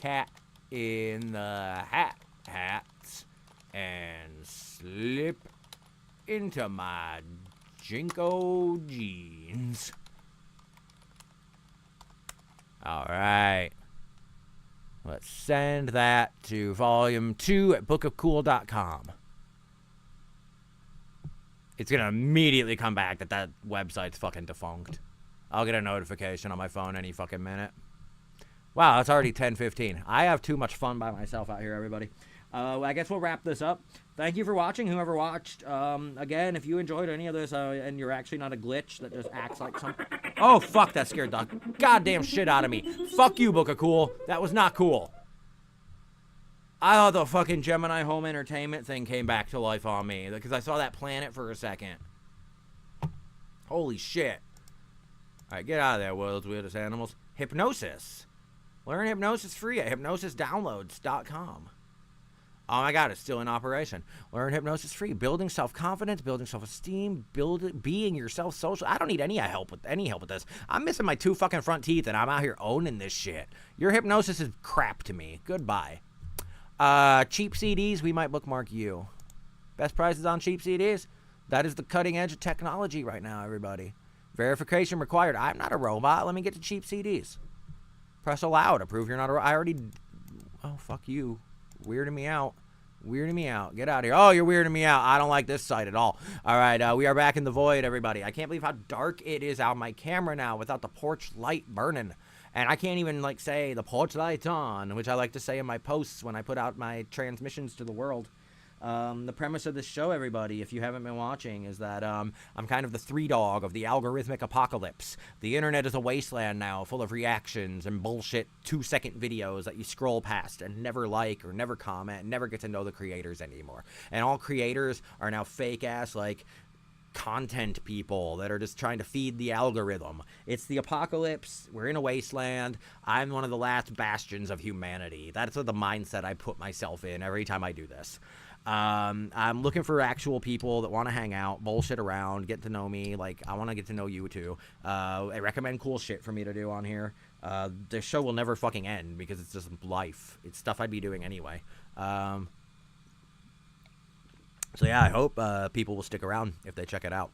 cat in the hat hats and slip into my Jinko jeans. All right. Let's send that to volume 2 at bookofcool.com. It's going to immediately come back that that website's fucking defunct. I'll get a notification on my phone any fucking minute. Wow, it's already 10:15. I have too much fun by myself out here, everybody. I guess we'll wrap this up. Thank you for watching, whoever watched. Again, if you enjoyed any of this and you're actually not a glitch that just acts like something. Oh, fuck, that scared the goddamn shit out of me. Fuck you, Book of Cool. That was not cool. I thought the fucking Gemini Home Entertainment thing came back to life on me because I saw that planet for a second. Holy shit. All right, get out of there, world's weirdest animals. Hypnosis. Learn hypnosis free at hypnosisdownloads.com. Oh my God, it's still in operation. Learn hypnosis free. Building self-confidence, building self-esteem, being yourself social. I don't need any help with this. I'm missing my 2 fucking front teeth and I'm out here owning this shit. Your hypnosis is crap to me. Goodbye. Cheap CDs, we might bookmark you. Best prices on cheap CDs? That is the cutting edge of technology right now, everybody. Verification required. I'm not a robot. Let me get to cheap CDs. Press allow to prove you're not a robot. I already... Oh, fuck you. Weirding me out. Weirding me out. Get out of here. Oh, you're weirding me out. I don't like this site at all. All right, we are back in the void, everybody. I can't believe how dark it is on my camera now without the porch light burning. And I can't even, like, say the porch light's on, which I like to say in my posts when I put out my transmissions to the world. The premise of this show, everybody, if you haven't been watching, is that I'm kind of the 3-dog of the algorithmic apocalypse. The internet is a wasteland now, full of reactions and bullshit 2-second videos that you scroll past and never like or never comment and never get to know the creators anymore. And all creators are now fake-ass, like, content people that are just trying to feed the algorithm. It's the apocalypse. We're in a wasteland. I'm one of the last bastions of humanity. That's the mindset I put myself in every time I do this. I'm looking for actual people that want to hang out, bullshit around, get to know me. Like, I want to get to know you too. I recommend cool shit for me to do on here. The show will never fucking end because it's just life. It's stuff I'd be doing anyway. So yeah, I hope people will stick around if they check it out.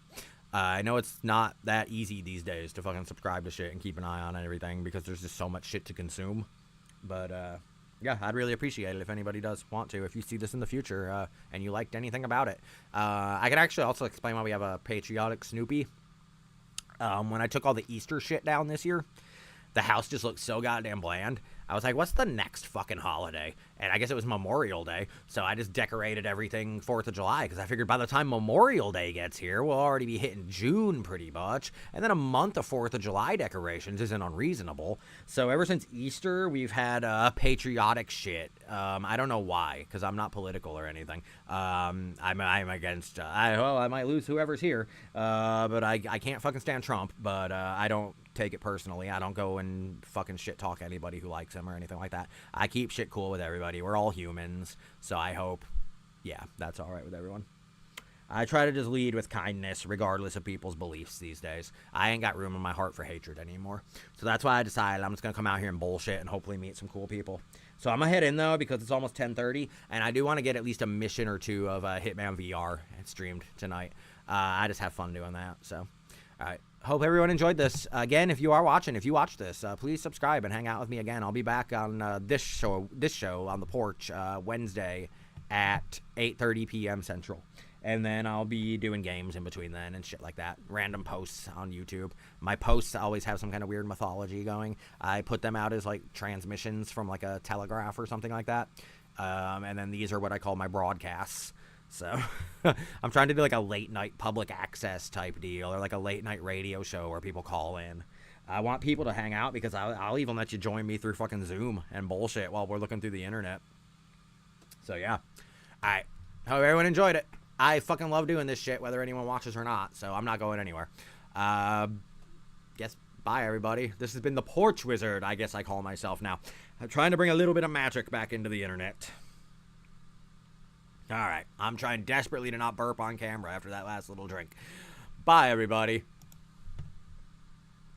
I know it's not that easy these days to fucking subscribe to shit and keep an eye on everything because there's just so much shit to consume. But yeah, I'd really appreciate it if anybody does want to. If you see this in the future and you liked anything about it. I can actually also explain why we have a patriotic Snoopy. When I took all the Easter shit down this year, the house just looked so goddamn bland. I was like, what's the next fucking holiday? And I guess it was Memorial Day. So I just decorated everything 4th of July because I figured by the time Memorial Day gets here, we'll already be hitting June pretty much. And then a month of 4th of July decorations isn't unreasonable. So ever since Easter, we've had patriotic shit. I don't know why, because I'm not political or anything. I'm against, I might lose whoever's here. But I can't fucking stand Trump. But I don't take it personally. I don't go and fucking shit talk anybody who likes him or anything like that. I keep shit cool with everybody. We're all humans, so I hope, yeah, that's all right with everyone. I try to just lead with kindness regardless of people's beliefs these days. I ain't got room in my heart for hatred anymore. So that's why I decided I'm just going to come out here and bullshit and hopefully meet some cool people. So I'm going to head in, though, because it's almost 10:30, and I do want to get at least a mission or two of Hitman VR streamed tonight. I just have fun doing that, so. All right. Hope everyone enjoyed this. Again, if you are watching, if you watch this, please subscribe and hang out with me again. I'll be back on this show on the porch Wednesday at 8:30 p.m. Central. And then I'll be doing games in between then and shit like that. Random posts on YouTube. My posts always have some kind of weird mythology going. I put them out as like transmissions from like a telegraph or something like that. And then these are what I call my broadcasts. So I'm trying to do like a late night public access type deal, or like a late night radio show where people call in. I want people to hang out because I'll even let you join me through fucking Zoom and bullshit while we're looking through the internet. So yeah. Alright. Hope everyone enjoyed it. I fucking love doing this shit whether anyone watches or not, so I'm not going anywhere. Guess bye everybody. This has been the Porch Wizard, I guess I call myself now. I'm trying to bring a little bit of magic back into the internet. Alright, I'm trying desperately to not burp on camera after that last little drink. Bye, everybody.